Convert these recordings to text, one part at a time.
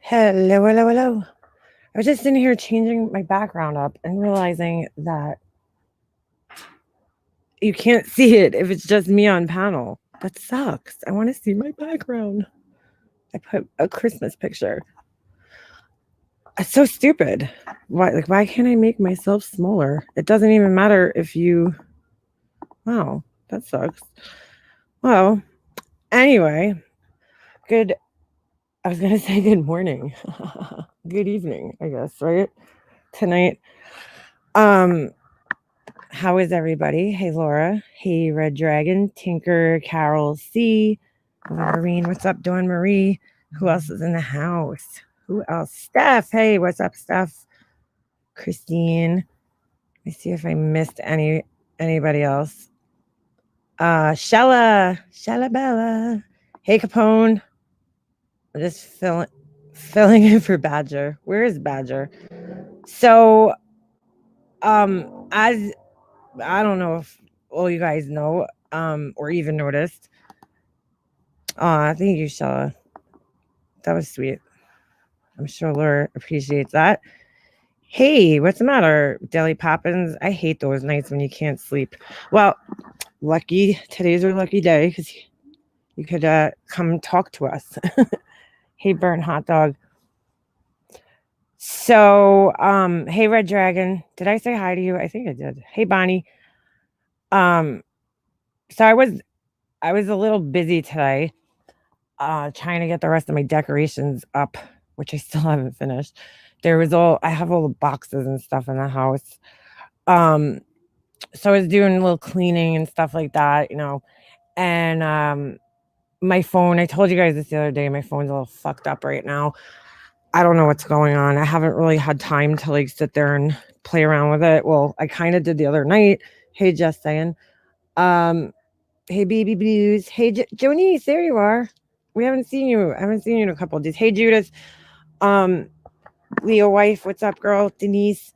Hello, hello, hello. I was just in here changing my background up and realizing that you can't see it if it's just me on panel. That sucks. I want to see my background. I put a Christmas picture. It's so stupid. Why can't I make myself smaller? It doesn't even matter if you. Wow, that sucks. Well, anyway, good. I was gonna say good morning. Good evening, I guess, right? Tonight. How is everybody? Hey, Laura. Hey, Red Dragon, Tinker, Carol C, Maureen. What's up, Dawn Marie? Who else is in the house? Who else? Steph. Hey, what's up, Steph? Christine. Let me see if I missed anybody else. Shella Bella. Hey, Capone. I'm just filling in for Badger. Where is Badger? So, as I don't know if all you guys know, or even noticed. Thank you, Shella. That was sweet. I'm sure Laura appreciates that. Hey, what's the matter, Deli Poppins? I hate those nights when you can't sleep. Well, today's our lucky day because you could come talk to us. Hey, Burn Hot Dog. So, hey, Red Dragon. Did I say hi to you? I think I did. Hey, Bonnie. So I was a little busy today, trying to get the rest of my decorations up, which I still haven't finished. I have all the boxes and stuff in the house. So I was doing a little cleaning and stuff like that, and my phone, I told you guys this the other day, my phone's a little fucked up right now. I don't know what's going on. I haven't really had time to sit there and play around with it. Well, I kind of did the other night. Hey, just saying. Hey, Baby Blues. Hey, Jonice, there you are. I haven't seen you in a couple of days. Hey, Judith. Leo wife, what's up, girl? Denise.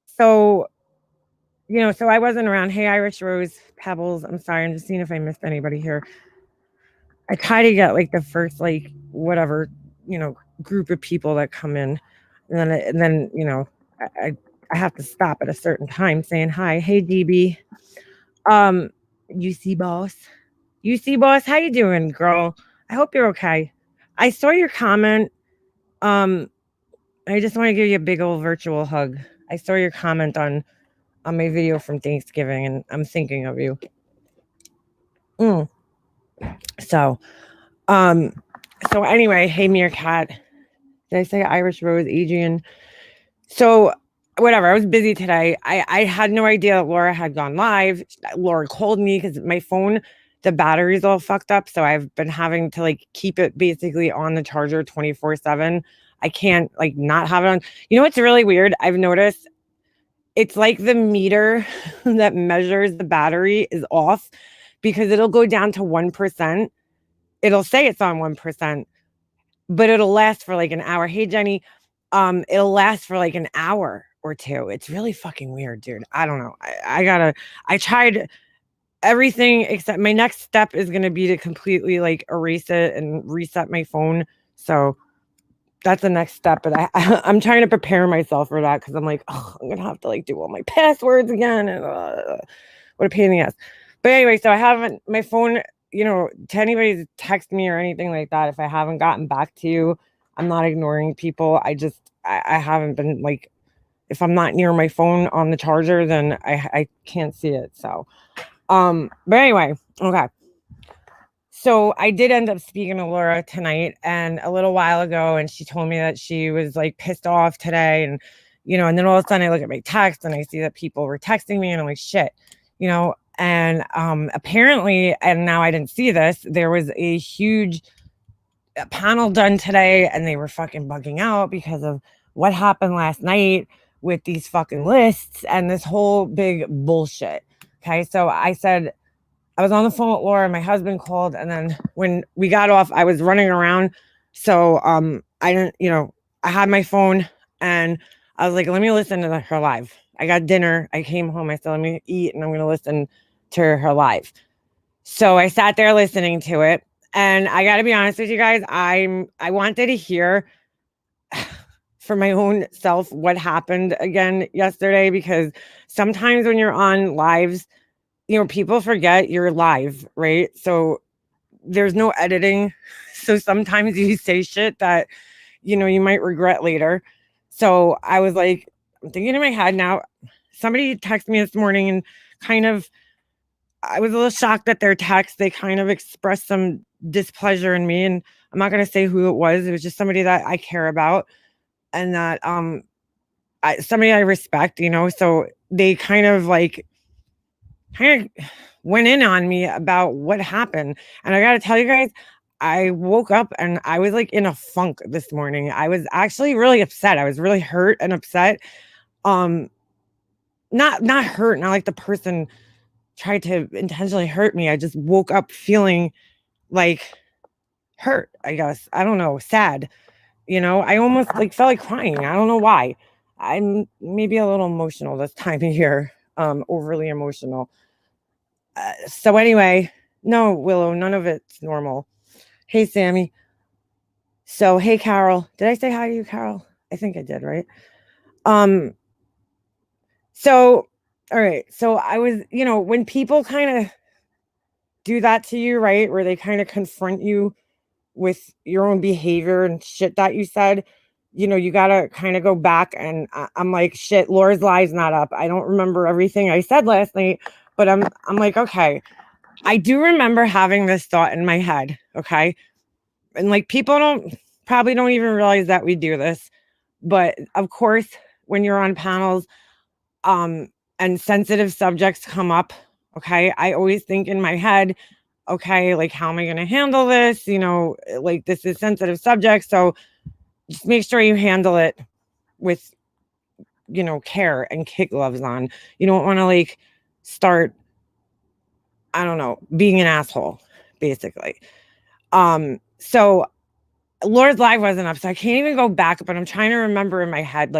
So, so I wasn't around. Hey, Irish Rose, Pebbles. I'm sorry. I'm just seeing if I missed anybody here. I try to get the first whatever, group of people that come in. And then, I have to stop at a certain time saying hi. Hey, DB. UC boss. UC boss, how you doing, girl? I hope you're okay. I saw your comment. I just want to give you a big old virtual hug. I saw your comment on my video from Thanksgiving, and I'm thinking of you. So anyway, hey, Meerkat. Did I say Irish Rose, Adrian? So whatever, I was busy today. I had no idea that Laura had gone live. Laura called me because my phone, the battery's all fucked up. So I've been having to keep it basically on the charger 24/7. I can't not have it on. You know what's really weird? I've noticed it's the meter that measures the battery is off because it'll go down to 1%. It'll say it's on 1%, but it'll last for an hour. Hey, Jenny, it'll last for an hour or two. It's really fucking weird, dude. I don't know. I tried everything except my next step is going to be to completely erase it and reset my phone. So that's the next step. But I'm trying to prepare myself for that because I'm oh, I'm going to have to do all my passwords again. And what a pain in the ass. But anyway, so I haven't, my phone, to anybody text me or anything like that, if I haven't gotten back to you, I'm not ignoring people. I haven't been if I'm not near my phone on the charger, then I can't see it. So, but anyway, okay. So I did end up speaking to Laura tonight and a little while ago, and she told me that she was pissed off today. And, and then all of a sudden I look at my text and I see that people were texting me and I'm like, shit, and apparently, and now I didn't see this, there was a huge panel done today and they were fucking bugging out because of what happened last night with these fucking lists and this whole big bullshit. Okay. So I said, I was on the phone with Laura, my husband called, and then when we got off, I was running around. So I didn't, I had my phone and I was like, let me listen to her live. I got dinner. I came home. I said, let me eat and I'm going to listen to her live. So I sat there listening to it. And I got to be honest with you guys, I wanted to hear for my own self what happened again yesterday, because sometimes when you're on lives, people forget you're live, right? So there's no editing. So sometimes you say shit that, you might regret later. So I was like, I'm thinking in my head now, somebody texted me this morning and kind of, I was a little shocked at their text. They kind of expressed some displeasure in me, and I'm not going to say who it was. It was just somebody that I care about and that, somebody I respect, so they kind of went in on me about what happened. And I got to tell you guys, I woke up and I was like in a funk this morning. I was actually really upset. I was really hurt and upset. Um, not hurt, not like the person tried to intentionally hurt me. I just woke up feeling like hurt, I guess. I don't know, sad. I almost felt like crying. I don't know why. I'm maybe a little emotional this time of year, overly emotional. So anyway, no, Willow, none of it's normal. Hey, Sammy. So, hey, Carol. Did I say hi to you, Carol? I think I did, right? So, all right. So I was, when people kind of do that to you, right? Where they kind of confront you with your own behavior and shit that you said, you got to kind of go back. And I'm like, shit, Laura's lie's not up. I don't remember everything I said last night, but I'm like, okay, I do remember having this thought in my head. Okay. And people probably don't even realize that we do this. But of course, when you're on panels, and sensitive subjects come up, okay, I always think in my head, okay, how am I going to handle this? This is sensitive subject. So just make sure you handle it with, care and kid gloves on. You don't want to start, I don't know, being an asshole, basically. So Laura's live wasn't up, so I can't even go back, but I'm trying to remember in my head,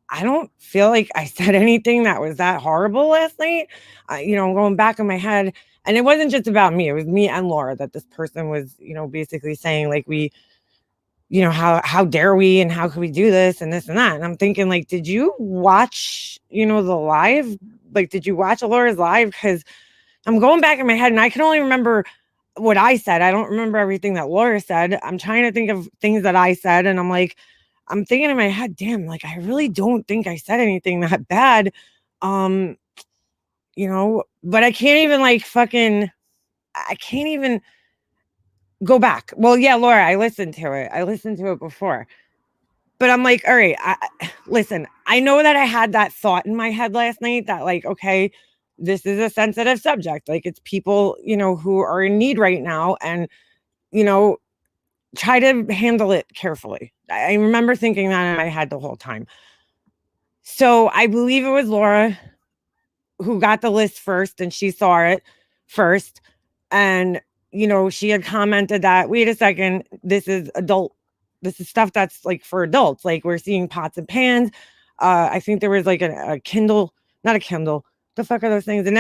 I don't feel like I said anything that was that horrible last night. I'm going back in my head, and it wasn't just about me. It was me and Laura that this person was, basically saying we, how dare we, and how could we do this and this and that. And I'm thinking did you watch, the live? Did you watch Laura's live? Because I'm going back in my head and I can only remember what I said. I don't remember everything that Laura said. I'm trying to think of things that I said, and I'm thinking in my head, damn, I really don't think I said anything that bad. But I can't even I can't even go back. Well, yeah, Laura, I listened to it. I listened to it before. But I'm like, all right, listen, I know that I had that thought in my head last night that okay, this is a sensitive subject. It's people, who are in need right now, and, try to handle it carefully. I remember thinking that in my head the whole time. So I believe it was Laura who got the list first, and she saw it first. And, she had commented that, wait a second, this is stuff that's for adults. We're seeing pots and pans. I think there was a Kindle, not a Kindle. The fuck are those things? An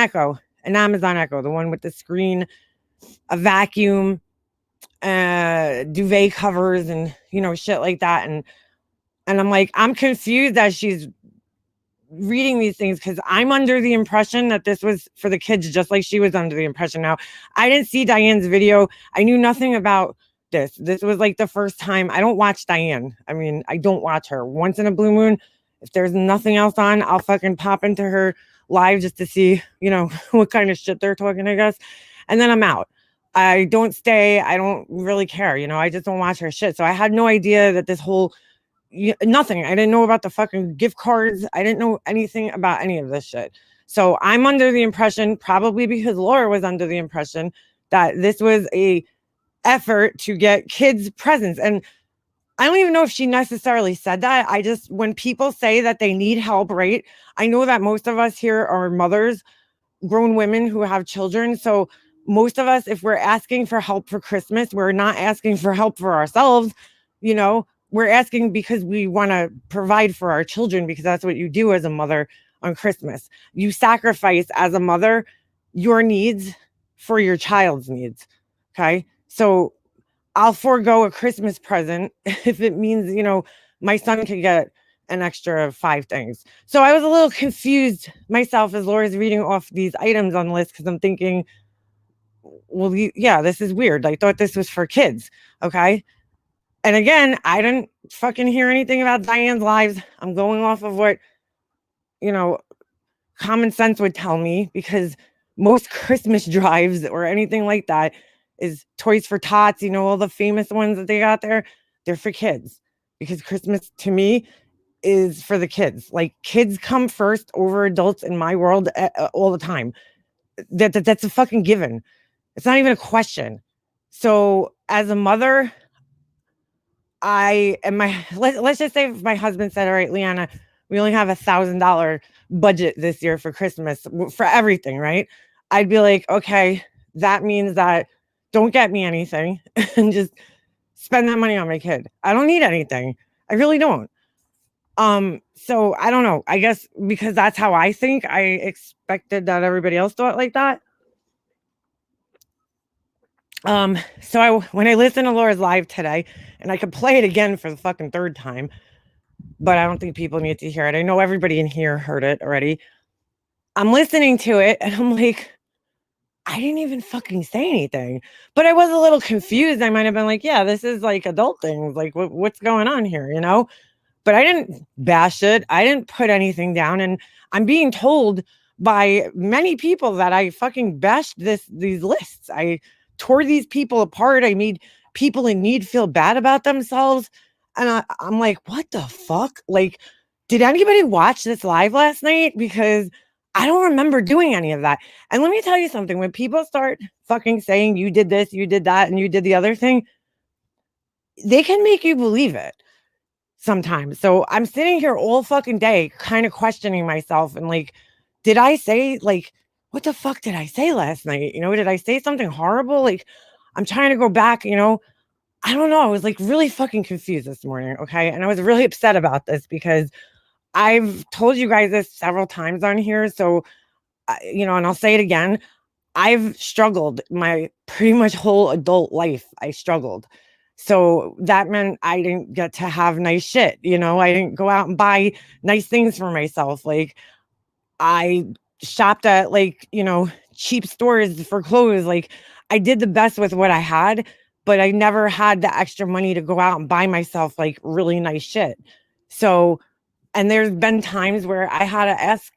Amazon Echo, the one with the screen, a vacuum, duvet covers, and shit like that. And I'm confused that she's reading these things, because I'm under the impression that this was for the kids, just like she was under the impression. Now, I didn't see Diane's video. I knew nothing about this. This was the first time. I don't watch Diane. I mean, I don't watch her. Once in a blue moon, if there's nothing else on, I'll fucking pop into her live just to see, what kind of shit they're talking, I guess. And then I'm out. I don't stay. I don't really care. I just don't watch her shit. So I had no idea that this whole nothing. I didn't know about the fucking gift cards. I didn't know anything about any of this shit. So I'm under the impression, probably because Laura was under the impression, that this was a effort to get kids presents. And I don't even know if she necessarily said that. I just, when people say that they need help, right? I know that most of us here are mothers, grown women who have children. So most of us, if we're asking for help for Christmas, we're not asking for help for ourselves. We're asking because we want to provide for our children, because that's what you do as a mother on Christmas. You sacrifice as a mother your needs for your child's needs. Okay. So I'll forego a Christmas present if it means, my son could get an extra 5 things. So I was a little confused myself as Laura's reading off these items on the list because I'm thinking, well, yeah, this is weird. I thought this was for kids. Okay. And again, I didn't fucking hear anything about Diane's lives. I'm going off of what, you know, common sense would tell me, because most Christmas drives or anything like that is Toys for Tots, all the famous ones that they got there, they're for kids. Because Christmas to me is for the kids. Like, kids come first over adults in my world all the time. That's a fucking given. It's not even a question. So as a mother, let's just say if my husband said, all right, Leanna, we only have $1,000 budget this year for Christmas for everything, right? I'd be like, okay, that means that don't get me anything and just spend that money on my kid. I don't need anything. I really don't. So I don't know. I guess because that's how I think, I expected that everybody else thought like that. So when I listened to Laura's live today, and I could play it again for the fucking third time, but I don't think people need to hear it. I know everybody in here heard it already. I'm listening to it and I'm like, I didn't even fucking say anything, but I was a little confused. I might have been like, yeah, this is like adult things. Like what's going on here, But I didn't bash it. I didn't put anything down. And I'm being told by many people that I fucking bashed these lists. I tore these people apart. I made people in need feel bad about themselves. And I'm like, what the fuck? Like, did anybody watch this live last night? Because I don't remember doing any of that. And let me tell you something. When people start fucking saying you did this, you did that, and you did the other thing, they can make you believe it sometimes. So I'm sitting here all fucking day kind of questioning myself and like, did I say, like, what the fuck did I say last night? Did I say something horrible? Like, I'm trying to go back, I don't know. I was like really fucking confused this morning. Okay. And I was really upset about this because I've told you guys this several times on here. So, and I'll say it again. I've struggled my pretty much whole adult life. I struggled. So that meant I didn't get to have nice shit. I didn't go out and buy nice things for myself. Like, I shopped at cheap stores for clothes. Like, I did the best with what I had, but I never had the extra money to go out and buy myself like really nice shit. So, and there's been times where I had to ask,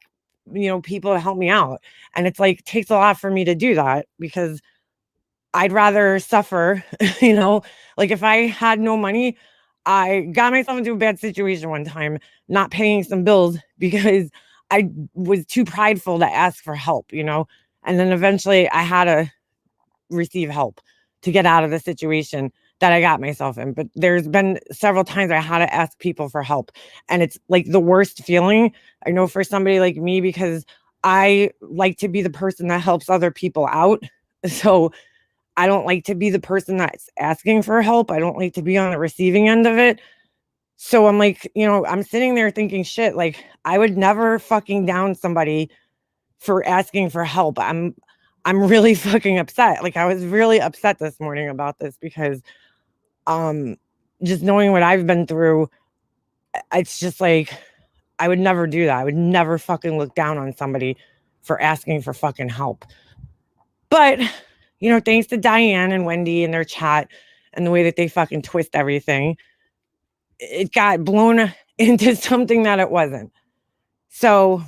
people to help me out. And it's like, takes a lot for me to do that because I'd rather suffer, like if I had no money, I got myself into a bad situation one time, not paying some bills because I was too prideful to ask for help, and then eventually I had to receive help to get out of the situation that I got myself in. But there's been several times I had to ask people for help, and it's like the worst feeling. I know for somebody like me, because I like to be the person that helps other people out. So I don't like to be the person that's asking for help. I don't like to be on the receiving end of it. So I'm like, I'm sitting there thinking, shit, like I would never fucking down somebody for asking for help. I'm really fucking upset. Like I was really upset this morning about this because just knowing what I've been through, it's just like I would never do that. I would never fucking look down on somebody for asking for fucking help. But thanks to Diane and Wendy and their chat and the way that they fucking twist everything, it got blown into something that it wasn't. So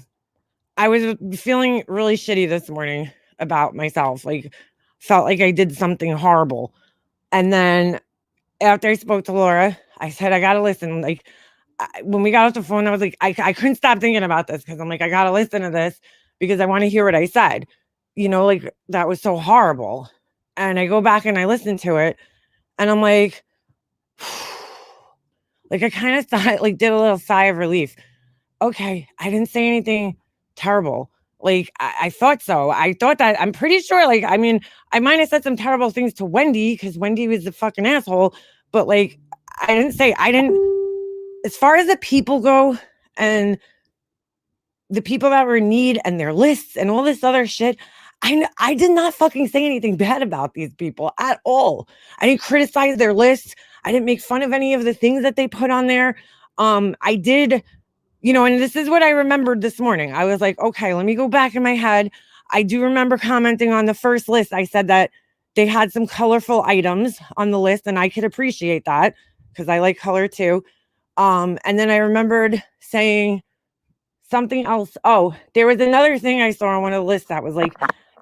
I was feeling really shitty this morning about myself. Like, felt like I did something horrible. And then after I spoke to Laura, I said, I got to listen. Like, when we got off the phone, I was like, I couldn't stop thinking about this because I'm like, I got to listen to this because I want to hear what I said. Like that was so horrible. And I go back and I listen to it and I'm like, like I kind of thought, like did a little sigh of relief. Okay, I didn't say anything terrible. Like I thought so. I thought that I'm pretty sure, like, I mean, I might have said some terrible things to Wendy because Wendy was a fucking asshole, but like I didn't, as far as the people go and the people that were in need and their lists and all this other shit, I did not fucking say anything bad about these people at all. I didn't criticize their lists. I didn't make fun of any of the things that they put on there. I did, and this is what I remembered this morning. I was like, okay, let me go back in my head. I do remember commenting on the first list. I said that they had some colorful items on the list, and I could appreciate that because I like color too. And then I remembered saying something else. Oh, there was another thing I saw on one of the lists that was like,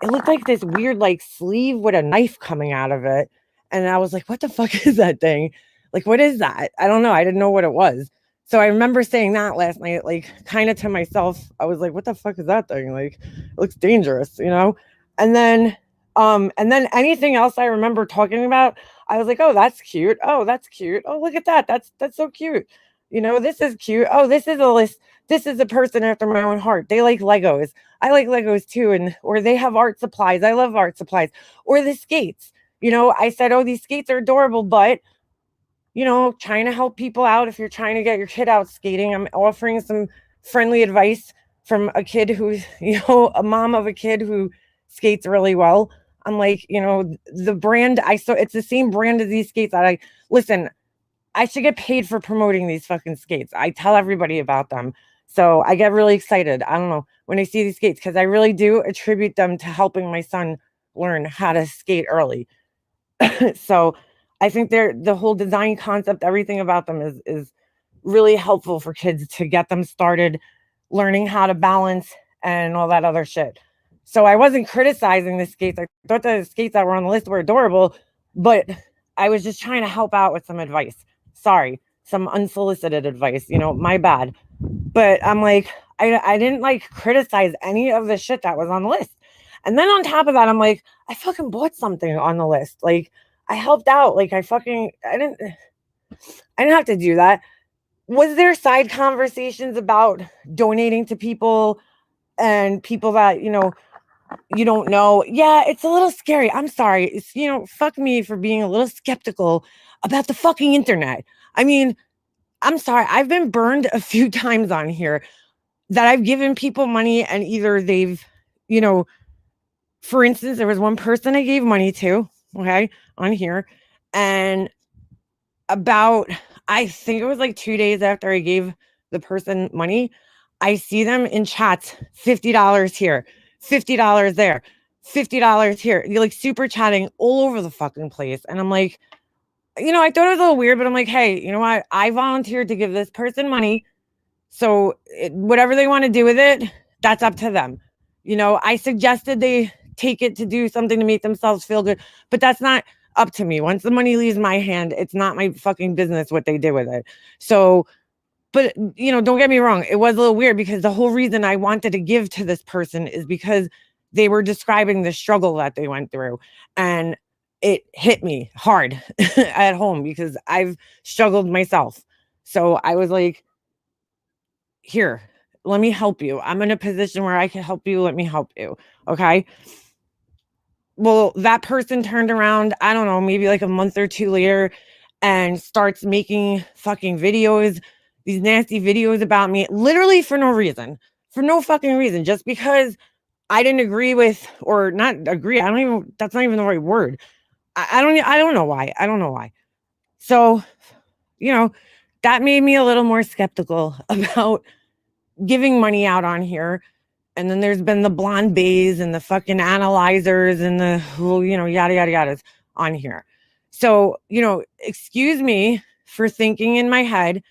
it looked like this weird like sleeve with a knife coming out of it. And I was like, what the fuck is that thing? Like, what is that? I don't know. I didn't know what it was. So I remember saying that last night, like kind of to myself. I was like, what the fuck is that thing? Like, it looks dangerous, And then anything else I remember talking about, I was like, oh, that's cute. Oh, that's cute. Oh, look at that. That's so cute. This is cute. Oh, this is a list. This is a person after my own heart. They like Legos. I like Legos too. Or they have art supplies. I love art supplies. Or the skates. I said, oh, these skates are adorable, but trying to help people out. If you're trying to get your kid out skating, I'm offering some friendly advice from a kid who's, a mom of a kid who skates really well. I'm like, the brand I saw, it's the same brand as these skates that listen, I should get paid for promoting these fucking skates. I tell everybody about them. So I get really excited. I don't know, when I see these skates, because I really do attribute them to helping my son learn how to skate early. So I think the whole design concept, everything about them is really helpful for kids to get them started learning how to balance and all that other shit. So I wasn't criticizing the skates. I thought the skates that were on the list were adorable, but I was just trying to help out with some advice. Sorry, some unsolicited advice, my bad. But I'm like, I didn't like criticize any of the shit that was on the list. And then on top of that, I'm like, I fucking bought something on the list. Like, I helped out. Like, I didn't have to do that. Was there side conversations about donating to people and people that, you don't know? Yeah, it's a little scary. I'm sorry. It's, fuck me for being a little skeptical about the fucking internet. I mean, I'm sorry. I've been burned a few times on here that I've given people money and either they've, for instance, there was one person I gave money to, okay, on here. And I think it was like 2 days after I gave the person money, I see them in chats, $50 here, $50 there, $50 here. You're like super chatting all over the fucking place. And I'm like, I thought it was a little weird, but I'm like, hey, you know what? I volunteered to give this person money. So whatever they want to do with it, that's up to them. I suggested they take it to do something to make themselves feel good, but that's not up to me. Once the money leaves my hand, it's not my fucking business what they did with it. So, but don't get me wrong. It was a little weird because the whole reason I wanted to give to this person is because they were describing the struggle that they went through. And it hit me hard at home because I've struggled myself. So I was like, here, let me help you. I'm in a position where I can help you. Let me help you. Okay. Well, that person turned around, I don't know, maybe like a month or two later and starts making fucking videos, these nasty videos about me, literally for no reason, for no fucking reason, just because I didn't agree with, or not agree. That's not even the right word. I don't know why. I don't know why. So, that made me a little more skeptical about giving money out on here. And then there's been the blonde bays and the fucking analyzers and the whole, yada, yada, yada on here. So, excuse me for thinking in my head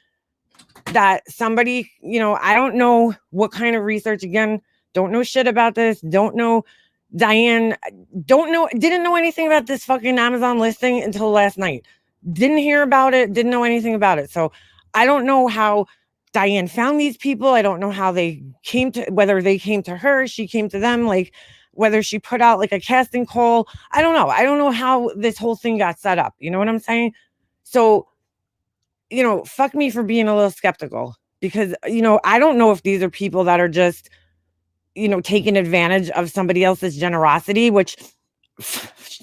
that somebody, I don't know what kind of research, again, don't know shit about this. Don't know Diane, didn't know anything about this fucking Amazon listing until last night. Didn't hear about it, didn't know anything about it. So I don't know how Diane found these people. I don't know how they whether they came to her, she came to them, like whether she put out like a casting call. I don't know. I don't know how this whole thing got set up. You know what I'm saying? So, fuck me for being a little skeptical because, I don't know if these are people that are just, taking advantage of somebody else's generosity, which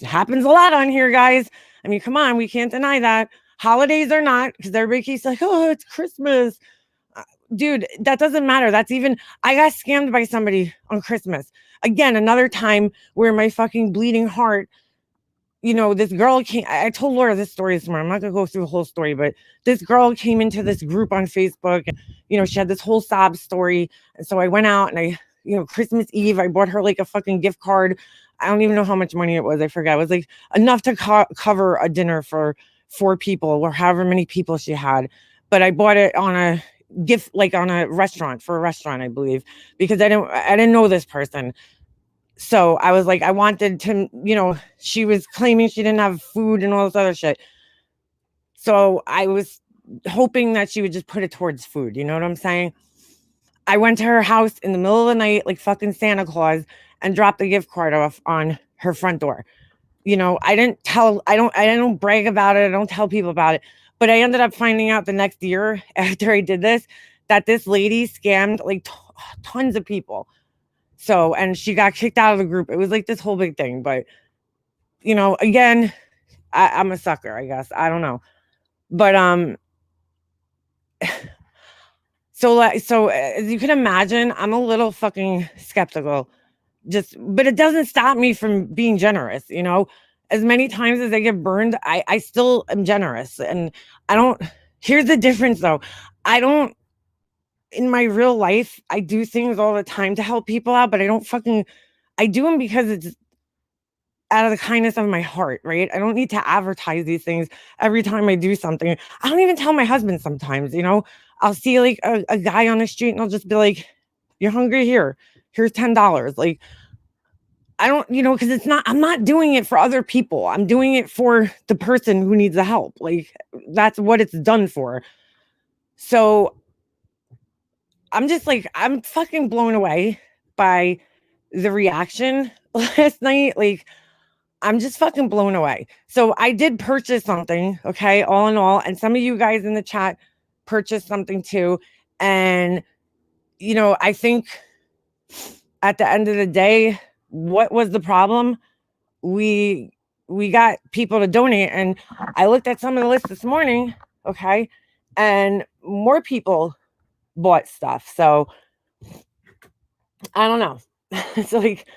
happens a lot on here, guys. I mean, come on, we can't deny that. Holidays are not, because everybody keeps like, oh, it's Christmas. Dude, that doesn't matter. I got scammed by somebody on Christmas. again, another time where my fucking bleeding heart, this girl came. I told Laura this story this morning. I'm not gonna go through the whole story, but this girl came into this group on Facebook, and she had this whole sob story. And so I went out and Christmas Eve, I bought her like a fucking gift card. I don't even know how much money it was. I forgot. It was like enough to cover a dinner for 4 people or however many people she had. But I bought it on a gift, like on a restaurant, I believe, because I didn't know this person. So I was like, I wanted to, she was claiming she didn't have food and all this other shit. So I was hoping that she would just put it towards food. You know what I'm saying? I went to her house in the middle of the night, like fucking Santa Claus, and dropped the gift card off on her front door. I don't brag about it. I don't tell people about it. But I ended up finding out the next year after I did this, that this lady scammed like tons of people. So, and she got kicked out of the group. It was like this whole big thing. But, again, I'm a sucker, I guess. I don't know. But, so as you can imagine, I'm a little fucking skeptical. But it doesn't stop me from being generous, As many times as I get burned, I still am generous. And here's the difference though. In my real life, I do things all the time to help people out, but I do them because it's out of the kindness of my heart, right? I don't need to advertise these things every time I do something. I don't even tell my husband sometimes, I'll see like a guy on the street and I'll just be like, "You're hungry? Here's $10. Like, I don't, because I'm not doing it for other people. I'm doing it for the person who needs the help. Like, that's what it's done for. So I'm just like, I'm fucking blown away by the reaction last night. Like, I'm just fucking blown away. So I did purchase something, okay, all in all. And some of you guys in the chat purchased something too. And, I think at the end of the day, what was the problem? We got people to donate. And I looked at some of the lists this morning, okay, and more people bought stuff. So I don't know. It's like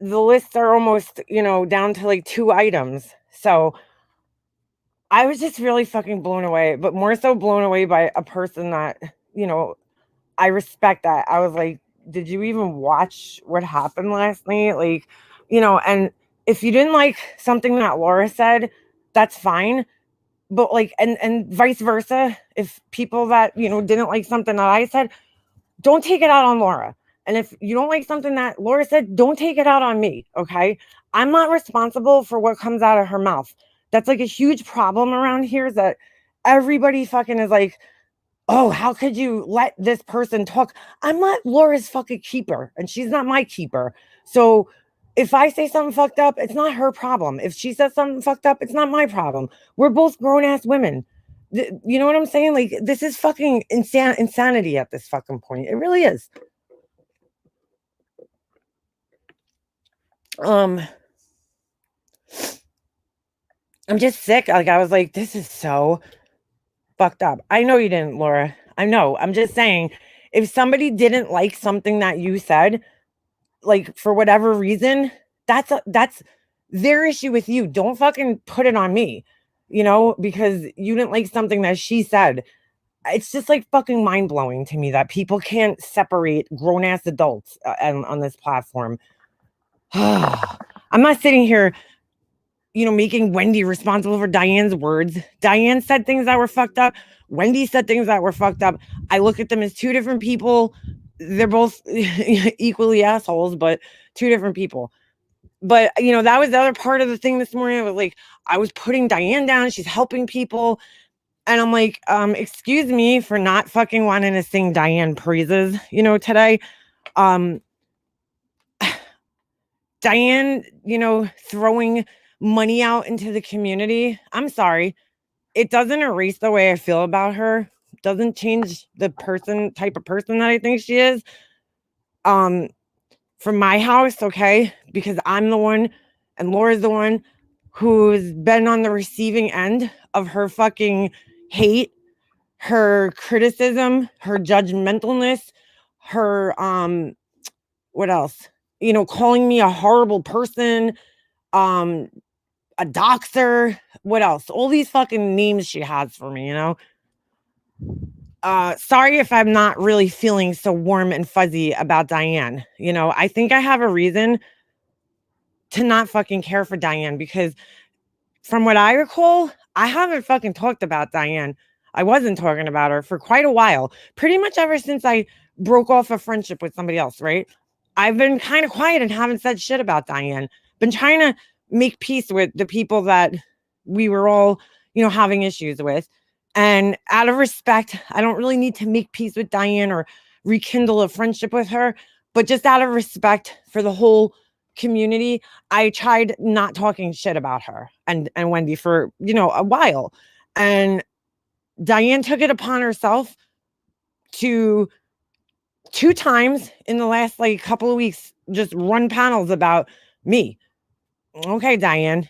the lists are almost, down to like 2 items. So I was just really fucking blown away, but more so blown away by a person that, I respect. That I was like, did you even watch what happened last night? Like, and if you didn't like something that Laura said, that's fine. But like, and vice versa, if people that, didn't like something that I said, don't take it out on Laura. And if you don't like something that Laura said, don't take it out on me. Okay. I'm not responsible for what comes out of her mouth. That's like a huge problem around here, is that everybody fucking is like, oh, how could you let this person talk? I'm not Laura's fucking keeper, and she's not my keeper. So if I say something fucked up, it's not her problem. If she says something fucked up, it's not my problem. We're both grown-ass women. You know what I'm saying? Like, this is fucking insanity at this fucking point. It really is. I'm just sick. Like, I was like, this is so fucked up. I know you didn't, Laura. I know. I'm just saying, if somebody didn't like something that you said, like for whatever reason, that's their issue with you. Don't fucking put it on me, because you didn't like something that she said. It's just like fucking mind blowing to me that people can't separate grown ass adults on this platform. I'm not sitting here, making Wendy responsible for Diane's words. Diane said things that were fucked up. Wendy said things that were fucked up. I look at them as 2 different people. They're both equally assholes, but 2 different people. But, that was the other part of the thing this morning. I was like, I was putting Diane down. She's helping people. And I'm like, excuse me for not fucking wanting to sing Diane praises, today. Diane, throwing money out into the community. I'm sorry. It doesn't erase the way I feel about her. Doesn't change the type of person that I think she is. From my house, okay? Because I'm the one, and Laura's the one who's been on the receiving end of her fucking hate, her criticism, her judgmentalness, her what else? calling me a horrible person, a doxer, what else? All these fucking names she has for me, sorry if I'm not really feeling so warm and fuzzy about Diane. I think I have a reason to not fucking care for Diane because from what I recall, I haven't fucking talked about Diane. I wasn't talking about her for quite a while. Pretty much ever since I broke off a friendship with somebody else, right? I've been kind of quiet and haven't said shit about Diane. Been trying to make peace with the people that we were all, having issues with. And out of respect, I don't really need to make peace with Diane or rekindle a friendship with her, but just out of respect for the whole community, I tried not talking shit about her and Wendy for, a while. And Diane took it upon herself to 2 times in the last like couple of weeks just run panels about me. Okay, Diane.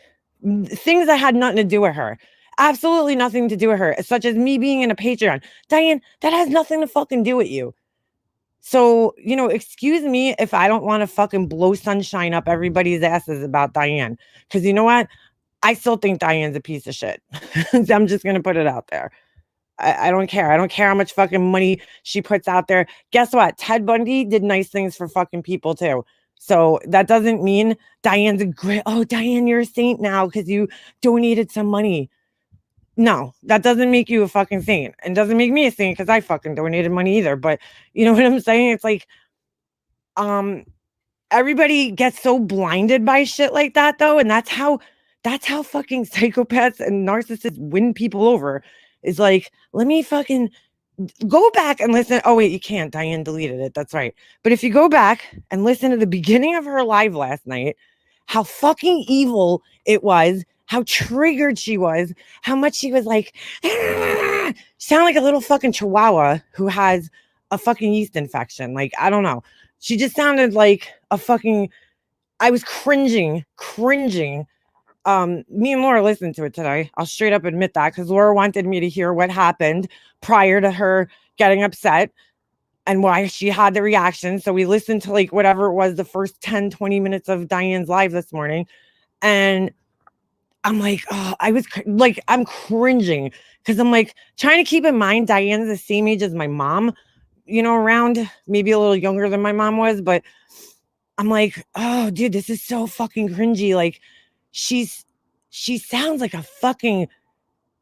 Things that had nothing to do with her. Absolutely nothing to do with her, such as me being in a Patreon. Diane, that has nothing to fucking do with you. So, excuse me if I don't want to fucking blow sunshine up everybody's asses about Diane. Because you know what? I still think Diane's a piece of shit. I'm just going to put it out there. I don't care. I don't care how much fucking money she puts out there. Guess what? Ted Bundy did nice things for fucking people too. So that doesn't mean Diane's a great, Diane, you're a saint now because you donated some money. No, that doesn't make you a fucking saint and doesn't make me a saint because I fucking donated money either. But you know what I'm saying? It's like, everybody gets so blinded by shit like that though. And that's how fucking psychopaths and narcissists win people over is like, let me fucking go back and listen. Oh wait, you can't. Diane deleted it. That's right. But if you go back and listen to the beginning of her live last night, how fucking evil it was, how triggered she was, how much she was like, sound like a little fucking chihuahua who has a fucking yeast infection. Like, I don't know. She just sounded like a fucking, I was cringing. Me and Laura listened to it today. I'll straight up admit that because Laura wanted me to hear what happened prior to her getting upset and why she had the reaction. So we listened to like whatever it was, the first 10-20 minutes of Diane's live this morning. And I'm like, I was like, I'm cringing because I'm like trying to keep in mind Diane's the same age as my mom, around maybe a little younger than my mom was. But I'm like, oh, dude, this is so fucking cringy. Like, she sounds like a fucking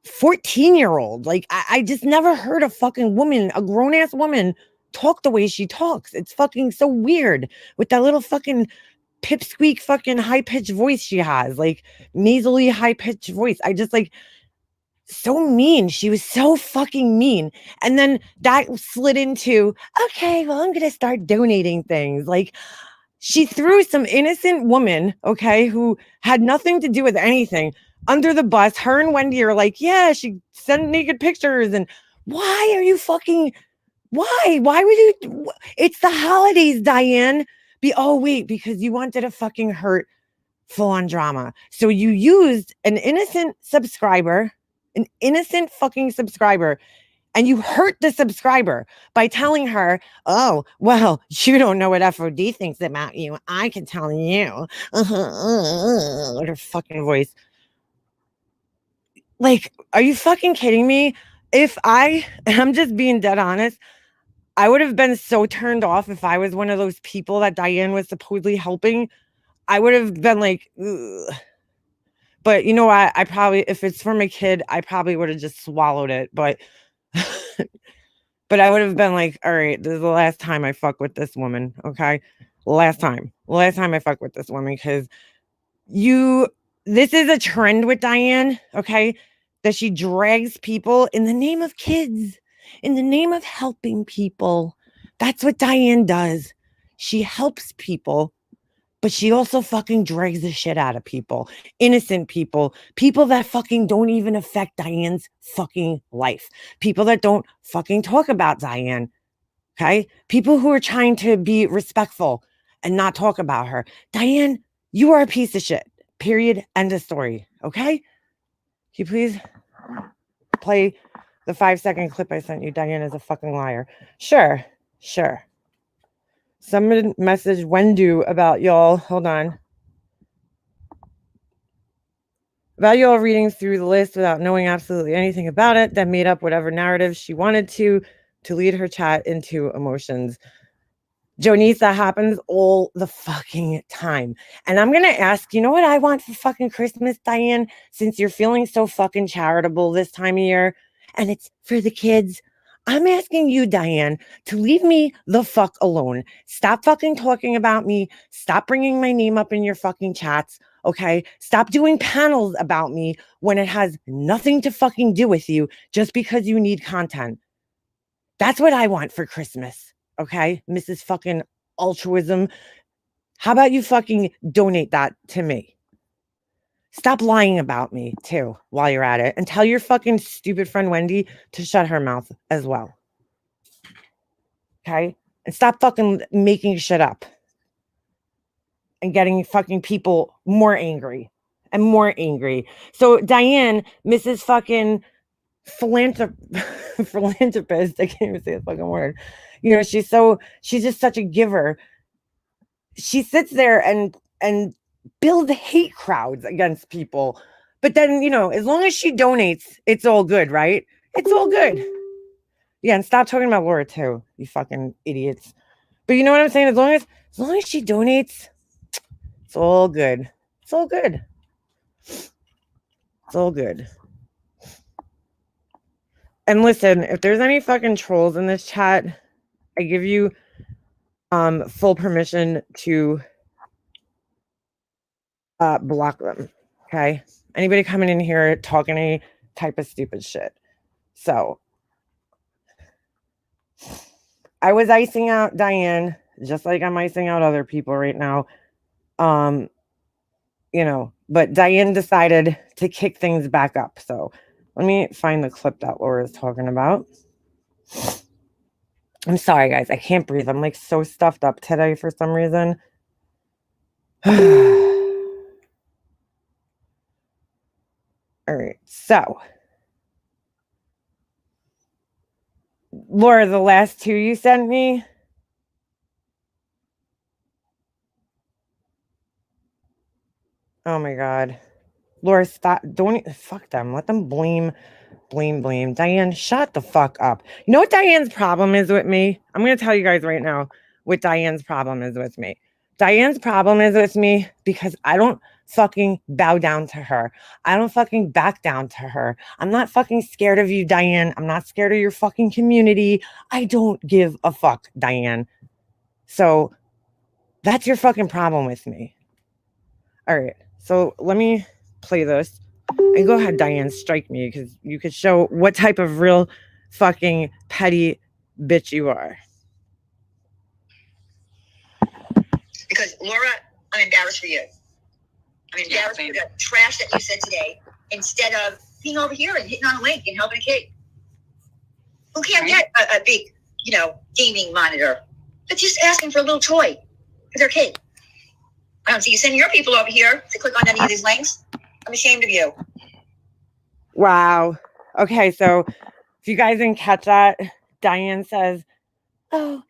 14-year-old. Like, I just never heard a fucking woman, a grown-ass woman, talk the way she talks. It's fucking so weird with that little fucking pipsqueak fucking high-pitched voice she has, like nasally high-pitched voice. I just like so mean. She was so fucking mean. And then that slid into, okay, well, I'm gonna start donating things. Like, she threw some innocent woman, okay, who had nothing to do with anything under the bus. Her and Wendy are like, yeah, she sent naked pictures. And why are you fucking, why would you, it's the holidays, Diane. Wait, because you wanted to fucking hurt full on drama. So you used an innocent fucking subscriber, and you hurt the subscriber by telling her, oh, well, you don't know what FOD thinks about you. I can tell you. With her fucking voice. Like, are you fucking kidding me? I'm just being dead honest, I would have been so turned off if I was one of those people that Diane was supposedly helping. I would have been like, ugh. But you know what? I probably, if it's for my kid, I probably would have just swallowed it. But I would have been like, all right, this is the last time I fuck with this woman. Okay. Last time I fuck with this woman. Cause this is a trend with Diane. Okay. That she drags people in the name of kids, in the name of helping people. That's what Diane does. She helps people, but she also fucking drags the shit out of people, innocent people that fucking don't even affect Diane's fucking life, people that don't fucking talk about Diane. Okay. People who are trying to be respectful and not talk about her. Diane, you are a piece of shit. Period. End of story. Okay. Can you please play the 5-second clip I sent you? Diane is a fucking liar. Sure. Someone messaged Wendy about y'all. Hold on. About y'all reading through the list without knowing absolutely anything about it, then made up whatever narrative she wanted to lead her chat into emotions. Jonice, that happens all the fucking time. And I'm going to ask, you know what I want for fucking Christmas, Diane? Since you're feeling so fucking charitable this time of year, and it's for the kids, I'm asking you, Diane, to leave me the fuck alone. Stop fucking talking about me. Stop bringing my name up in your fucking chats. Okay? Stop doing panels about me when it has nothing to fucking do with you just because you need content. That's what I want for Christmas. Okay, Mrs. fucking altruism. How about you fucking donate that to me? Stop lying about me too while you're at it, and tell your fucking stupid friend Wendy to shut her mouth as well. Okay? And stop fucking making shit up and getting fucking people more angry and more angry. So Diane, Mrs. fucking philanthropist, I can't even say the fucking word. You know, she's just such a giver. She sits there and builds hate crowds against people. But then, you know, as long as she donates, it's all good, right? It's all good. Yeah, and stop talking about Laura too, you fucking idiots. But you know what I'm saying? As long as she donates, it's all good. It's all good. It's all good. And listen, if there's any fucking trolls in this chat, I give you full permission to block them. Okay? Anybody coming in here talking any type of stupid shit. So I was icing out Diane, just like I'm icing out other people right now. You know, but Diane decided to kick things back up. So let me find the clip that Laura is talking about. I'm sorry, guys. I can't breathe. I'm like so stuffed up today for some reason. All right. So, Laura, the last two you sent me. Oh my God. Laura, stop. Don't fuck them. Let them blame. Diane, shut the fuck up. You know what Diane's problem is with me? I'm going to tell you guys right now what Diane's problem is with me. Diane's problem is with me because I don't fucking bow down to her. I don't fucking back down to her. I'm not fucking scared of you, Diane. I'm not scared of your fucking community. I don't give a fuck, Diane. So that's your fucking problem with me. All right. So let me play this. And go ahead, Diane, strike me because you could show what type of real fucking petty bitch you are. Because Laura, I'm embarrassed for you. I'm embarrassed for the trash that you said today instead of being over here and hitting on a link and helping a kid who can't get a big, you know, gaming monitor. But just asking for a little toy for their kid. I don't see you sending your people over here to click on any of these links. I'm ashamed of you. Wow. Okay, so if you guys didn't catch that, Diane says, oh,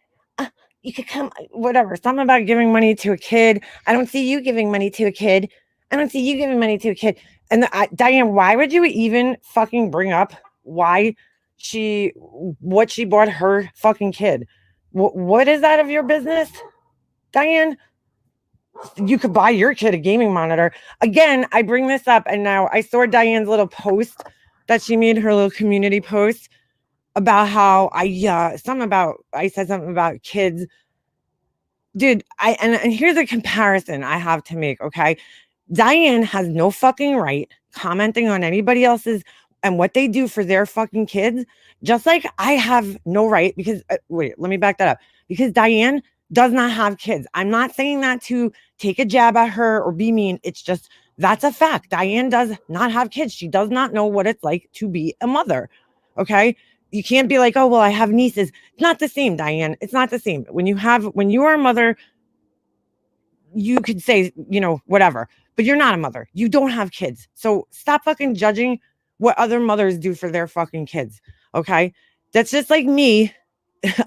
you could come, whatever, something about giving money to a kid. I don't see you giving money to a kid. I don't see you giving money to a kid. And Diane, why would you even fucking bring up what she bought her fucking kid? What is that of your business, Diane? You could buy your kid a gaming monitor. Again, I bring this up, and now I saw Diane's little post that she made, her little community post about how I said something about kids. Dude, and here's a comparison I have to make, okay? Diane has no fucking right commenting on anybody else's and what they do for their fucking kids, just like I have no right because, wait, let me back that up. Because Diane does not have kids. I'm not saying that to take a jab at her or be mean. It's just, that's a fact. Diane does not have kids. She does not know what it's like to be a mother, okay? You can't be like, oh, well, I have nieces. It's not the same, Diane. It's not the same. When you are a mother, you could say, you know, whatever, but you're not a mother. You don't have kids. So stop fucking judging what other mothers do for their fucking kids. Okay. That's just like me.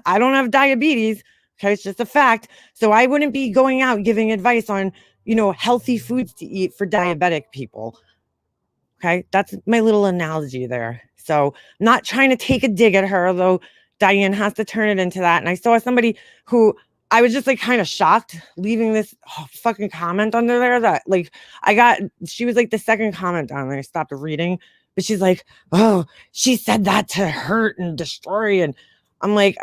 I don't have diabetes. Okay, it's just a fact. So I wouldn't be going out giving advice on, healthy foods to eat for diabetic people. Okay, that's my little analogy there. So, not trying to take a dig at her, although Diane has to turn it into that. And I saw somebody who I was just like kind of shocked leaving this fucking comment under there that like she was like the second comment on there. I stopped reading, but she's like, oh, she said that to hurt and destroy. And I'm like,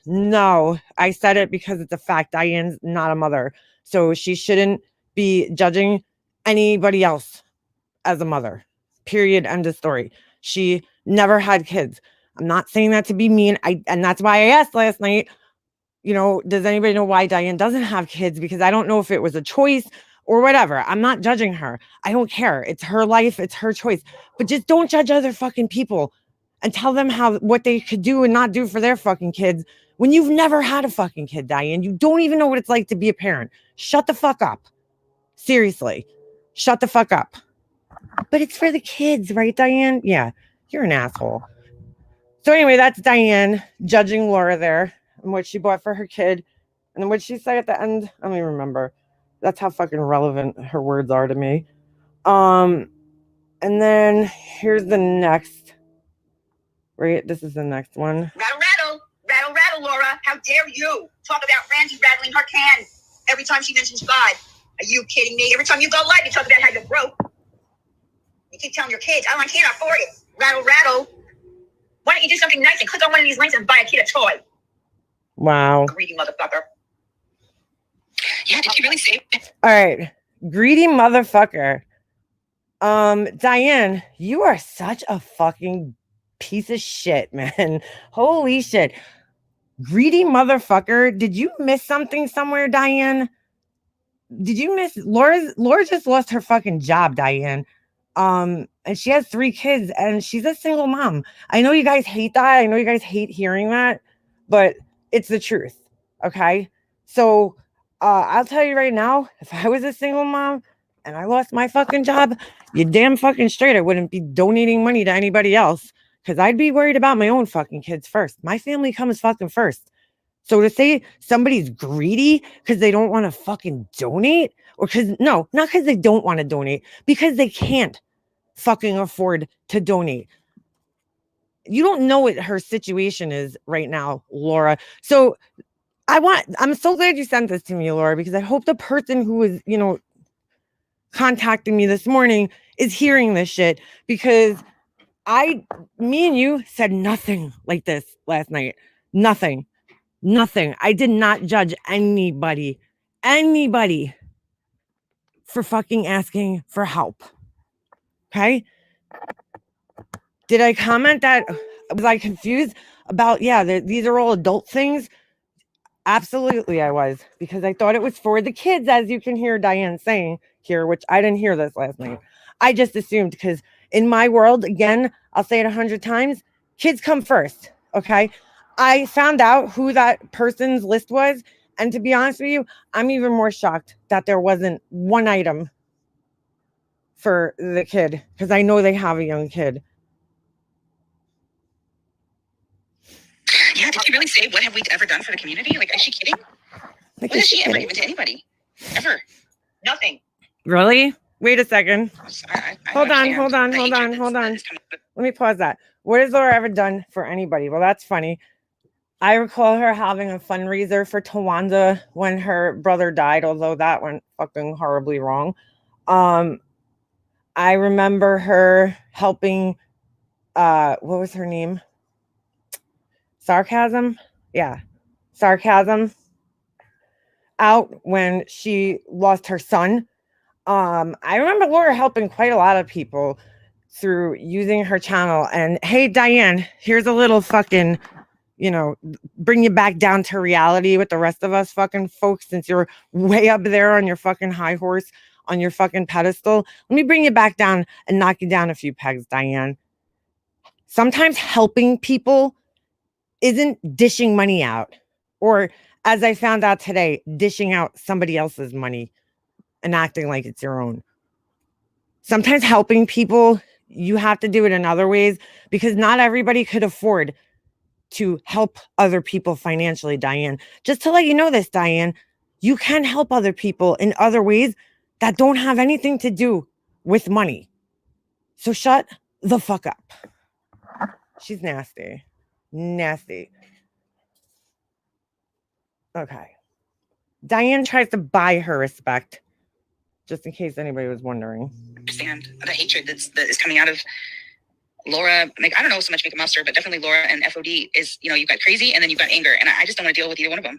no, I said it because it's a fact. Diane's not a mother. So she shouldn't be judging anybody else as a mother. Period. End of story. She never had kids. I'm not saying that to be mean. And that's why I asked last night, does anybody know why Diane doesn't have kids? Because I don't know if it was a choice or whatever. I'm not judging her. I don't care. It's her life. It's her choice. But just don't judge other fucking people and tell them what they could do and not do for their fucking kids when you've never had a fucking kid, Diane. You don't even know what it's like to be a parent. Shut the fuck up. Seriously. Shut the fuck up. But it's for the kids, right, Diane? Yeah, you're an asshole. So anyway, that's Diane judging Laura there and what she bought for her kid. And then what she say at the end, I don't even remember. That's how fucking relevant her words are to me. And then here's the next. Right, this is the next one. Rattle, Laura. How dare you talk about Randy rattling her can every time she mentions God? Are you kidding me? Every time you go live, you talk about how you're broke. You keep telling your kids, I can't afford it. Rattle. Why don't you do something nice and click on one of these links and buy a kid a toy? Wow. Greedy motherfucker. Yeah, did you really say it? All right. Greedy motherfucker. Diane, you are such a fucking piece of shit, man. Holy shit. Greedy motherfucker. Did you miss something somewhere, Diane? Did you miss Laura just lost her fucking job, Diane. And she has 3 kids and she's a single mom. I know you guys hate that. I know you guys hate hearing that, but it's the truth. Okay. So, I'll tell you right now, if I was a single mom and I lost my fucking job, you damn fucking straight, I wouldn't be donating money to anybody else because I'd be worried about my own fucking kids first. My family comes fucking first. So to say somebody's greedy because they don't want to fucking donate or not because they don't want to donate, because they can't fucking afford to donate. You don't know what her situation is right now, Laura. So I'm so glad you sent this to me, Laura, because I hope the person who was, contacting me this morning is hearing this shit because me and you said nothing like this last night. Nothing. I did not judge anybody for fucking asking for help. Okay? Did I comment that? Was I confused about, these are all adult things? Absolutely I was, because I thought it was for the kids, as you can hear Diane saying here, which I didn't hear this last night. I just assumed because in my world, again, I'll say it 100 times, kids come first, okay? I found out who that person's list was, and to be honest with you, I'm even more shocked that there wasn't one item for the kid, because I know they have a young kid. Yeah, did you really say what have we ever done for the community? Like, is she kidding? What has she ever given to anybody? Ever? Nothing. Really? Wait a second. Hold on. Let Let me pause that. What has Laura ever done for anybody? Well, that's funny. I recall her having a fundraiser for Tawanda when her brother died, although that went fucking horribly wrong. I remember her helping, what was her name? Sarcasm? Yeah. Sarcasm out when she lost her son. I remember Laura helping quite a lot of people through using her channel. And hey, Diane, here's a little fucking, bring you back down to reality with the rest of us fucking folks, since you're way up there on your fucking high horse, on your fucking pedestal. Let me bring you back down and knock you down a few pegs, Diane. Sometimes helping people isn't dishing money out, or as I found out today, dishing out somebody else's money and acting like it's your own. Sometimes helping people, you have to do it in other ways because not everybody could afford to help other people financially, Diane. Just to let you know this, Diane, you can help other people in other ways that don't have anything to do with money. So shut the fuck up. She's nasty. Nasty. Okay. Diane tries to buy her respect, just in case anybody was wondering. Understand the hatred that is coming out of Laura. Like, I don't know so much Make a Monster, but definitely Laura and FOD is, you know, you've got crazy and then you've got anger. And I just don't want to deal with either one of them.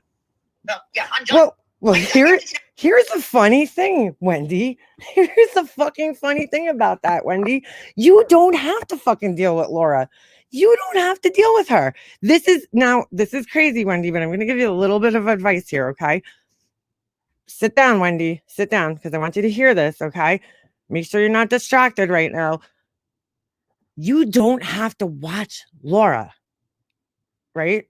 No, yeah, I'm done. Well, here's the funny thing, Wendy. Here's the fucking funny thing about that, Wendy. You don't have to fucking deal with Laura. You don't have to deal with her. This is crazy, Wendy, but I'm going to give you a little bit of advice here, okay? Sit down, Wendy. Sit down, because I want you to hear this, okay? Make sure you're not distracted right now. You don't have to watch Laura, right?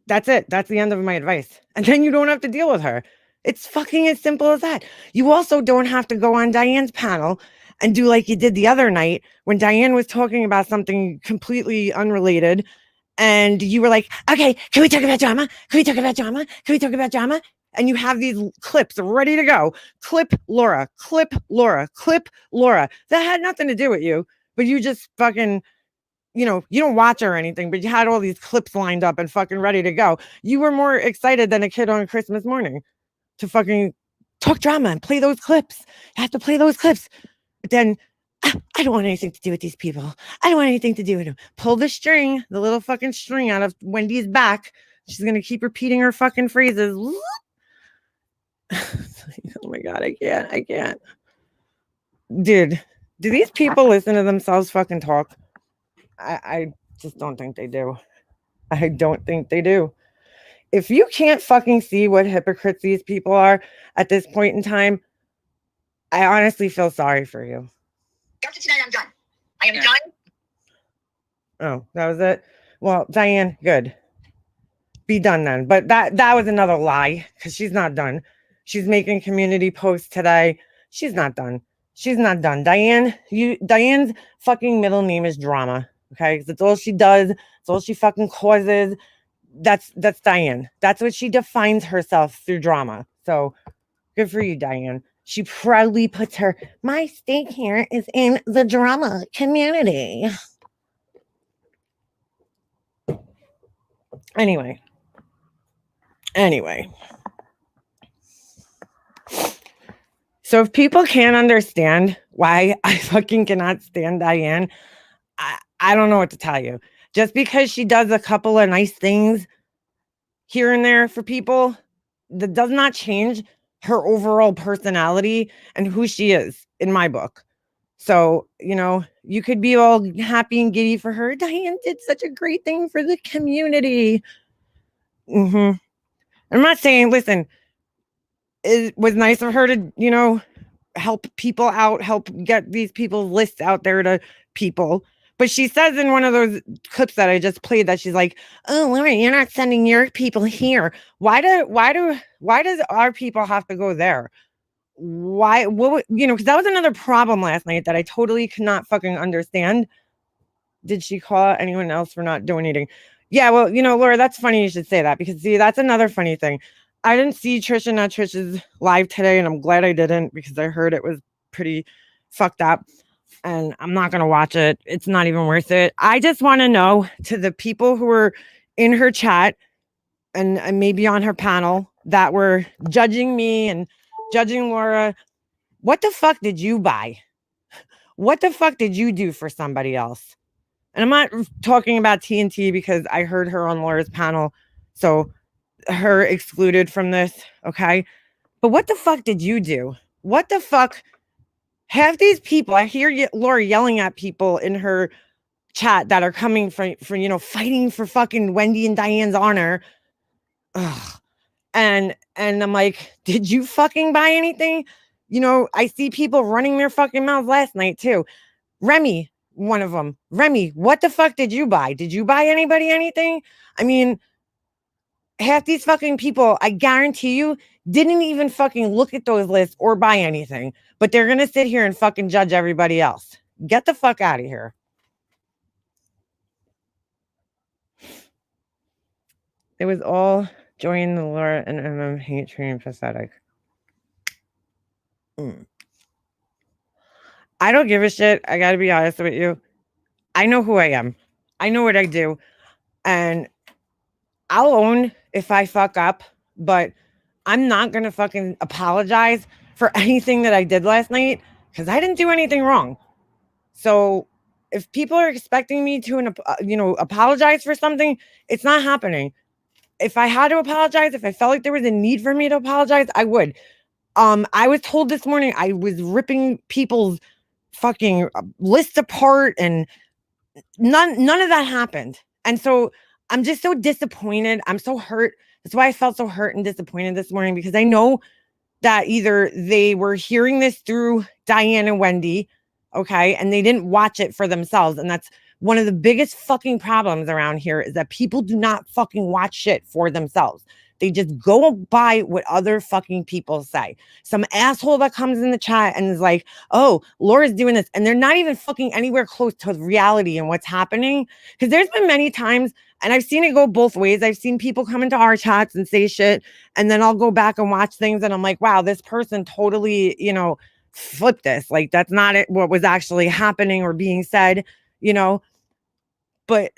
That's it. That's the end of my advice. And then you don't have to deal with her. It's fucking as simple as that. You also don't have to go on Diane's panel and do like you did the other night when Diane was talking about something completely unrelated. And you were like, okay, can we talk about drama? Can we talk about drama? Can we talk about drama? And you have these clips ready to go. Clip Laura, clip Laura, clip Laura. That had nothing to do with you, but you just fucking, you know, you don't watch her or anything, but you had all these clips lined up and fucking ready to go. You were more excited than a kid on Christmas morning to fucking talk drama and play those clips. You have to play those clips. But then, I don't want anything to do with these people. I don't want anything to do with them. Pull the string, the little fucking string out of Wendy's back. She's going to keep repeating her fucking phrases. Oh my God, I can't. Dude, do these people listen to themselves fucking talk? I just don't think they do. I don't think they do. If you can't fucking see what hypocrites these people are at this point in time, I honestly feel sorry for you. After tonight, I'm done. I am done. Oh, that was it? Well, Diane, good. Be done then. But that was another lie, because she's not done. She's making community posts today. She's not done. She's not done. Diane's fucking middle name is Drama. Okay? Because it's all she does. It's all she fucking causes. That's Diane. That's what she defines herself through drama. So good for you, Diane. She proudly puts my stake here is in the drama community. Anyway. So if people can't understand why I fucking cannot stand Diane, I don't know what to tell you. Just because she does a couple of nice things here and there for people, that does not change her overall personality and who she is in my book. So, you know, you could be all happy and giddy for her. Diane did such a great thing for the community. I'm not saying, listen, it was nice of her to, you know, help people out, help get these people's lists out there to people. But she says in one of those clips that I just played that she's like, "Oh, Lauren, you're not sending your people here. Why does our people have to go there? Why? What? You know, because that was another problem last night that I totally could not fucking understand. Did she call anyone else for not donating? Yeah, well, you know, Laura, that's funny you should say that, because see, that's another funny thing. I didn't see Trisha Not Trish's live today, and I'm glad I didn't, because I heard it was pretty fucked up. And I'm not going to watch it. It's not even worth it. I just want to know, to the people who were in her chat and maybe on her panel that were judging me and judging Laura, what the fuck did you buy? What the fuck did you do for somebody else? And I'm not talking about TNT, because I heard her on Laura's panel, so her excluded from this, okay? But what the fuck did you do? What the fuck? Half these people, I hear Laura yelling at people in her chat that are coming for you know, fighting for fucking Wendy and Diane's honor. Ugh. And I'm like, did you fucking buy anything? You know, I see people running their fucking mouths last night too. Remy, one of them. Remy, what the fuck did you buy? Did you buy anybody anything? I mean, half these fucking people, I guarantee you, didn't even fucking look at those lists or buy anything, but they're going to sit here and fucking judge everybody else. Get the fuck out of here. It was all joining the Laura and MM hate train pathetic. I don't give a shit. I gotta be honest with you. I know who I am. I know what I do. And I'll own if I fuck up, but I'm not gonna fucking apologize for anything that I did last night because I didn't do anything wrong. So if people are expecting me to, apologize for something, it's not happening. If I had to apologize, if I felt like there was a need for me to apologize, I would. I was told this morning I was ripping people's fucking lists apart, and none of that happened. And so I'm just so disappointed. I'm so hurt. That's why I felt so hurt and disappointed this morning, because I know that either they were hearing this through Diane and Wendy, okay, and they didn't watch it for themselves. And that's one of the biggest fucking problems around here, is that people do not fucking watch shit for themselves. They just go by what other fucking people say. Some asshole that comes in the chat and is like, oh, Laura's doing this. And they're not even fucking anywhere close to reality and what's happening. Because there's been many times, and I've seen it go both ways. I've seen people come into our chats and say shit, and then I'll go back and watch things, and I'm like, wow, this person totally, flipped this. Like, that's not it, what was actually happening or being said, But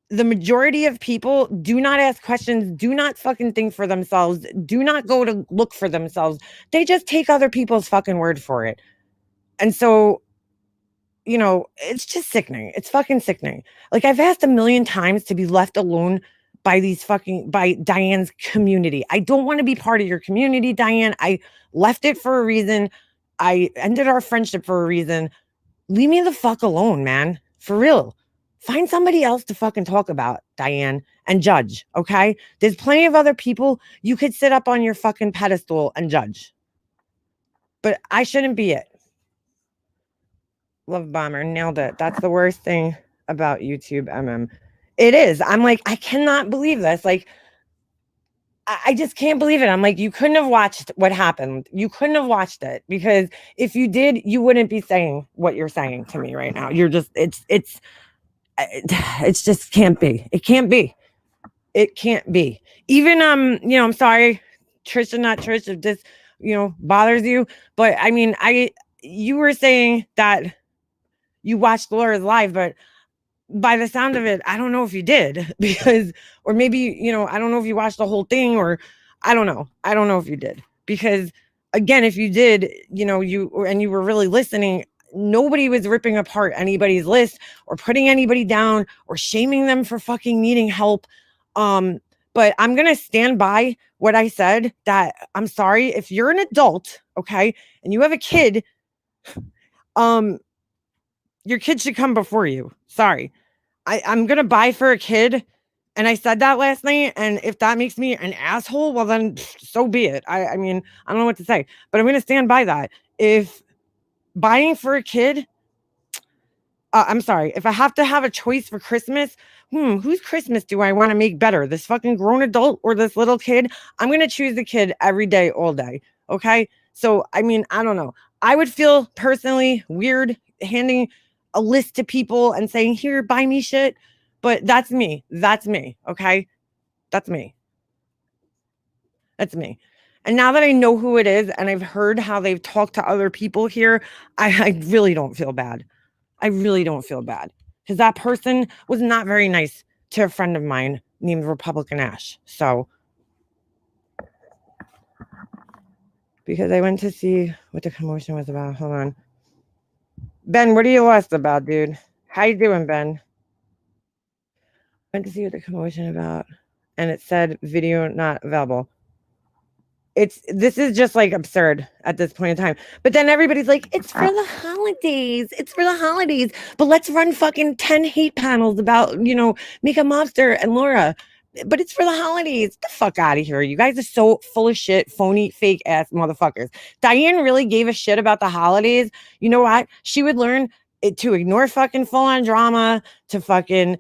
the majority of people do not ask questions, do not fucking think for themselves, do not go to look for themselves. They just take other people's fucking word for it. And so, it's just sickening. It's fucking sickening. Like, I've asked a million times to be left alone by Diane's community. I don't want to be part of your community, Diane. I left it for a reason. I ended our friendship for a reason. Leave me the fuck alone, man. For real. Find somebody else to fucking talk about, Diane, and judge, okay? There's plenty of other people you could sit up on your fucking pedestal and judge. But I shouldn't be it. Love Bomber, nailed it. That's the worst thing about YouTube, MM. It is. I'm like, I cannot believe this. Like, I just can't believe it. I'm like, you couldn't have watched what happened. You couldn't have watched it, because if you did, you wouldn't be saying what you're saying to me right now. You're just, it's just can't be. It can't be. It can't be. Even, I'm sorry, Trisha, not Trish, if this, bothers you. But I mean, you were saying that you watched Laura's live, but by the sound of it, I don't know if you did, because, or maybe, I don't know if you watched the whole thing, or I don't know. I don't know if you did, because again, if you did, you were really listening, nobody was ripping apart anybody's list or putting anybody down or shaming them for fucking needing help. But I'm going to stand by what I said, that I'm sorry if you're an adult, okay, and you have a kid, your kid should come before you. Sorry. I'm going to buy for a kid. And I said that last night. And if that makes me an asshole, well, then so be it. I mean, I don't know what to say, but I'm going to stand by that. If buying for a kid, I'm sorry, if I have to have a choice for Christmas, whose Christmas do I want to make better? This fucking grown adult or this little kid? I'm going to choose the kid every day, all day. Okay. So, I mean, I don't know. I would feel personally weird handing a list to people and saying, here, buy me shit. But that's me. That's me. Okay. That's me. That's me. And now that I know who it is, and I've heard how they've talked to other people here, I really don't feel bad. I really don't feel bad, because that person was not very nice to a friend of mine named Republican Ash. So, because I went to see what the commotion was about. Hold on. Ben, what are you lost about, dude? How you doing, Ben? Went to see what the commotion about, and it said video not available. This is just like absurd at this point in time. But then everybody's like, it's for the holidays. It's for the holidays. But let's run fucking 10 hate panels about, Mika Mobster and Laura. But it's for the holidays. Get the fuck out of here. You guys are so full of shit, phony, fake ass motherfuckers. Diane really gave a shit about the holidays. You know what? She would learn to ignore fucking full on drama, to fucking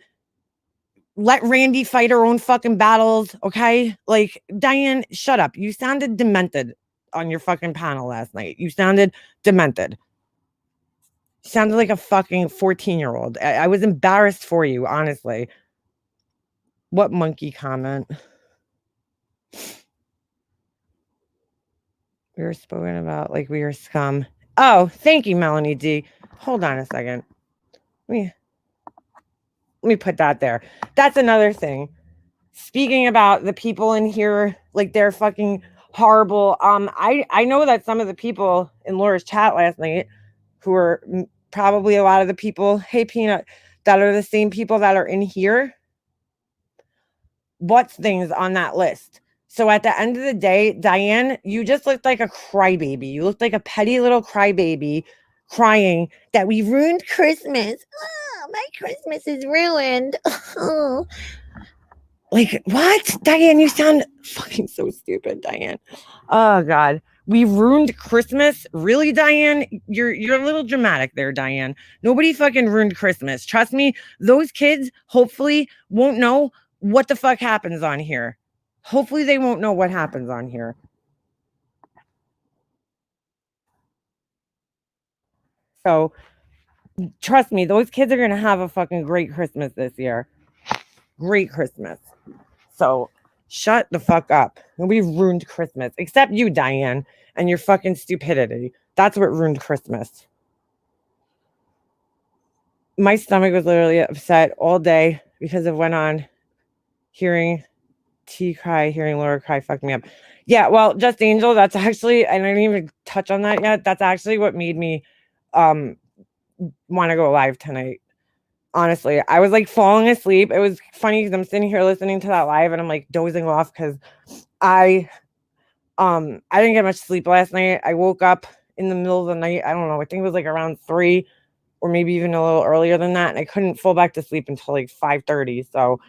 let Randy fight her own fucking battles, okay? Like, Diane, shut up. You sounded demented on your fucking panel last night. You sounded demented. You sounded like a fucking 14-year-old. I was embarrassed for you, honestly. What monkey comment? We were spoken about like we were scum. Oh, thank you, Melanie D. Hold on a second. Let me put that there. That's another thing. Speaking about the people in here, like they're fucking horrible. I know that some of the people in Laura's chat last night, who are probably a lot of the people, hey Peanut, that are the same people that are in here, what's things on that list. So at the end of the day, Diane, you just looked like a crybaby. You looked like a petty little crybaby crying that we ruined Christmas. Oh, my Christmas is ruined. Oh. Like, what? Diane, you sound fucking so stupid, Diane. Oh, God. We ruined Christmas? Really, Diane? You're a little dramatic there, Diane. Nobody fucking ruined Christmas. Trust me, those kids hopefully won't know what the fuck happens on here. Hopefully they won't know what happens on here. So, trust me, those kids are going to have a fucking great Christmas this year. Great Christmas. So, shut the fuck up. Nobody ruined Christmas except you, Diane, and your fucking stupidity. That's what ruined Christmas. My stomach was literally upset all day because it went on. Hearing T cry, hearing Laura cry fucked me up. Yeah, well, Just Angel, that's actually, I didn't even touch on that yet. That's actually what made me want to go live tonight. Honestly, I was like falling asleep. It was funny because I'm sitting here listening to that live and I'm like dozing off because I didn't get much sleep last night. I woke up in the middle of the night. I don't know. I think it was like around 3 or maybe even a little earlier than that. And I couldn't fall back to sleep until like 5:30. So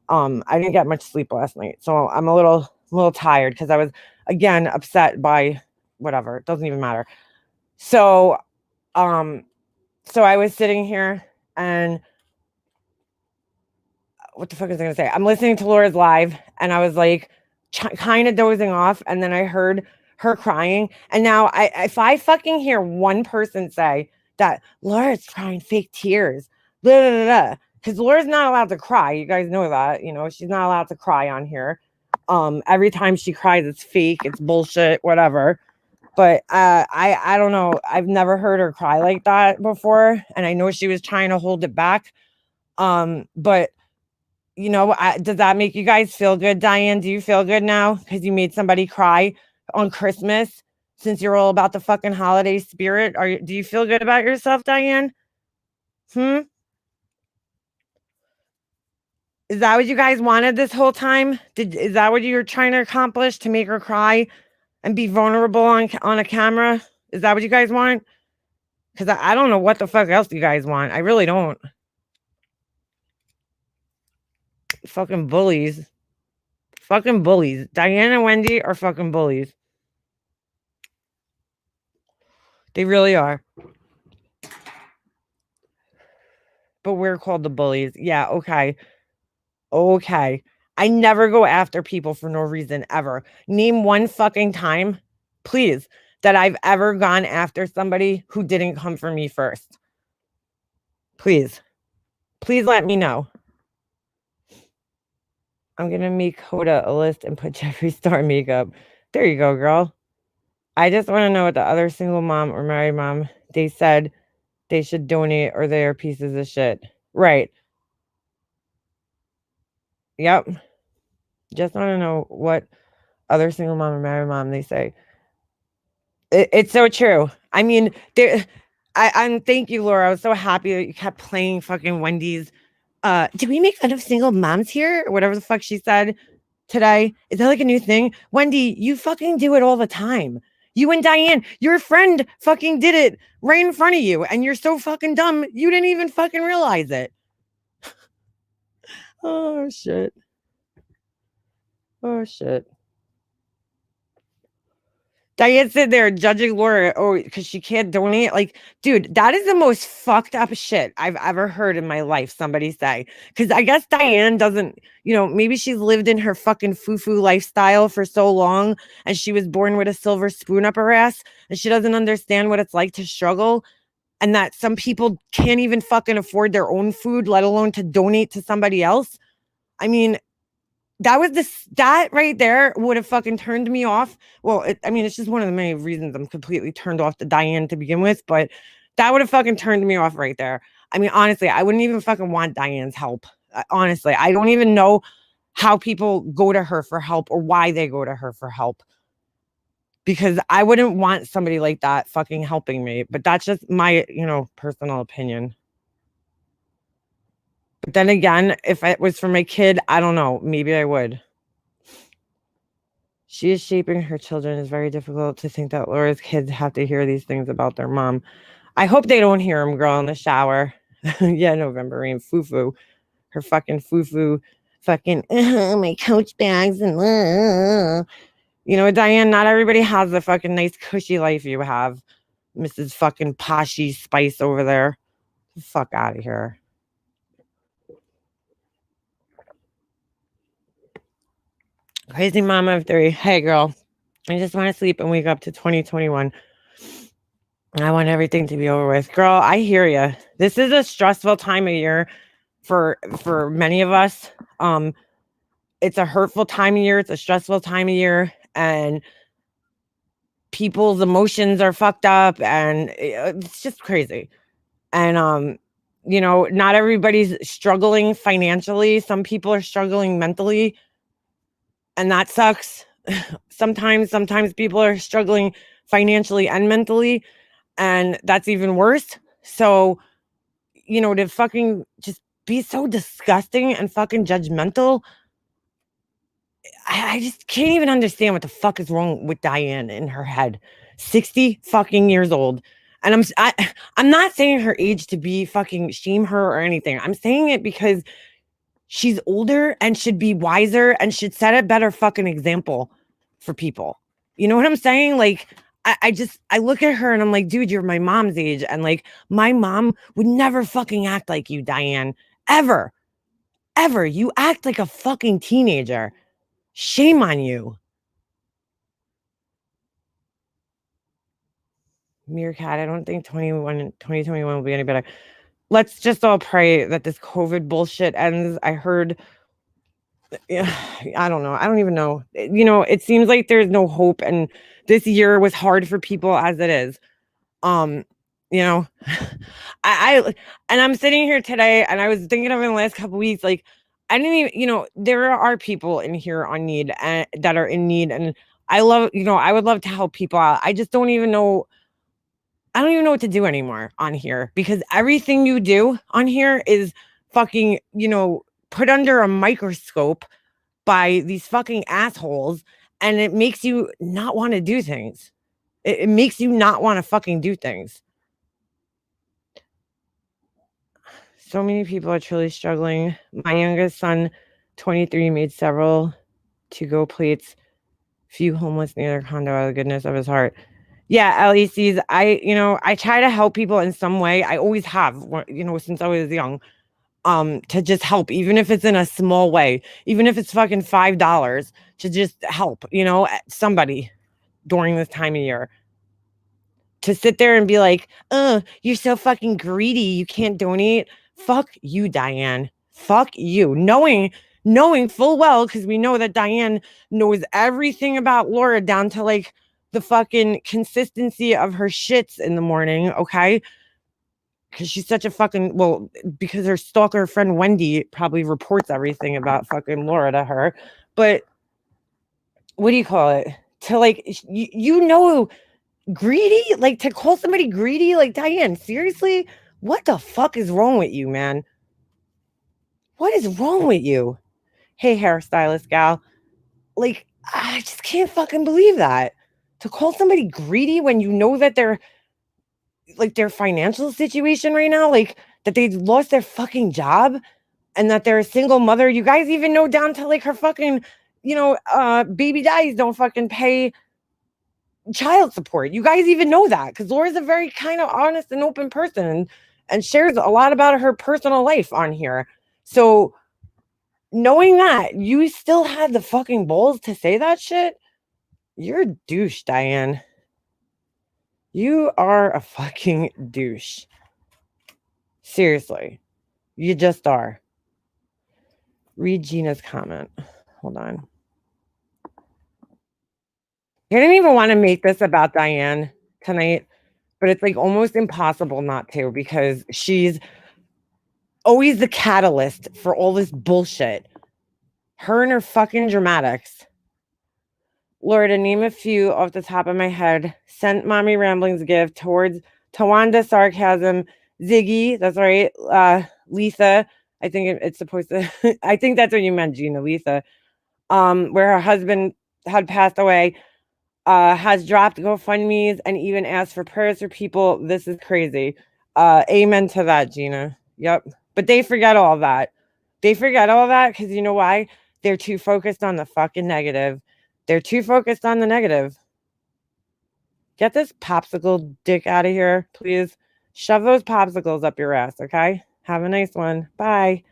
I didn't get much sleep last night. So I'm a little tired because I was again upset by whatever. It doesn't even matter. So I was sitting here and what the fuck is I gonna say? I'm listening to Laura's live and I was like kind of dozing off, and then I heard her crying. And now if I fucking hear one person say that Laura's crying fake tears, because Laura's not allowed to cry. You guys know that, she's not allowed to cry on here. Every time she cries, it's fake, it's bullshit, whatever. But I don't know. I've never heard her cry like that before, and I know she was trying to hold it back. But does that make you guys feel good, Diane? Do you feel good now because you made somebody cry on Christmas? Since you're all about the fucking holiday spirit, do you feel good about yourself, Diane? Is that what you guys wanted this whole time? Is that what you were trying to accomplish, to make her cry and be vulnerable on a camera? Is that what you guys want? Because I don't know what the fuck else you guys want. I really don't. Fucking bullies. Fucking bullies. Diane and Wendy are fucking bullies. They really are. But we're called the bullies. Yeah, okay. Okay. I never go after people for no reason, ever. Name one fucking time, please, that I've ever gone after somebody who didn't come for me first. Please. Please let me know. I'm going to make Hoda a list and put Jeffree Star makeup. There you go, girl. I just want to know what the other single mom or married mom, they said they should donate or they are pieces of shit. Right. Yep. Just want to know what other single mom or married mom they say. It's so true. I mean, I'm thank you, Laura. I was so happy that you kept playing fucking Wendy's. Do we make fun of single moms here? Or whatever the fuck she said today. Is that like a new thing? Wendy, you fucking do it all the time. You and Diane, your friend fucking did it right in front of you. And you're so fucking dumb. You didn't even fucking realize it. Oh, shit. Oh, shit. Diane said they're judging Laura because she can't donate. Like, dude, that is the most fucked up shit I've ever heard in my life, somebody say. Because I guess Diane doesn't, maybe she's lived in her fucking foo-foo lifestyle for so long and she was born with a silver spoon up her ass and she doesn't understand what it's like to struggle and that some people can't even fucking afford their own food, let alone to donate to somebody else. I mean, that right there would have fucking turned me off. Well, it's just one of the many reasons I'm completely turned off to Diane to begin with, but that would have fucking turned me off right there. I mean, honestly, I wouldn't even fucking want Diane's help. Honestly, I don't even know how people go to her for help or why they go to her for help. Because I wouldn't want somebody like that fucking helping me. But that's just my, personal opinion. But then again, if it was for my kid, I don't know. Maybe I would. She is shaping her children. It's very difficult to think that Laura's kids have to hear these things about their mom. I hope they don't hear them, girl, in the shower. Yeah, November rain, foo-foo. Her fucking foo-foo, fucking, my coach bags and, Diane, not everybody has the fucking nice, cushy life you have. Mrs. fucking Poshy Spice over there. Fuck out of here. Crazy mama of 3. Hey, girl. I just want to sleep and wake up to 2021. I want everything to be over with. Girl, I hear you. This is a stressful time of year for many of us. It's a hurtful time of year. It's a stressful time of year. And people's emotions are fucked up. And it's just crazy. And, not everybody's struggling financially. Some people are struggling mentally. And that sucks. Sometimes people are struggling financially and mentally. And that's even worse. So, to fucking just be so disgusting and fucking judgmental. I just can't even understand what the fuck is wrong with Diane in her head. 60 fucking years old. And I'm not saying her age to be fucking shame her or anything. I'm saying it because she's older and should be wiser and should set a better fucking example for people. You know what I'm saying? Like, I look at her and I'm like, dude, you're my mom's age. And like, my mom would never fucking act like you, Diane. Ever. You act like a fucking teenager. Shame on you. Meerkat, I don't think 2021 will be any better. Let's just all pray that this COVID bullshit ends. I heard, I don't know. I don't even know. It seems like there's no hope. And this year was hard for people as it is. I and I'm sitting here today and I was thinking of in the last couple of weeks, like, I didn't even, there are people in here on need and that are in need. And I would love to help people out. I just don't even know. I don't even know what to do anymore on here because everything you do on here is fucking, put under a microscope by these fucking assholes. And it makes you not want to do things. It makes you not want to fucking do things. So many people are truly struggling. My youngest son, 23, made several to-go plates. Few homeless near their condo out of the goodness of his heart. Yeah, LECs. I try to help people in some way. I always have, since I was young, to just help, even if it's in a small way, even if it's fucking $5 to just help, somebody during this time of year. To sit there and be like, you're so fucking greedy, you can't donate. Fuck you, Diane. Fuck you. Knowing full well, because we know that Diane knows everything about Laura down to like the fucking consistency of her shits in the morning, okay? Because she's such a fucking, because her stalker friend Wendy probably reports everything about fucking Laura to her. But what do you call it? To like, greedy? Like, to call somebody greedy? Like, Diane, seriously? What the fuck is wrong with you, man? What is wrong with you? Hey, hairstylist gal. Like, I just can't fucking believe that. To call somebody greedy when you know that they're, like, their financial situation right now, like, that they lost their fucking job and that they're a single mother. You guys even know down to, like, her fucking, baby daddies don't fucking pay child support. You guys even know that because Laura's a very kind of honest and open person and shares a lot about her personal life on here. So knowing that you still had the fucking balls to say that shit, you're a douche, Diane. You are a fucking douche. Seriously. You just are. Read Gina's comment. Hold on. I didn't even want to make this about Diane tonight, but it's like almost impossible not to because she's always the catalyst for all this bullshit. Her and her fucking dramatics. Lord, to name a few off the top of my head, sent Mommy Ramblings gift towards Tawanda Sarcasm, Ziggy, that's right, Lisa, I think it's supposed to, I think that's what you meant, Gina, Lisa, where her husband had passed away, has dropped GoFundMe's and even asked for prayers for people. This is crazy. Amen to that, Gina. Yep. But they forget all that. They forget all that because you know why? They're too focused on the fucking negative. They're too focused on the negative. Get this popsicle dick out of here, please. Shove those popsicles up your ass, okay? Have a nice one. Bye.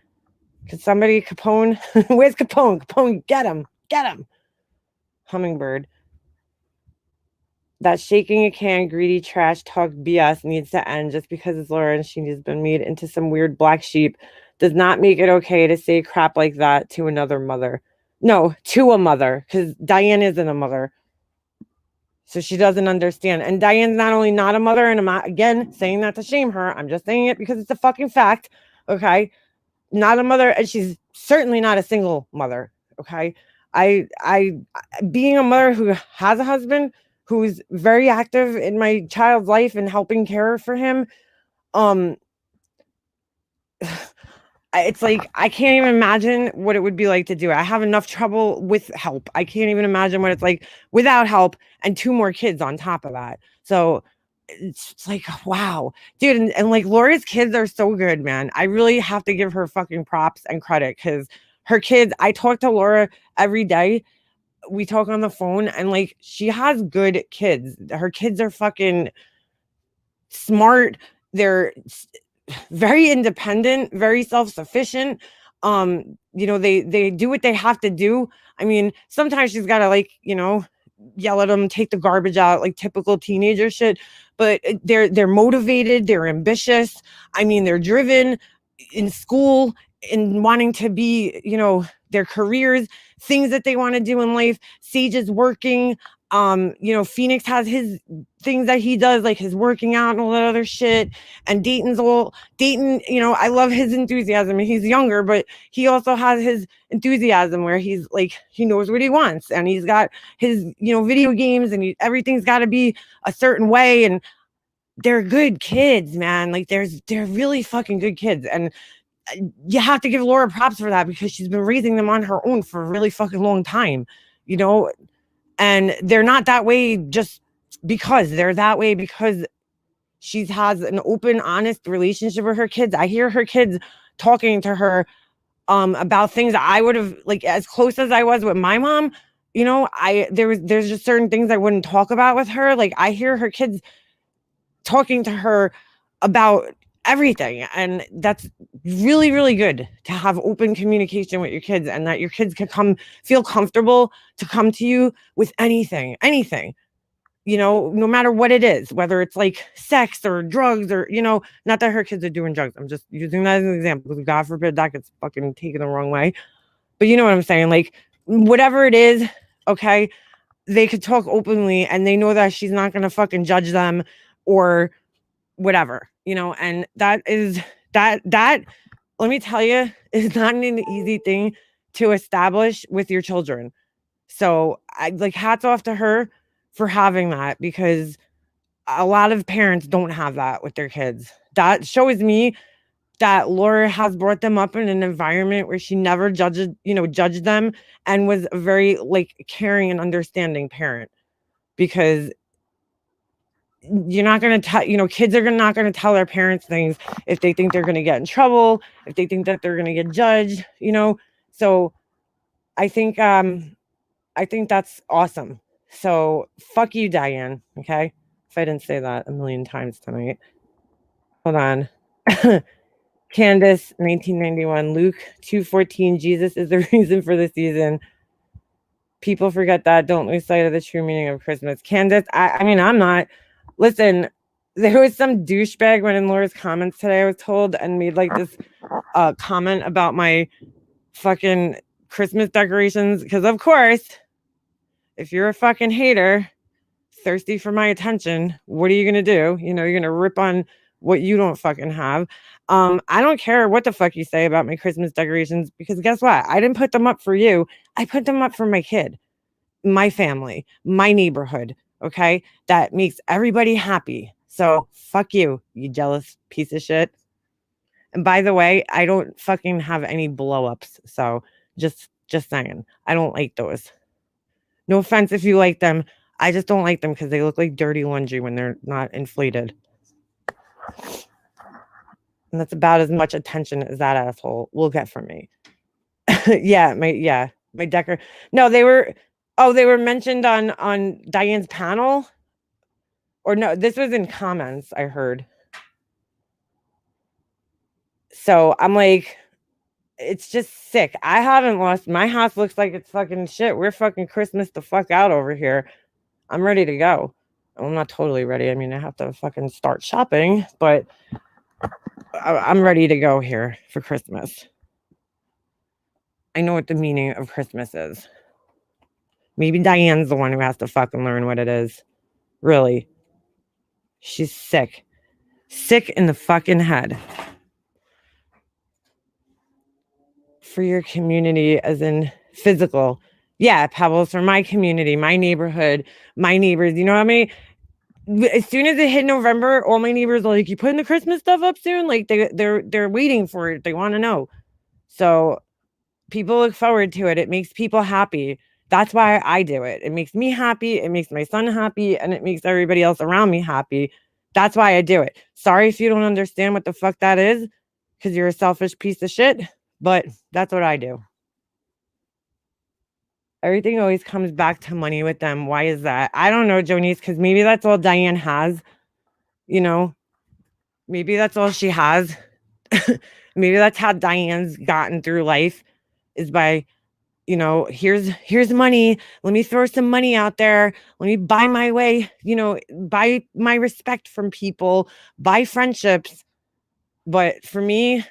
Could somebody, Capone? Where's Capone? Capone, get him. Get him. Hummingbird. That shaking a can, greedy trash talk BS needs to end just because it's Laura and she has been made into some weird black sheep does not make it okay to say crap like that to another mother. No, to a mother, because Diane isn't a mother. So she doesn't understand. And Diane's not only not a mother, and I'm not, again, saying that to shame her. I'm just saying it because it's a fucking fact. Okay. Not a mother, and she's certainly not a single mother. Okay. I being a mother who has a husband who's very active in my child's life and helping care for him, it's like I can't even imagine what it would be like to do it. I have enough trouble with help. I can't even imagine what it's like without help and 2 more kids on top of that. So it's like, wow, dude. And like Laura's kids are so good, man. I really have to give her fucking props and credit because her kids, I talk to Laura every day. We talk on the phone and like she has good kids. Her kids are fucking smart. They're very independent, very self-sufficient. You know, they do what they have to do. I mean, sometimes she's got to like, you know, yell at them, take the garbage out, like typical teenager shit. But they're motivated, they're ambitious. I mean, they're driven in school in wanting to be, you know, their careers, things that they want to do in life. Sage is working. You know, Phoenix has his things that he does, like his working out and all that other shit. And Dayton, you know, I love his enthusiasm. He's younger, but he also has his enthusiasm where he's like, he knows what he wants and he's got his, you know, video games and everything's got to be a certain way. And they're good kids, man. Like they're really fucking good kids. And you have to give Laura props for that because she's been raising them on her own for a really fucking long time, you know? And they're not that way just because they're that way because she has an open, honest relationship with her kids. I hear her kids talking to her about things I would have like as close as I was with my mom. You know, there's just certain things I wouldn't talk about with her. Like I hear her kids talking to her about everything, and that's really, really good to have open communication with your kids and that your kids can feel comfortable to come to you with anything, you know, no matter what it is, whether it's like sex or drugs or, you know, not that her kids are doing drugs. I'm just using that as an example because God forbid that gets fucking taken the wrong way. But you know what I'm saying? Like whatever it is, okay, they could talk openly and they know that she's not going to fucking judge them or whatever, you know, and that let me tell you, is not an easy thing to establish with your children. So I like hats off to her for having that because a lot of parents don't have that with their kids. That shows me that Laura has brought them up in an environment where she never judged them and was a very like caring and understanding parent because you're not going to tell, you know, kids are not going to tell their parents things if they think they're going to get in trouble, if they think that they're going to get judged, you know? So I think that's awesome. So fuck you, Diane. Okay. If I didn't say that a million times tonight, hold on. Candace, 1991, Luke 2:14, Jesus is the reason for the season. People forget that. Don't lose sight of the true meaning of Christmas. Candace, I mean, I'm not. Listen, there was some douchebag when in Laura's comments today, I was told, and made like this comment about my fucking Christmas decorations, because of course, if you're a fucking hater, thirsty for my attention, what are you gonna do? You know, you're gonna rip on what you don't fucking have. I don't care what the fuck you say about my Christmas decorations, because guess what? I didn't put them up for you. I put them up for my kid, my family, my neighborhood. Okay, that makes everybody happy. So fuck you, you jealous piece of shit. And by the way, I don't fucking have any blow-ups. So just saying, I don't like those. No offense if you like them. I just don't like them because they look like dirty laundry when they're not inflated. And that's about as much attention as that asshole will get from me. My decor. No, they were mentioned on Diane's panel. Or no, this was in comments, I heard. So I'm like, it's just sick. I haven't lost. My house looks like it's fucking shit. We're fucking Christmas the fuck out over here. I'm ready to go. I'm not totally ready. I mean, I have to fucking start shopping, but I'm ready to go here for Christmas. I know what the meaning of Christmas is. Maybe Diane's the one who has to fucking learn what it is. Really. She's sick. Sick in the fucking head. For your community, as in physical. Yeah, pebbles for my community, my neighborhood, my neighbors. You know what I mean? As soon as it hit November, all my neighbors are like, "You putting the Christmas stuff up soon?" Like they're waiting for it. They want to know. So people look forward to it. It makes people happy. That's why I do it. It makes me happy. It makes my son happy, and it makes everybody else around me happy. That's why I do it. Sorry if you don't understand what the fuck that is, because you're a selfish piece of shit. But that's what I do. Everything always comes back to money with them. Why is that? I don't know, Jonice, because maybe that's all Diane has. You know, maybe that's all she has. Maybe that's how Diane's gotten through life, is by, you know, here's money. Let me throw some money out there. Let me buy my way, you know, buy my respect from people, buy friendships. But for me,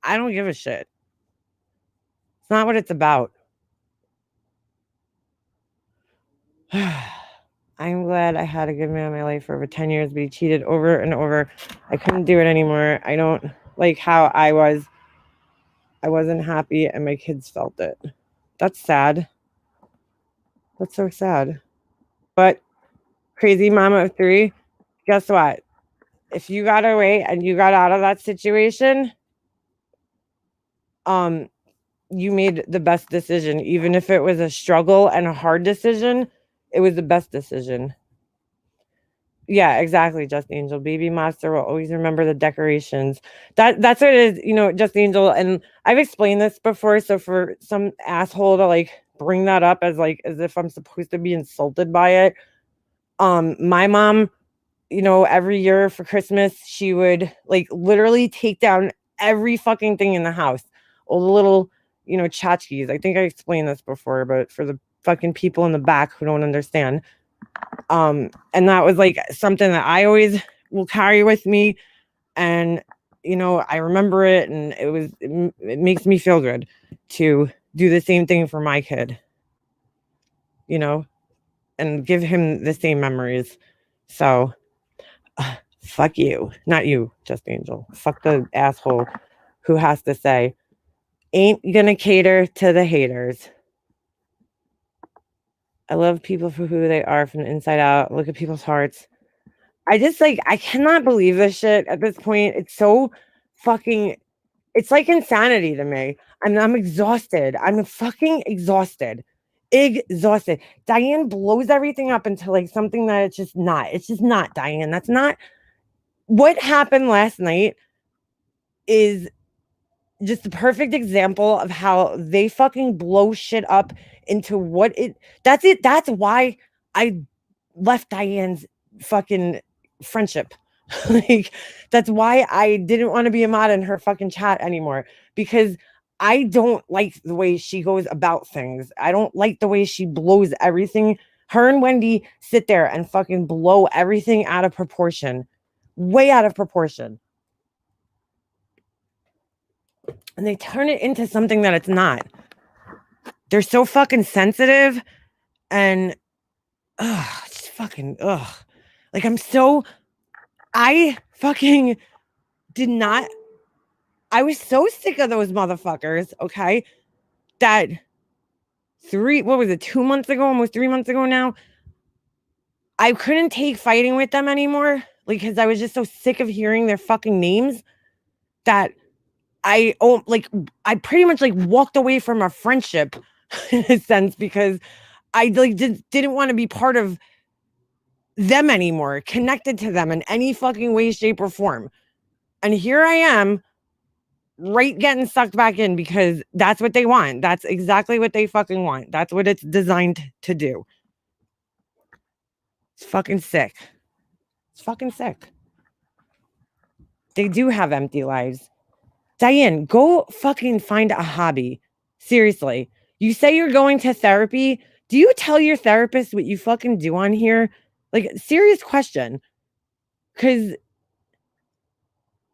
I don't give a shit. It's not what it's about. I'm glad I had a good man in my life for over 10 years, but he cheated over and over. I couldn't do it anymore. I don't like how I was. I wasn't happy, and my kids felt it. That's sad. That's so sad. But crazy mama of 3, guess what? If you got away and you got out of that situation, you made the best decision. Even if it was a struggle and a hard decision, it was the best decision. Yeah, exactly, Just Angel. Baby Monster will always remember the decorations. That's what it is, you know, Just Angel. And I've explained this before, so for some asshole to like bring that up as if I'm supposed to be insulted by it. My mom, you know, every year for Christmas, she would like literally take down every fucking thing in the house. All the little, you know, tchotchkes. I think I explained this before, but for the fucking people in the back who don't understand. And that was like something that I always will carry with me. And, you know, I remember it, and it makes me feel good to do the same thing for my kid, you know, and give him the same memories. So fuck you. Not you, Just Angel. Fuck the asshole who has to say, ain't gonna cater to the haters. I love people for who they are from the inside out. Look at people's hearts. I just I cannot believe this shit at this point. It's so fucking, it's like insanity to me. I'm exhausted. I'm fucking exhausted. Exhausted. Diane blows everything up into like something that it's just not. It's just not, Diane. That's not what happened last night. Is just the perfect example of how they fucking blow shit up into what it. That's it. That's why I left Diane's fucking friendship. Like, that's why I didn't want to be a mod in her fucking chat anymore, because I don't like the way she goes about things. I don't like the way she blows everything. Her and Wendy sit there and fucking blow everything out of proportion, way out of proportion. And they turn it into something that it's not. they're so fucking sensitive and it's fucking like I fucking did not. I was so sick of those motherfuckers, okay? That 2 months ago, almost 3 months ago now, I couldn't take fighting with them anymore because I was just so sick of hearing their fucking names that I pretty much like walked away from a friendship in a sense because I like didn't want to be part of them anymore, connected to them in any fucking way, shape, or form. And here I am, right, getting sucked back in because that's what they want. That's exactly what they fucking want. That's what it's designed to do. It's fucking sick. It's fucking sick. They do have empty lives. Diane, go fucking find a hobby. Seriously. You say you're going to therapy. Do you tell your therapist what you fucking do on here? Like, serious question. Because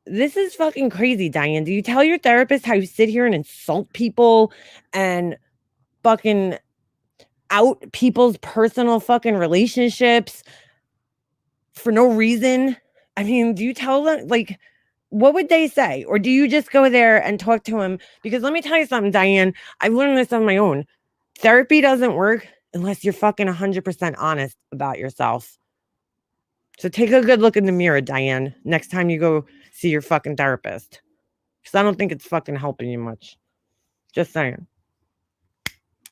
this is fucking crazy, Diane. Do you tell your therapist how you sit here and insult people and fucking out people's personal fucking relationships for no reason? I mean, do you tell them, like, what would they say? Or do you just go there and talk to him? Because let me tell you something, Diane. I've learned this on my own. Therapy doesn't work unless you're fucking 100% honest about yourself. So take a good look in the mirror, Diane, next time you go see your fucking therapist. Because I don't think it's fucking helping you much. Just saying.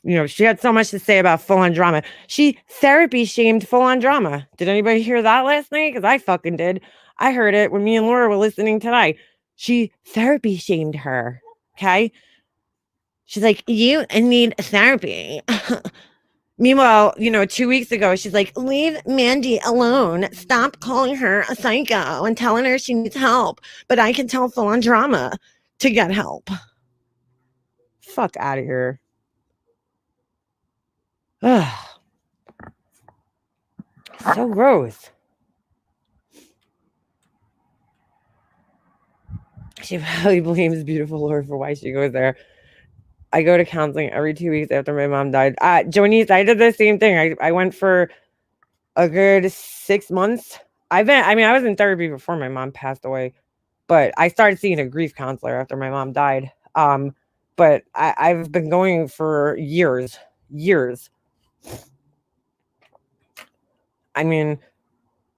You know, she had so much to say about full-on drama. She therapy shamed full-on drama. Did anybody hear that last night? Because I fucking did. I heard it when me and Laura were listening tonight. She therapy shamed her. Okay? She's like, you need therapy. Meanwhile, 2 weeks ago, she's like, leave Mandy alone. Stop calling her a psycho and telling her she needs help. But I can tell full-on drama to get help. Fuck out of here. Ugh. So gross. She probably blames beautiful Laura for why she goes there. I go to counseling every 2 weeks after my mom died. Jonice, I did the same thing. I went for a good 6 months. I was in therapy before my mom passed away, but I started seeing a grief counselor after my mom died. But I've been going for years. I mean,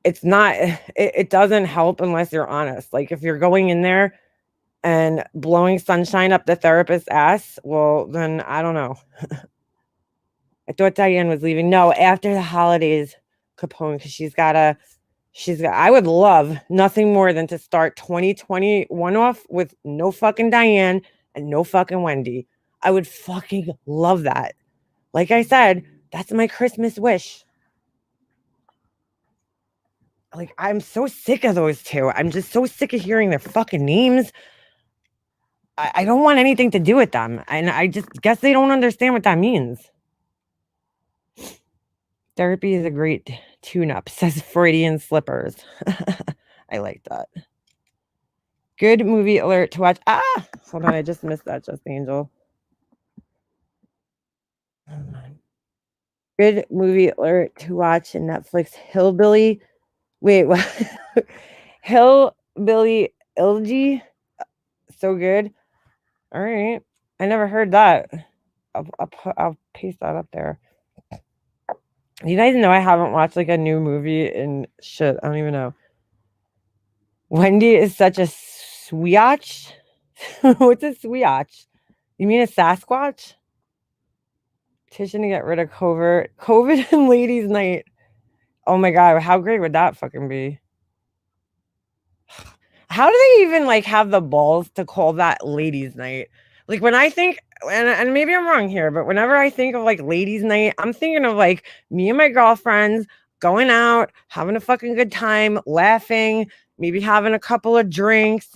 it doesn't help unless you're honest. Like if you're going in there and blowing sunshine up the therapist's ass, well, then I don't know. I thought Diane was leaving. No, after the holidays, Capone, because I would love nothing more than to start 2021 off with no fucking Diane and no fucking Wendy. I would fucking love that. Like I said, that's my Christmas wish. Like, I'm so sick of those two. I'm just so sick of hearing their fucking names. I don't want anything to do with them. And I just guess they don't understand what that means. Therapy is a great tune-up, says Freudian Slippers. I like that. Good movie alert to watch. Hold on. I just missed that, Just Angel. Good movie alert to watch in Netflix. Hillbilly. Wait, what? Hillbilly Elegy. So good. All right. I never heard that. I'll paste that up there. You guys know I haven't watched like a new movie in shit. I don't even know. Wendy is such a sweatch. What's a sweatch? You mean a Sasquatch? Petition to get rid of COVID and ladies' night. Oh my god, how great would that fucking be? How do they even like have the balls to call that ladies' night? Like when I think, and maybe I'm wrong here, but whenever I think of like ladies' night, I'm thinking of like me and my girlfriends going out, having a fucking good time, laughing, maybe having a couple of drinks,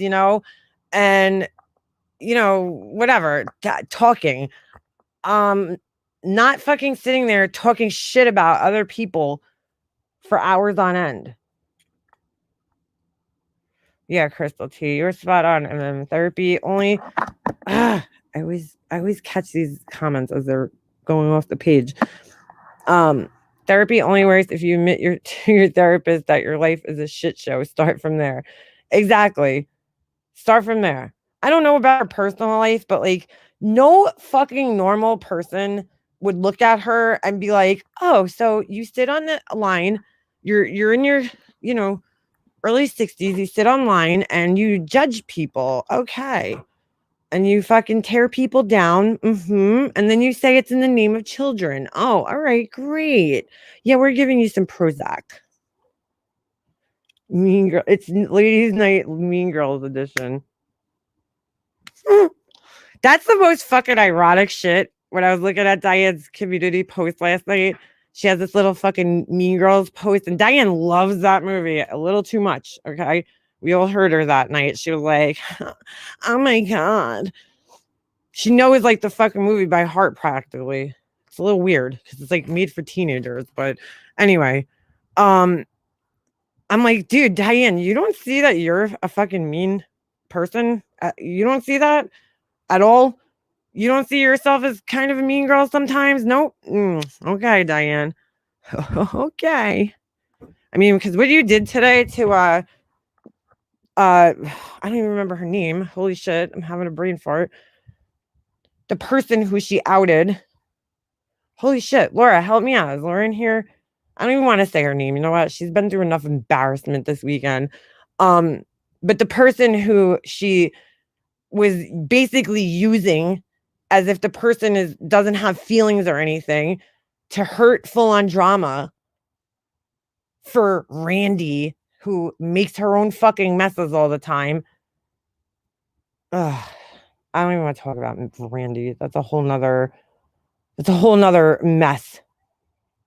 and whatever, talking. Not fucking sitting there talking shit about other people for hours on end. Yeah, Crystal T, you're spot on. And then therapy only. I always catch these comments as they're going off the page. Therapy only works if you admit to your therapist that your life is a shit show. Start from there. Exactly. Start from there. I don't know about her personal life, but like no fucking normal person would look at her and be like, "Oh, so you sit on the line, you're in your, early 60s, you sit online and you judge people. Okay. And you fucking tear people down. And then you say it's in the name of children. Oh, all right, great. Yeah, we're giving you some Prozac. Mean Girl. It's Ladies' Night Mean Girls edition. That's the most fucking ironic shit. When I was looking at Diane's community post last night, she has this little fucking Mean Girls post, and Diane loves that movie a little too much. Okay. We all heard her that night. She was like, oh my God. She knows like the fucking movie by heart practically. It's a little weird because it's like made for teenagers. But anyway, I'm like, dude, Diane, you don't see that you're a fucking mean person? You don't see that at all? You don't see yourself as kind of a mean girl sometimes? Nope. Okay, Diane. Okay. I mean, because what you did today to I don't even remember her name. Holy shit, I'm having a brain fart. The person who she outed. Holy shit, Laura, help me out. Is Laura in here? I don't even want to say her name. You know what? She's been through enough embarrassment this weekend. But the person who she was basically using as if the person doesn't have feelings or anything to hurt full-on drama for Randy, who makes her own fucking messes all the time. Ugh, I don't even want to talk about Randy. That's a whole nother mess.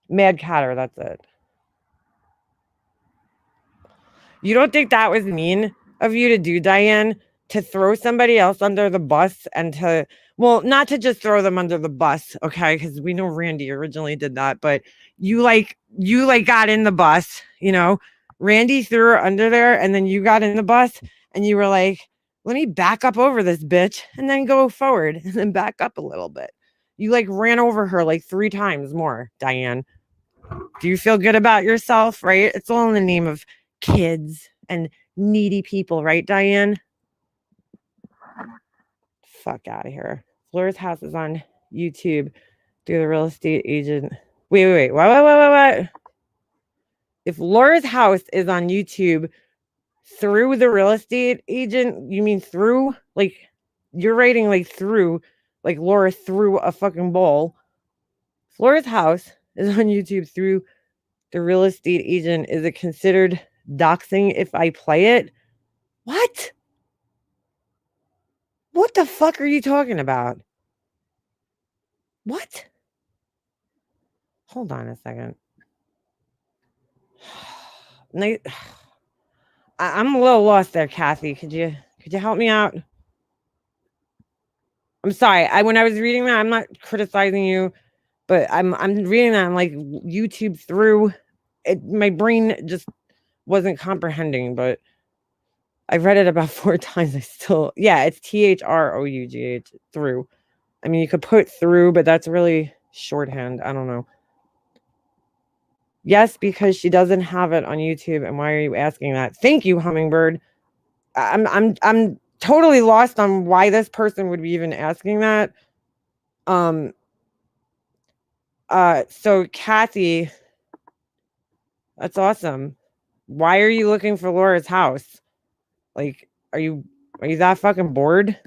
Mad Catter, that's it. You don't think that was mean of you to do, Diane? To throw somebody else under the bus and not to just throw them under the bus, okay? Because we know Randy originally did that, but you got in the bus, Randy threw her under there, and then you got in the bus and you were like, let me back up over this bitch and then go forward and then back up a little bit. You like ran over her like 3 times more, Diane. Do you feel good about yourself, right? It's all in the name of kids and needy people, right, Diane? Fuck out of here. Laura's house is on YouTube through the real estate agent. Wait. What? If Laura's house is on YouTube through the real estate agent, you mean through? Like, you're writing like through, like Laura threw a fucking bowl. If Laura's house is on YouTube through the real estate agent, is it considered doxing if I play it? What? What the fuck are you talking about? What? Hold on a second. I'm a little lost there, Kathy. Could you help me out? I'm sorry. When I was reading that, I'm not criticizing you, but I'm reading that. I'm like, YouTube through it. My brain just wasn't comprehending, but I've read it about 4 times. It's THROUGH through. I mean, you could put through, but that's really shorthand. I don't know. Yes, because she doesn't have it on YouTube. And why are you asking that? Thank you, Hummingbird. I'm totally lost on why this person would be even asking that. So Kathy, that's awesome. Why are you looking for Laura's house? Like, are you that fucking bored?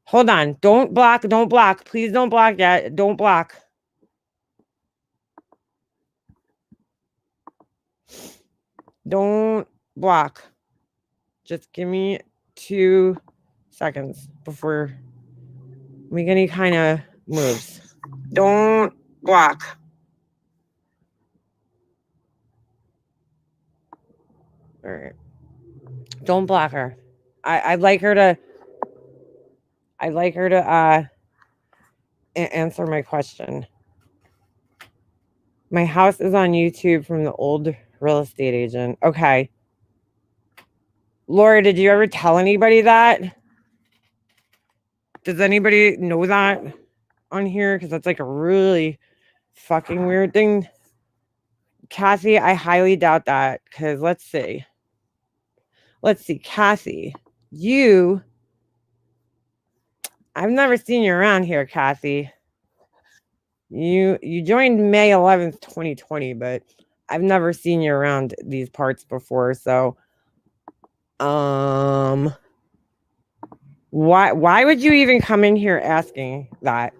Hold on. Don't block. Please don't block yet. Don't block. Don't block. Just give me 2 seconds before we make any kind of moves. Don't block. All right. Don't block her. I'd like her to answer my question. My house is on YouTube from the old real estate agent. Okay. Laura, did you ever tell anybody that? Does anybody know that? on here because that's like a really fucking weird thing. Kathy, I highly doubt that because let's see. Kathy, I've never seen you around here, Kathy. You joined May 11th, 2020, but I've never seen you around these parts before. So, why would you even come in here asking that?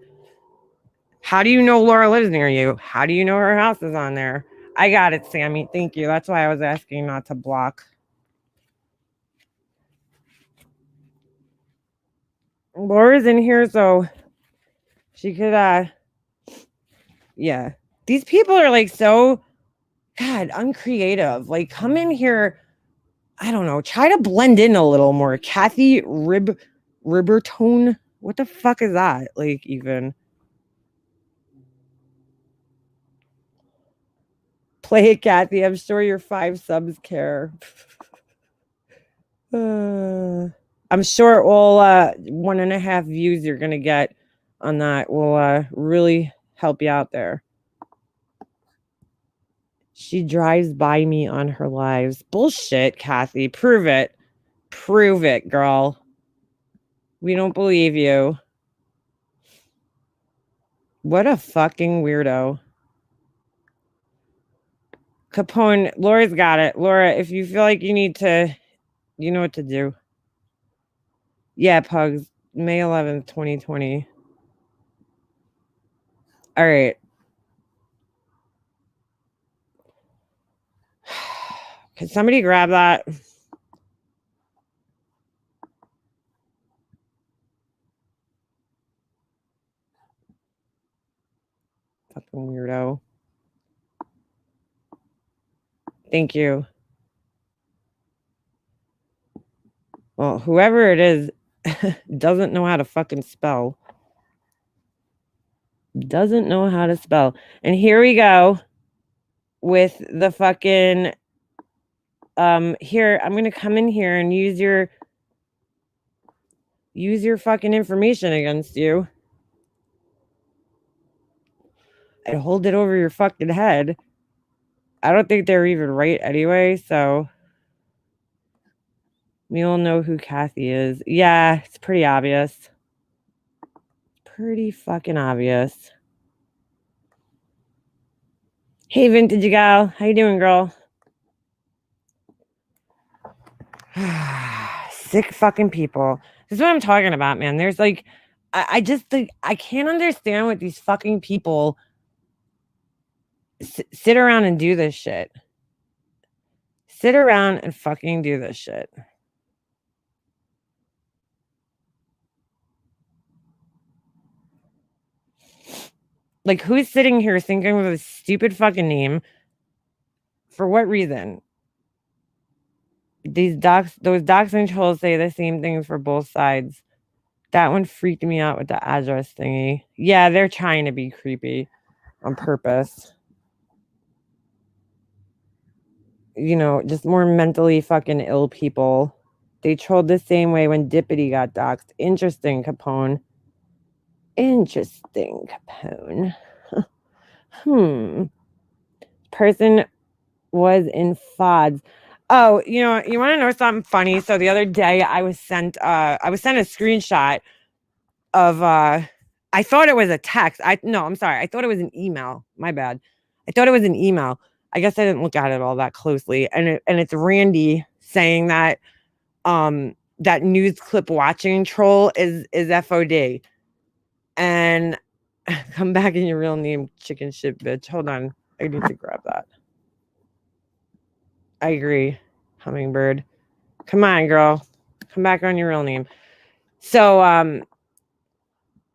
How do you know Laura lives near you? How do you know her house is on there? I got it, Sammy. Thank you. That's why I was asking not to block. Laura's in here, so she could, yeah. These people are like so, God, uncreative. Like, come in here. I don't know. Try to blend in a little more. Kathy Ribbertone. What the fuck is that? Like, even. Play it, Kathy. I'm sure your 5 subs care. I'm sure all 1.5 views you're gonna get on that will really help you out there. She drives by me on her lives. Bullshit, Kathy. Prove it. Prove it, girl. We don't believe you. What a fucking weirdo. Capone, Laura's got it. Laura, if you feel like you need to, you know what to do. Yeah, Pugs. May 11th, 2020. All right. Can somebody grab that? Fucking weirdo. Thank you. Well, whoever it is doesn't know how to fucking spell. Doesn't know how to spell. And here we go with the fucking here, I'm gonna come in here and use your fucking information against you. And hold it over your fucking head. I don't think they're even right anyway, so we all know who Kathy is. Yeah, it's pretty obvious. Pretty fucking obvious. Hey, Vintage Gal. How you doing, girl? Sick fucking people. This is what I'm talking about, man. There's like, I just think, I can't understand what these fucking people sit around and do this shit. Sit around and fucking do this shit. Like, who's sitting here thinking of a stupid fucking name? For what reason? Those doxing trolls say the same things for both sides. That one freaked me out with the address thingy. Yeah, they're trying to be creepy on purpose. You know, just more mentally fucking ill people. They trolled the same way when Dippity got doxed. Interesting, Capone. Interesting, Capone. Person was in FODs. Oh, you know, you want to know something funny? So the other day I was sent a screenshot of I thought it was a text. I'm sorry. I thought it was an email. My bad. I thought it was an email. I guess I didn't look at it all that closely. And it's Randy saying that that news clip watching troll is FOD. And come back in your real name, chicken shit bitch. Hold on. I need to grab that. I agree. Hummingbird. Come on, girl. Come back on your real name. So I'm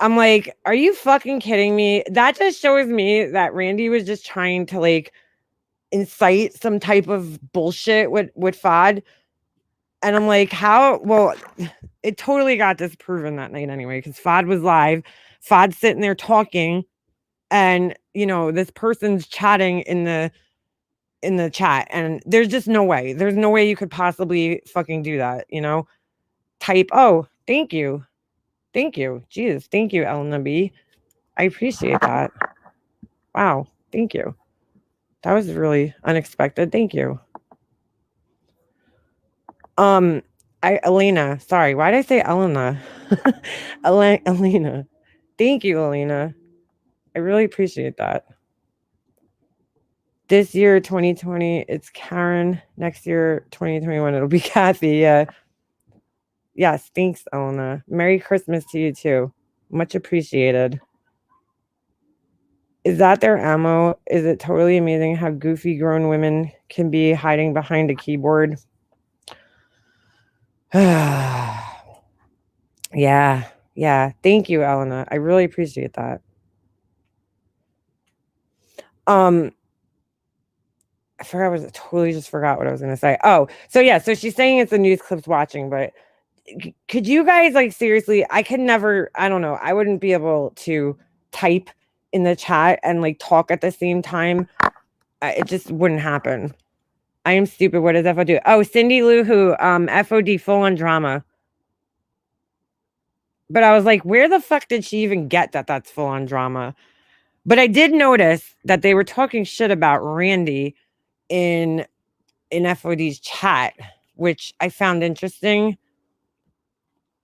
like, are you fucking kidding me? That just shows me that Randy was just trying to like incite some type of bullshit with FOD. And I'm like, how? Well, it totally got disproven that night anyway, because FOD was live. FOD's sitting there talking, and you know, this person's chatting in the chat, and there's just no way. There's no way you could possibly fucking do that, you know? Type, oh, thank you. Thank you. Jesus, thank you, Elena B. I appreciate that. Wow. Thank you. That was really unexpected. Thank you. Elena, sorry, why did I say Elena? Elena. Thank you, Elena. I really appreciate that. This year, 2020, it's Karen. Next year, 2021, it'll be Kathy. Yes, thanks, Elena. Merry Christmas to you too. Much appreciated. Is that their ammo? Is it totally amazing how goofy grown women can be hiding behind a keyboard? Yeah. Thank you, Elena. I really appreciate that. I totally just forgot what I was going to say. Oh, so yeah, so she's saying it's the news clips watching, but could you guys like seriously? I could never. I don't know. I wouldn't be able to type in the chat and like talk at the same time. It just wouldn't happen. I am stupid. What does FOD? Oh, Cindy Lou Who, FOD full on drama. But I was like, where the fuck did she even get that that's full on drama? But I did notice that they were talking shit about Randy in FOD's chat, which I found interesting.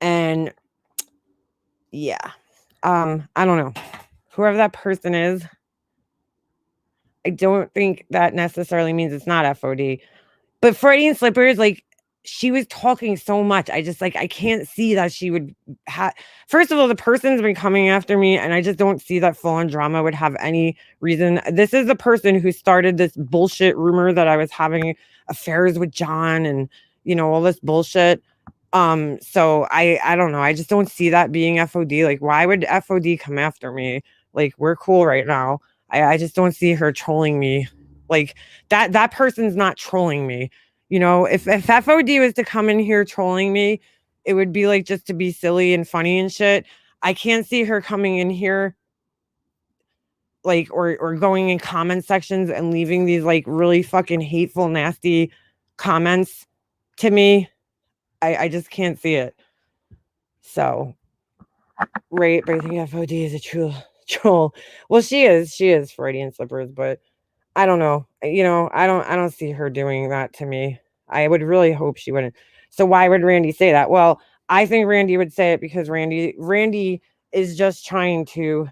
And yeah, I don't know. Whoever that person is, I don't think that necessarily means it's not FOD. But Freudian Slippers, like, she was talking so much. I just, like, I can't see that she would have. First of all, the person's been coming after me, and I just don't see that full-on drama would have any reason. This is the person who started this bullshit rumor that I was having affairs with John and, you know, all this bullshit. So I don't know. I just don't see that being FOD. Like, why would FOD come after me? Like, we're cool right now. I just don't see her trolling me. Like, that person's not trolling me. You know, if FOD was to come in here trolling me, it would be like just to be silly and funny and shit. I can't see her coming in here like or going in comment sections and leaving these like really fucking hateful, nasty comments to me. I just can't see it. So, right, but I think FOD is a true troll. Well, she is Freudian Slippers, but I don't know. You know, I don't see her doing that to me. I would really hope she wouldn't. So why would Randy say that? Well, I think Randy would say it because Randy is just trying to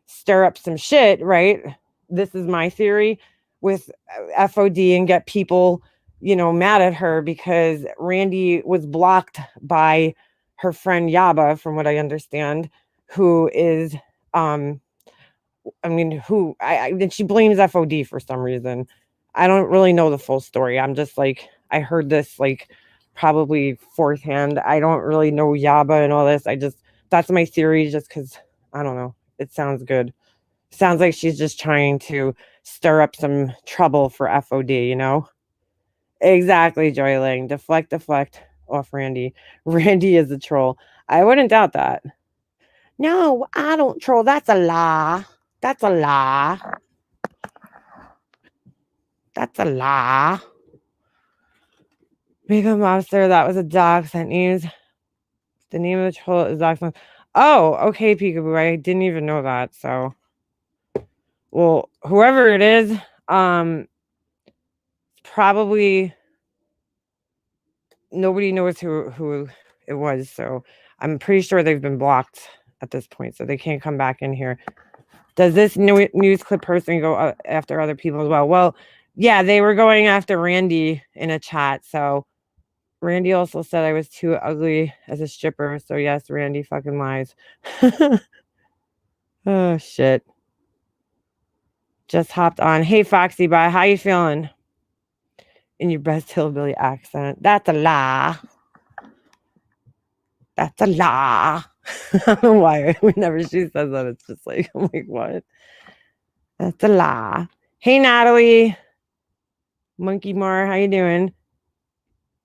stir up some shit, right? This is my theory with FOD and get people, you know, mad at her because Randy was blocked by her friend Yaba, from what I understand, who is and she blames FOD for some reason. I don't really know the full story. I'm just like, I heard this like probably fourth hand. I don't really know Yaba and all this. That's my theory just because I don't know. It sounds good. Sounds like she's just trying to stir up some trouble for FOD, you know? Exactly, Joy Lang. Deflect off Randy. Randy is a troll. I wouldn't doubt that. No, I don't troll. That's a lie. That's a lie. That's a lie. Mega Monster, that was a dog sent news. The name of the troll is Dog. Oh, okay, Peekaboo. I didn't even know that. So, well, whoever it is, probably nobody knows who it was. So, I'm pretty sure they've been blocked at this point, so they can't come back in here. Does this news clip person go after other people as well? Well, yeah, they were going after Randy in a chat. So Randy also said I was too ugly as a stripper. So yes, Randy fucking lies. Oh shit. Just hopped on. Hey Foxy Bye, how you feeling? In your best hillbilly accent. That's a lie. That's a lie. I don't know why. Whenever she says that, it's just like, I'm like, what? That's a lie. Hey Natalie. Monkey Mar, how you doing?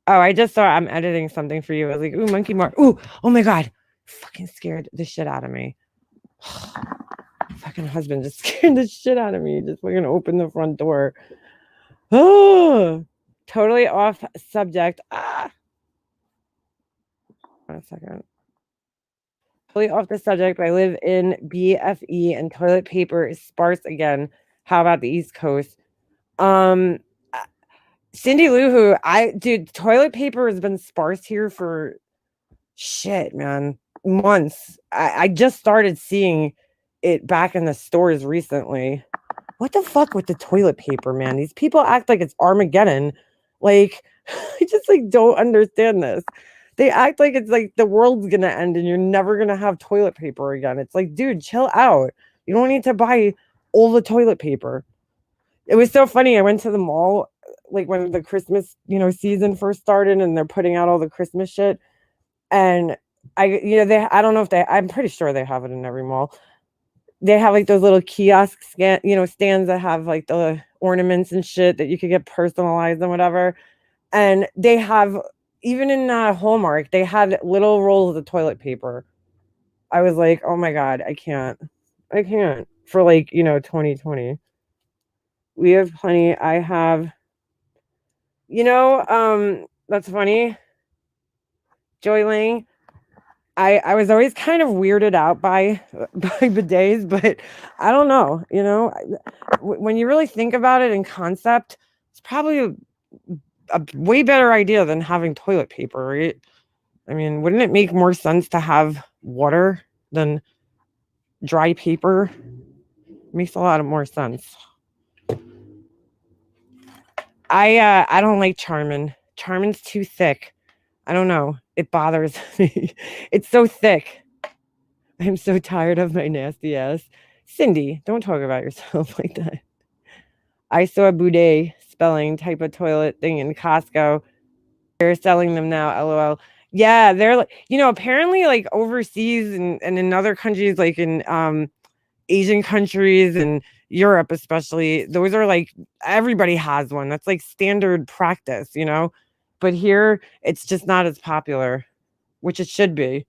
Oh, I just saw I'm editing something for you. I was like, ooh, Monkey Mar. Ooh, oh my God. Fucking scared the shit out of me. Fucking husband just scared the shit out of me. Just fucking open the front door. Oh, totally off subject. 1 second. Totally off the subject, but I live in BFE and toilet paper is sparse again. How about the East Coast? Uh, Cindy Lou Who, dude, toilet paper has been sparse here for shit, man, months. I just started seeing it back in the stores recently. What the fuck with the toilet paper, man? These people act like it's Armageddon. Like, I just like don't understand this. They act like it's like the world's gonna end and you're never gonna have toilet paper again. It's like, dude, chill out. You don't need to buy all the toilet paper. It was so funny. I went to the mall like when the Christmas, season first started and they're putting out all the Christmas shit. And I don't know if I'm pretty sure they have it in every mall. They have like those little kiosk stands that have like the ornaments and shit that you could get personalized and whatever. And they have, even in Hallmark, they had little rolls of toilet paper. I was like, oh my God, I can't for like, 2020. We have plenty. I have, that's funny. Joy Ling, I was always kind of weirded out by bidets, but I don't know, when you really think about it in concept, it's probably a way better idea than having toilet paper, right? I mean, wouldn't it make more sense to have water than dry paper? Makes a lot of more sense. I don't like Charmin. Charmin's too thick. I don't know. It bothers me. It's so thick. I'm so tired of my nasty ass. Cindy, don't talk about yourself like that. I saw a bidet spelling type of toilet thing in Costco. They're selling them now, LOL. Yeah, they're like, apparently like overseas and in other countries, like in Asian countries and Europe especially, those are like, everybody has one. That's like standard practice, but here it's just not as popular, which it should be.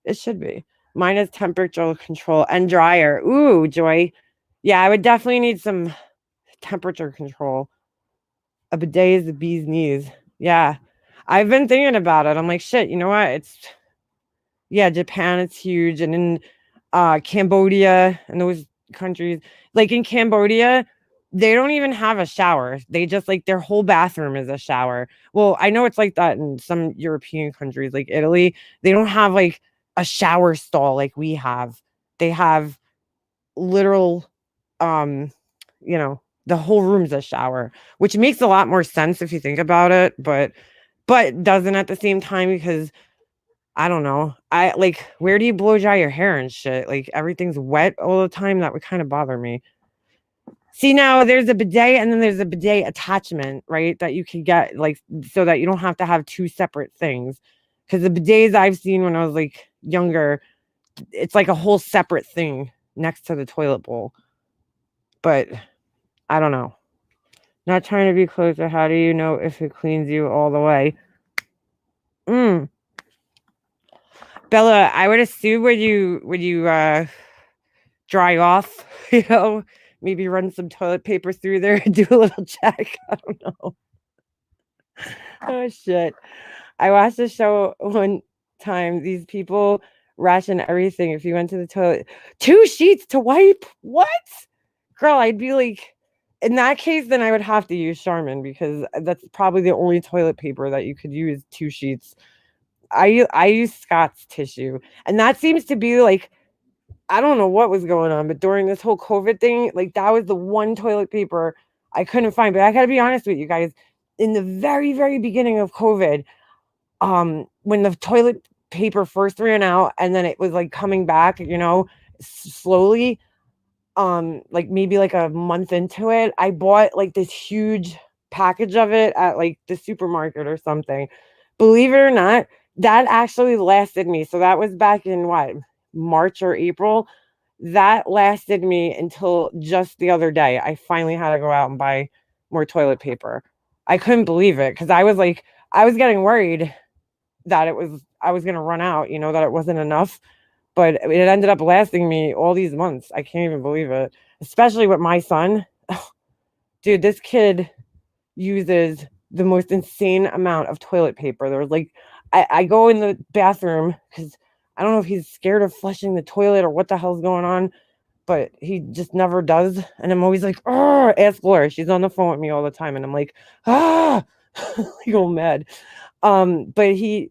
It should be. Mine is temperature control and dryer. Ooh, Joy. Yeah, I would definitely need some temperature control. A bidet is the bee's knees. Yeah, I've been thinking about it. I'm like, shit, you know what? Japan, it's huge. And in Cambodia and those countries, like in Cambodia, they don't even have a shower. They just like their whole bathroom is a shower. Well, I know it's like that in some European countries, like Italy. They don't have like a shower stall like we have. They have literal, the whole room's a shower, which makes a lot more sense if you think about it, but doesn't at the same time, because I don't know. I like, where do you blow dry your hair and shit? Like everything's wet all the time. That would kind of bother me. See, now there's a bidet and then there's a bidet attachment, right? That you can get like, so that you don't have to have two separate things. Because the bidets I've seen when I was like younger, it's like a whole separate thing next to the toilet bowl. But I don't know. Not trying to be closer. How do you know if it cleans you all the way? Bella, I would assume when you dry off, maybe run some toilet paper through there and do a little check. I don't know. Oh shit. I watched a show one time. These people ration everything. If you went to the toilet, 2 sheets to wipe. What? Girl, I'd be like, in that case, then I would have to use Charmin, because that's probably the only toilet paper that you could use 2 sheets. I use Scott's tissue, and that seems to be like, I don't know what was going on, but during this whole COVID thing, like that was the one toilet paper I couldn't find. But I gotta be honest with you guys, in the very, very beginning of COVID, when the toilet paper first ran out and then it was like coming back, slowly, like maybe like a month into it, I bought like this huge package of it at like the supermarket or something. Believe it or not, that actually lasted me. So that was back in what, March or April. That lasted me until just the other day. I finally had to go out and buy more toilet paper. I couldn't believe it, because I was getting worried that I was gonna run out, that it wasn't enough. But it ended up lasting me all these months. I can't even believe it. Especially with my son. Dude, this kid uses the most insane amount of toilet paper. There's like, I go in the bathroom because I don't know if he's scared of flushing the toilet or what the hell's going on, but he just never does. And I'm always like, oh, ask Laura. She's on the phone with me all the time. And I'm like, like all mad. But he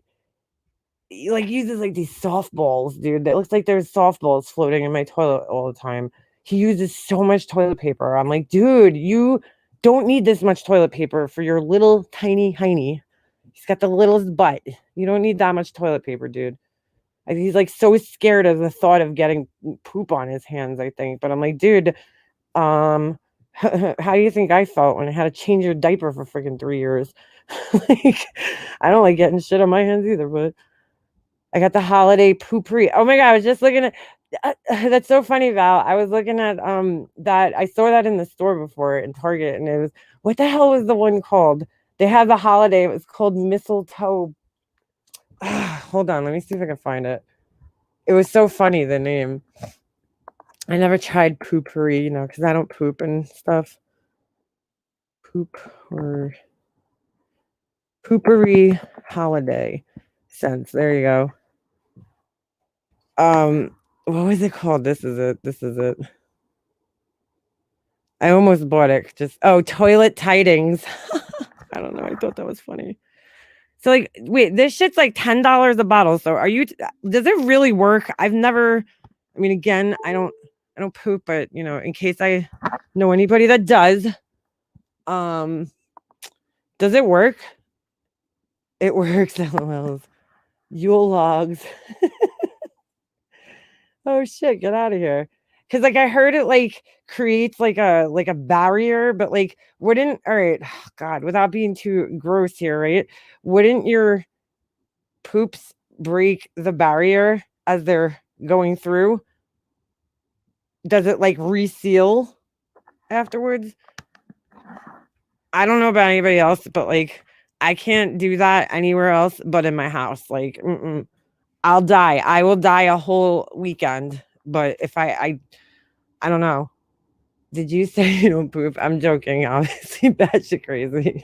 like uses like these softballs, dude. That looks like there's softballs floating in my toilet all the time. He uses so much toilet paper. I'm like, dude, you don't need this much toilet paper for your little tiny hiney. He's got the littlest butt. You don't need that much toilet paper, dude. And he's like so scared of the thought of getting poop on his hands, I think. But I'm like, dude, how do you think I felt when I had to change your diaper for freaking 3 years? Like, I don't like getting shit on my hands either, but I got the holiday poopery. Oh my God, I was just looking at that's so funny, Val. I was looking at that I saw that in the store before in Target, and it was, what the hell was the one called? They had the holiday, it was called mistletoe. Hold on, let me see if I can find it. It was so funny, the name. I never tried poopery, you know, because I don't poop and stuff. Poop or poopery holiday scents. There you go. What was it called? This is it. I almost bought it. Toilet tidings. I don't know. I thought that was funny. So like, wait, this shit's like $10 a bottle. So does it really work? I've never, I mean, again, I don't poop, but you know, in case I know anybody that does it work? It works. LOLs. Yule logs. Oh shit, get out of here. Cause like I heard it like creates like a barrier, but like wouldn't, all right, oh God, without being too gross here, right? Wouldn't your poops break the barrier as they're going through? Does it like reseal afterwards? I don't know about anybody else, but like I can't do that anywhere else but in my house. Like, I'll die. I will die a whole weekend. But if I don't know. Did you say you don't poop? I'm joking, obviously. Batshit crazy.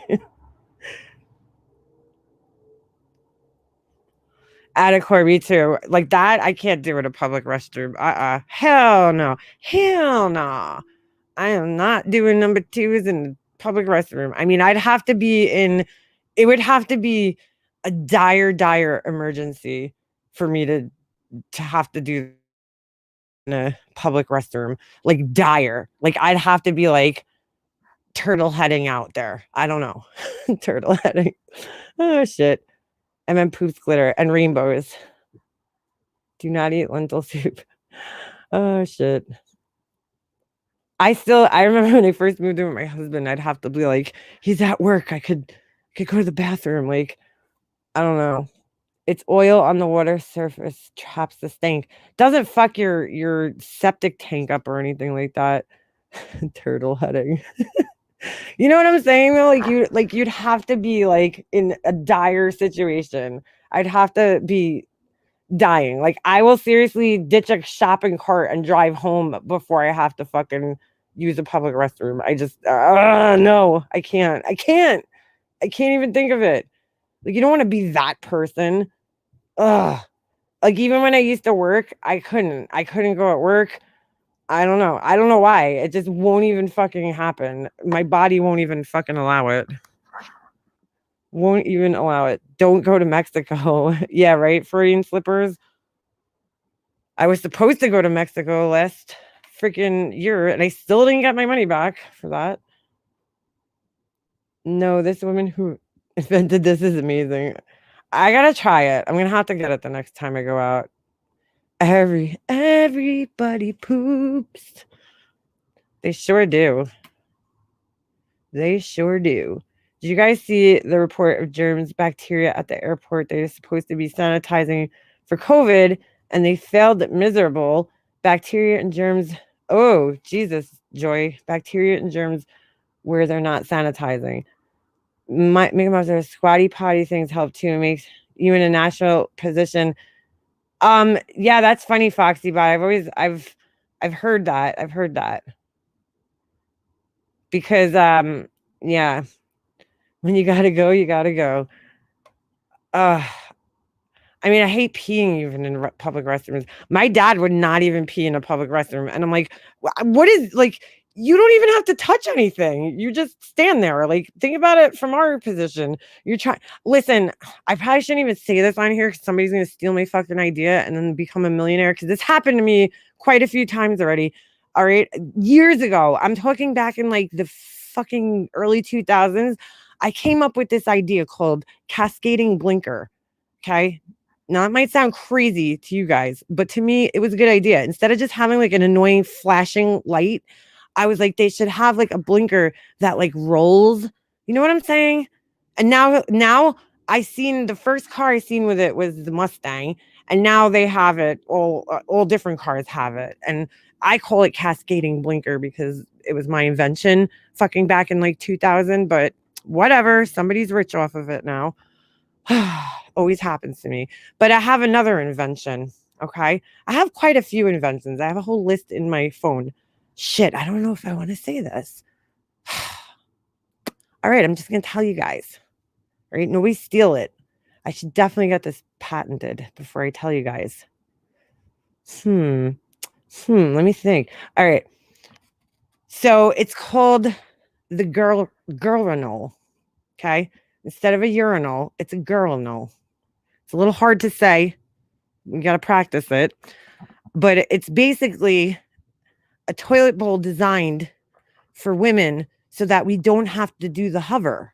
Adequate, me too. Like that, I can't do in a public restroom. Hell no. Hell no. I am not doing number twos in the public restroom. I mean, it would have to be a dire emergency for me to have to do in a public restroom. Like dire. Like I'd have to be like turtle heading out there. I don't know. Turtle heading. Oh shit. And then poops glitter and rainbows. Do not eat lentil soup. Oh shit. I remember when I first moved in with my husband, I'd have to be like, he's at work. I could go to the bathroom. Like, I don't know. It's oil on the water surface traps the stink. Doesn't fuck your septic tank up or anything like that. Turtle heading. You know what I'm saying though? You'd have to be like in a dire situation. I'd have to be dying. Like I will seriously ditch a shopping cart and drive home before I have to fucking use a public restroom. I just no, I can't even think of it. Like you don't want to be that person. Like even when I used to work, I couldn't go at work. I don't know why. It just won't even fucking happen. My body won't even fucking allow it. Won't even allow it. Don't go to Mexico. Yeah, right? Freudian slippers. I was supposed to go to Mexico last freaking year, and I still didn't get my money back for that. No, this woman who invented this is amazing. I gotta try it. I'm gonna have to get it the next time I go out. Everybody poops. They sure do. They sure do. Did you guys see the report of germs, bacteria at the airport? They're supposed to be sanitizing for COVID, and they failed miserable. Bacteria and germs. Oh, Jesus, Joy. Bacteria and germs where they're not sanitizing. Make them have their squatty potty things help too. It makes you in a natural position. Yeah, that's funny, Foxy, but I've heard that. I've heard that. Because yeah, when you gotta go, you gotta go. I I mean, I hate peeing even in public restrooms. My dad would not even pee in a public restroom. And I'm like, what is like, you don't even have to touch anything. You just stand there. Like, think about it from our position. You're trying, listen, I probably shouldn't even say this on here because somebody's going to steal my fucking idea and then become a millionaire. Because this happened to me quite a few times already. All right. Years ago, I'm talking back in like the fucking early 2000s. I came up with this idea called cascading blinker. Okay. Now, it might sound crazy to you guys, but to me, it was a good idea. Instead of just having like an annoying flashing light, I was like, they should have like a blinker that like rolls. You know what I'm saying? And now I seen the first car I seen with it was the Mustang, and now they have it. All different cars have it, and I call it cascading blinker because it was my invention, fucking back in like 2000. But whatever, somebody's rich off of it now. Always happens to me. But I have another invention. Okay. I have quite a few inventions. I have a whole list in my phone. Shit. I don't know if I want to say this. All right. I'm just going to tell you guys. All right. Nobody steal it. I should definitely get this patented before I tell you guys. Let me think. All right. So it's called the girl-urinal. Okay. Instead of a urinal, it's a girl-urinal. It's a little hard to say. You got to practice it. But it's basically a toilet bowl designed for women so that we don't have to do the hover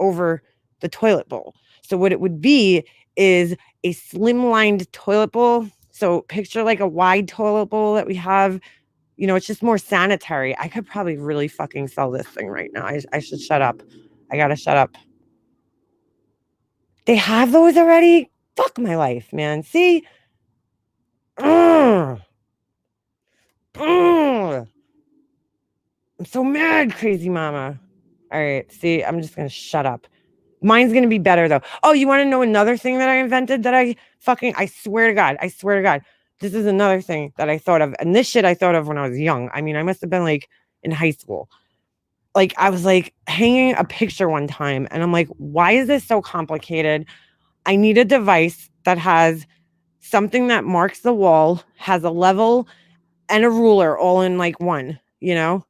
over the toilet bowl. So what it would be is a slimlined toilet bowl. So picture like a wide toilet bowl that we have. You know, it's just more sanitary. I could probably really fucking sell this thing right now. I should shut up. I got to shut up. They have those already? Fuck my life, man. See? I'm so mad, crazy mama. All right. See, I'm just going to shut up. Mine's going to be better, though. Oh, you want to know another thing that I invented that I swear to God. This is another thing that I thought of. And this shit I thought of when I was young. I mean, I must have been like in high school. Like, I was like hanging a picture one time and I'm like, why is this so complicated? I need a device that has something that marks the wall, has a level and a ruler all in like one, you know?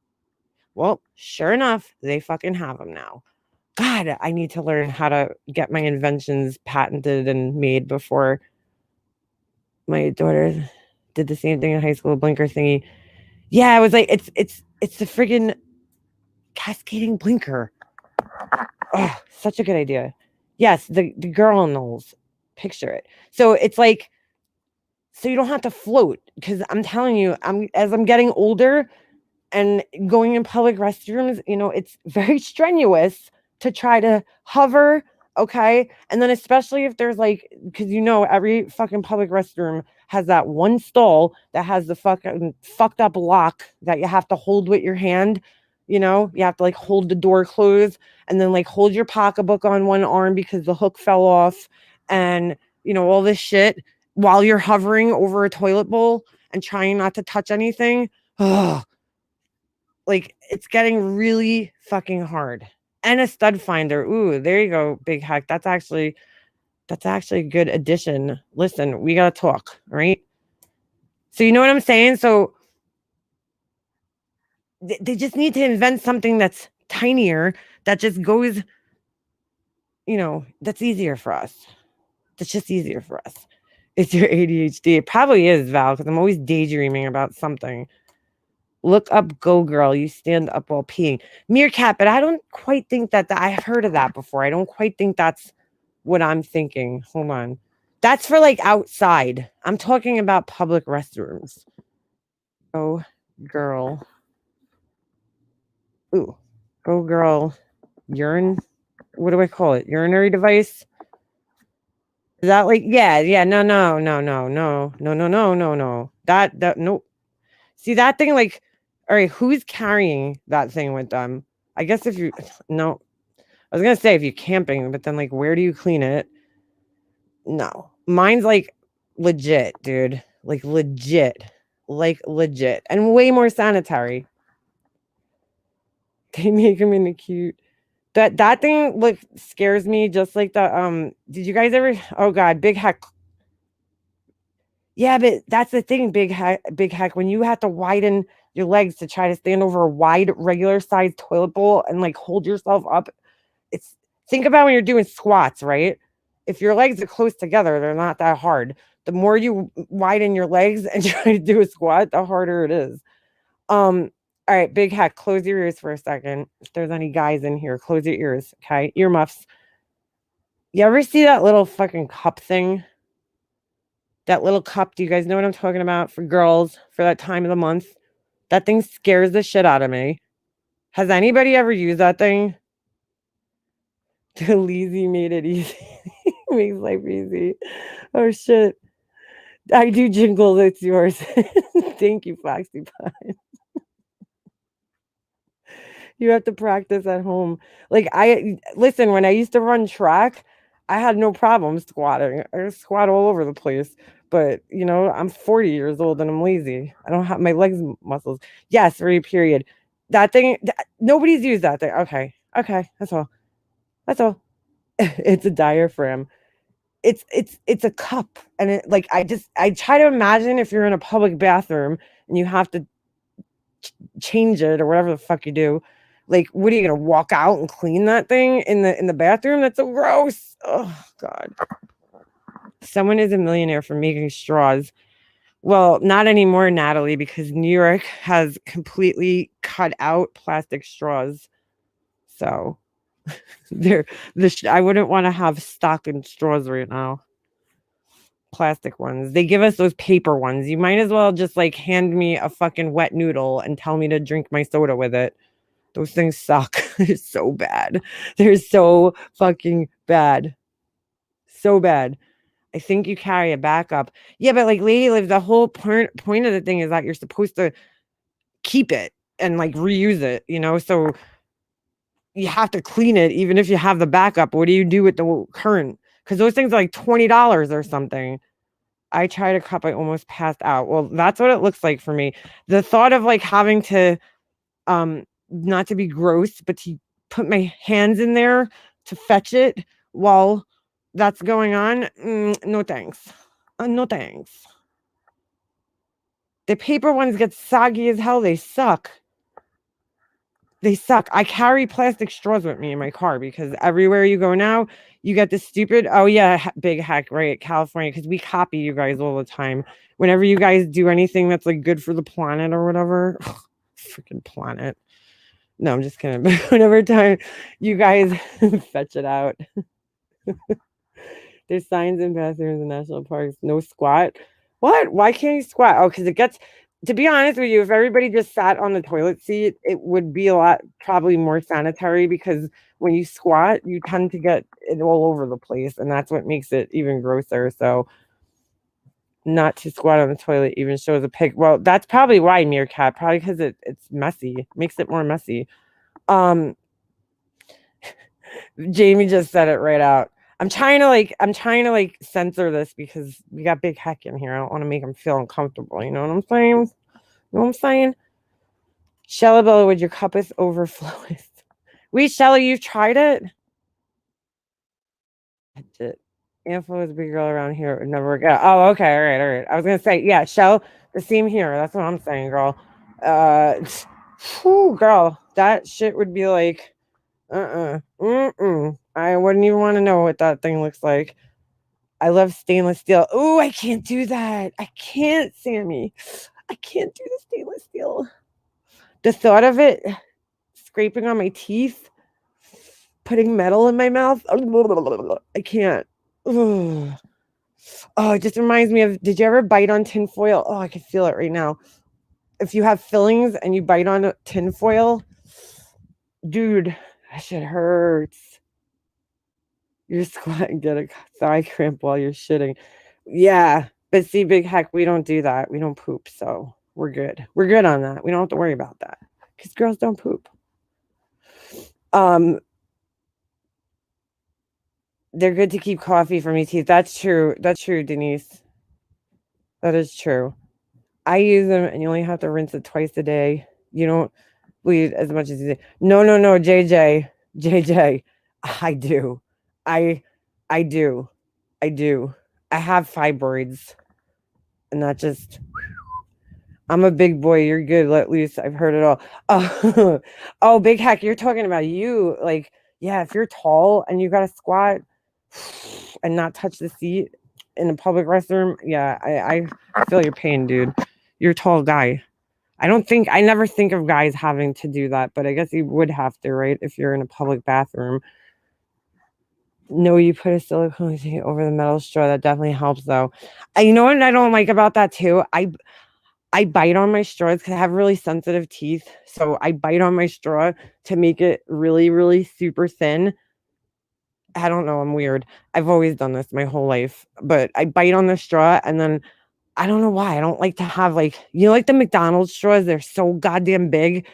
Well, sure enough, they fucking have them now. God, I need to learn how to get my inventions patented and made before my daughter did the same thing in high school, blinker thingy. Yeah, I was like, it's the friggin' cascading blinker. Oh, such a good idea. Yes, the girl knows. Picture it. So it's like, so you don't have to float, because I'm telling you, as I'm getting older and going in public restrooms, you know, it's very strenuous to try to hover. Okay. And then especially if there's like, because you know, every fucking public restroom has that one stall that has the fucking fucked up lock that you have to hold with your hand. You know, you have to like hold the door closed and then like hold your pocketbook on one arm because the hook fell off, and you know, all this shit while you're hovering over a toilet bowl and trying not to touch anything. Ugh. Like, it's getting really fucking hard. And a stud finder. Ooh, there you go, big hack. That's actually a good addition. Listen, we gotta talk, right? So you know what I'm saying? So they just need to invent something that's tinier, that just goes, you know, that's easier for us. That's just easier for us. It's your ADHD. It probably is, Val, because I'm always daydreaming about something. Look up Go Girl. You stand up while peeing. Meerkat, but I don't quite think that I've heard of that before. I don't quite think that's what I'm thinking. Hold on. That's for like outside. I'm talking about public restrooms. Go Girl. Ooh. Go Girl. Urine. What do I call it? Urinary device? Is that like, yeah. No. That, nope. See that thing, like, all right, who's carrying that thing with them? I guess if you, no, I was going to say if you're camping, but then like, where do you clean it? No, mine's like legit, dude. Like legit, and way more sanitary. They make them into cute. That thing scares me just like the, did you guys ever, oh God, big hack. Yeah, but that's the thing, big heck. When you have to widen your legs to try to stand over a wide, regular sized toilet bowl and like hold yourself up, it's think about when you're doing squats, right? If your legs are close together, they're not that hard. The more you widen your legs and try to do a squat, the harder it is. All right, big heck, close your ears for a second. If there's any guys in here, close your ears, okay? Earmuffs. You ever see that little fucking cup thing? That little cup, do you guys know what I'm talking about for girls for that time of the month? That thing scares the shit out of me. Has anybody ever used that thing? Lazy made it easy. Makes life easy. Oh shit. I do jingles, it's yours. Thank you, Foxy Pie. You have to practice at home. Like listen, when I used to run track, I had no problem squatting. I squat all over the place. But you know, I'm 40 years old and I'm lazy. I don't have my legs muscles. Yes, period. That thing, nobody's used that thing. Okay. That's all. It's a diaphragm. It's a cup. And it like I try to imagine if you're in a public bathroom and you have to change it or whatever the fuck you do. Like, what are you gonna walk out and clean that thing in the bathroom? That's so gross. Oh God. Someone is a millionaire for making straws. Well, not anymore, Natalie, because New York has completely cut out plastic straws. So I wouldn't want to have stock in straws right now. Plastic ones. They give us those paper ones. You might as well just like hand me a fucking wet noodle and tell me to drink my soda with it. Those things suck. They're so bad. They're so fucking bad. So bad. I think you carry a backup. Yeah, but like Lady Live, the whole point of the thing is that you're supposed to keep it and like reuse it, you know? So you have to clean it even if you have the backup. What do you do with the current? Because those things are like $20 or something. I tried a cup, I almost passed out. Well, that's what it looks like for me. The thought of like having to not to be gross, but to put my hands in there to fetch it while that's going on, no thanks. No thanks. The paper ones get soggy as hell. They suck. I carry plastic straws with me in my car because everywhere you go now, you get this stupid, oh yeah, big heck, right? California, because we copy you guys all the time. Whenever you guys do anything that's like good for the planet or whatever, freaking planet. No, I'm just kidding. But whenever time you guys fetch it out. There's signs in bathrooms in national parks. No squat. What? Why can't you squat? Oh, because it gets, to be honest with you, if everybody just sat on the toilet seat, it would be a lot probably more sanitary because when you squat, you tend to get it all over the place. And that's what makes it even grosser. So not to squat on the toilet even shows a pig. Well, that's probably why, Meerkat, probably because it's messy. Makes it more messy. Jamie just said it right out. I'm trying to like censor this because we got big heck in here. I don't want to make him feel uncomfortable. You know what I'm saying? You know what I'm saying? Shellabella, would your cup is overflowing? Wait, Shelly, you've tried it? Info is a big girl around here. It would never work out. Oh, okay. All right. I was gonna say, yeah, Shell, the same here. That's what I'm saying, girl. Girl, that shit would be like I wouldn't even want to know what that thing looks like. I love stainless steel. Oh, I can't do that. I can't, Sammy. I can't do the stainless steel. The thought of it scraping on my teeth, putting metal in my mouth. I can't. Oh, it just reminds me of, did you ever bite on tin foil? Oh, I can feel it right now. If you have fillings and you bite on tin foil, dude, that shit hurts. You're squatting, get a thigh cramp while you're shitting. Yeah, but see, big heck, we don't do that. We don't poop, so we're good. We're good on that. We don't have to worry about that because girls don't poop. They're good to keep coffee from your teeth. That's true. That's true, Denise. That is true. I use them, and you only have to rinse it twice a day. You don't bleed as much as you do. No, JJ. I do. I do. I have fibroids. And that just, I'm a big boy. You're good. Let loose. I've heard it all. Oh, oh, big hack. You're talking about you. Like, yeah, if you're tall and you got to squat and not touch the seat in a public restroom, yeah, I feel your pain, dude. You're a tall guy. I never think of guys having to do that, but I guess you would have to, right? If you're in a public bathroom. No, you put a silicone thing over the metal straw. That definitely helps, though. You know what I don't like about that too? I bite on my straws because I have really sensitive teeth. So I bite on my straw to make it really, really super thin. I don't know. I'm weird. I've always done this my whole life, but I bite on the straw and then I don't know why. I don't like to have like, like the McDonald's straws. They're so goddamn big.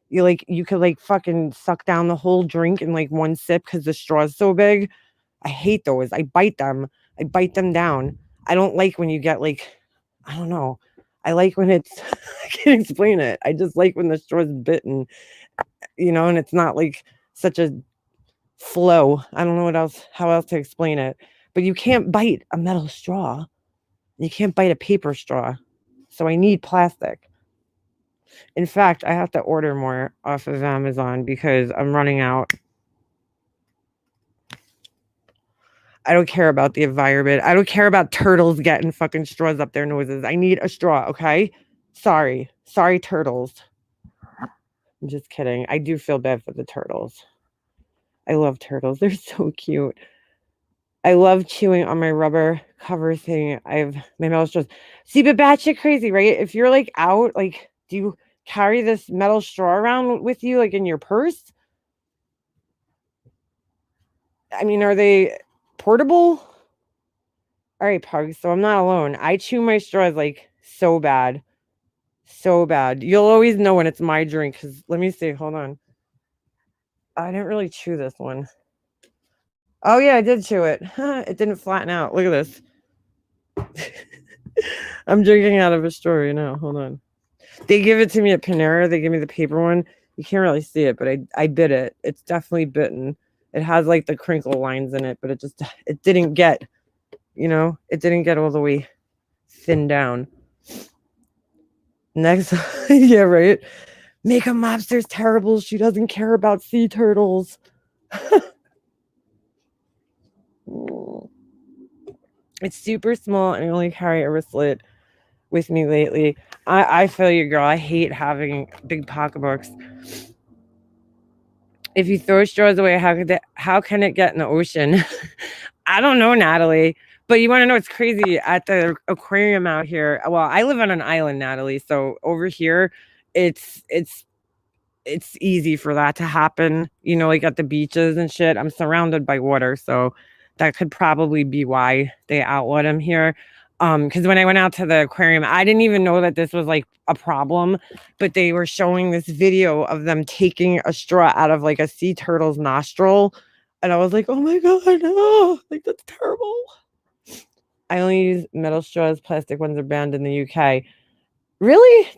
You could like fucking suck down the whole drink in like one sip because the straw's so big. I hate those. I bite them. I bite them down. I don't like when you get like, I don't know. I like when it's, I can't explain it. I just like when the straw's bitten, and it's not like such a flow. I don't know how else to explain it. But you can't bite a metal straw. You can't bite a paper straw. So I need plastic. In fact, I have to order more off of Amazon because I'm running out. I don't care about the environment. I don't care about turtles getting fucking straws up their noses. I need a straw, okay? Sorry, turtles. I'm just kidding. I do feel bad for the turtles. I love turtles. They're so cute. I love chewing on my rubber cover thing. I have my mouth straws. See, but batshit crazy, right? If you're like out, like, do you carry this metal straw around with you, like in your purse? I mean, are they portable? All right, Pug. So I'm not alone. I chew my straws like so bad. So bad. You'll always know when it's my drink. Because let me see. Hold on. I didn't really chew this one. Oh, yeah, I did chew it. It didn't flatten out. Look at this. I'm drinking out of a straw right now. Hold on. They give it to me at Panera. They give me the paper one. You can't really see it, but I bit it. It's definitely bitten. It has like the crinkle lines in it, but it didn't get, it didn't get all the way thinned down. Next, yeah, right. Makeup Mobster's terrible. She doesn't care about sea turtles. It's super small and I only carry a wristlet with me lately. I feel you, girl. I hate having big pocketbooks. If you throw straws away, how can it get in the ocean? I don't know, Natalie. But you want to know what's crazy at the aquarium out here? Well, I live on an island, Natalie. So over here, it's easy for that to happen. Like at the beaches and shit. I'm surrounded by water, so that could probably be why they outlawed them here. Because when I went out to the aquarium, I didn't even know that this was like a problem, but they were showing this video of them taking a straw out of like a sea turtle's nostril. And I was like, oh my God, no, like that's terrible. I only use metal straws. Plastic ones are banned in the UK. Really?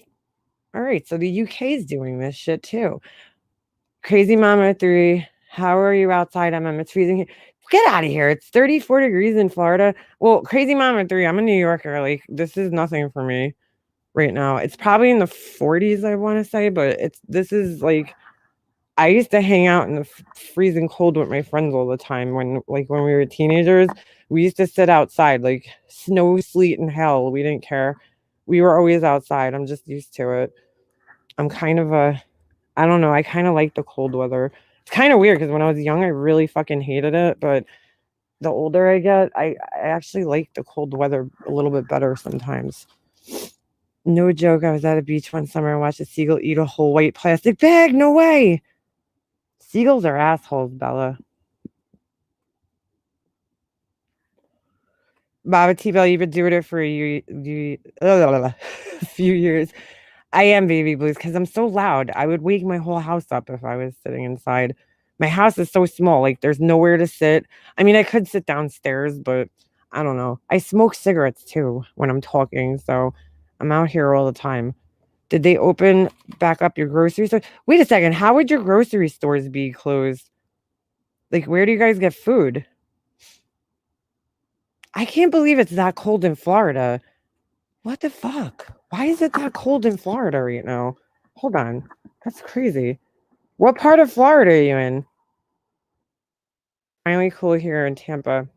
All right. So the UK is doing this shit too. Crazy Mama 3. How are you outside? It's freezing here. Get out of here. It's 34 degrees in Florida. Well, Crazy Mama 3. I'm a New Yorker. Like, this is nothing for me right now. It's probably in the 40s, I want to say, but this is like, I used to hang out in the freezing cold with my friends all the time when we were teenagers. We used to sit outside, like snow, sleet, and hell. We didn't care. We were always outside. I'm just used to it. I'm kind of I don't know. I kind of like the cold weather. It's kind of weird because when I was young, I really fucking hated it. But the older I get, I actually like the cold weather a little bit better sometimes. No joke. I was at a beach one summer and watched a seagull eat a whole white plastic bag. No way. Seagulls are assholes, Bella. Baba T-Bell, you've been doing it for a few years. I am baby blues because I'm so loud. I would wake my whole house up if I was sitting inside. My house is so small. Like, there's nowhere to sit. I mean, I could sit downstairs, but I don't know. I smoke cigarettes, too, when I'm talking. So I'm out here all the time. Did they open back up your grocery store? Wait a second. How would your grocery stores be closed? Like, where do you guys get food? I can't believe it's that cold in Florida. What the fuck? Why is it that cold in Florida right now? Hold on. That's crazy. What part of Florida are you in? Finally cool here in Tampa.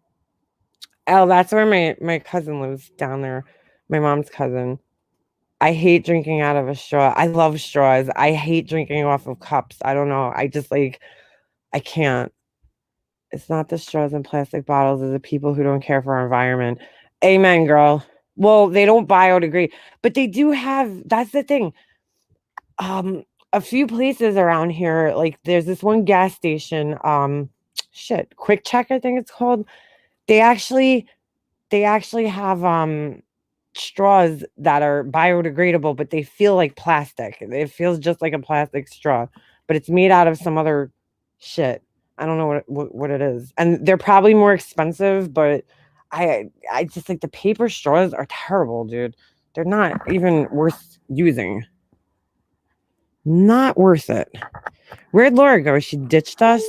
Oh, that's where my cousin lives down there. My mom's cousin. I hate drinking out of a straw. I love straws. I hate drinking off of cups. I don't know. I just like, I can't. It's not the straws and plastic bottles, it's the people who don't care for our environment. Amen, girl. Well, they don't biodegrade, but they do have, that's the thing. A few places around here, like there's this one gas station, Quick Check, I think it's called. They actually have straws that are biodegradable, but they feel like plastic. It feels just like a plastic straw, but it's made out of some other shit. I don't know what it is. And they're probably more expensive, but I just like the paper straws are terrible, dude. They're not even worth using. Not worth it. Where'd Laura go? She ditched us.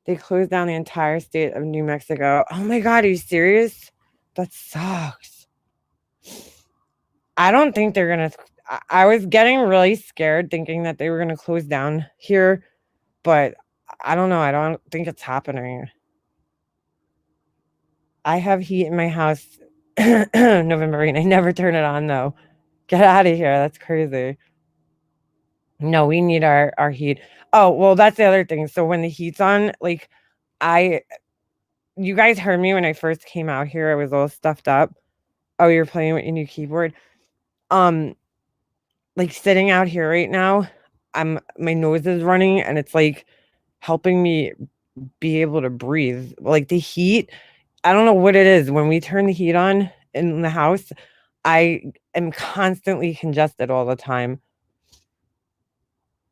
They closed down the entire state of New Mexico. Oh my God, are you serious? That sucks. I don't think they're going to. I was getting really scared thinking that they were going to close down here, but I don't know. I don't think it's happening. I have heat in my house November rain. I never turn it on though. Get out of here. That's crazy. No, we need our heat. Oh, well, that's the other thing. So when the heat's on, like you guys heard me when I first came out here, I was all stuffed up. Oh, you're playing with your new keyboard. Like sitting out here right now, my nose is running and it's like helping me be able to breathe. Like the heat, I don't know what it is. When we turn the heat on in the house, I am constantly congested all the time.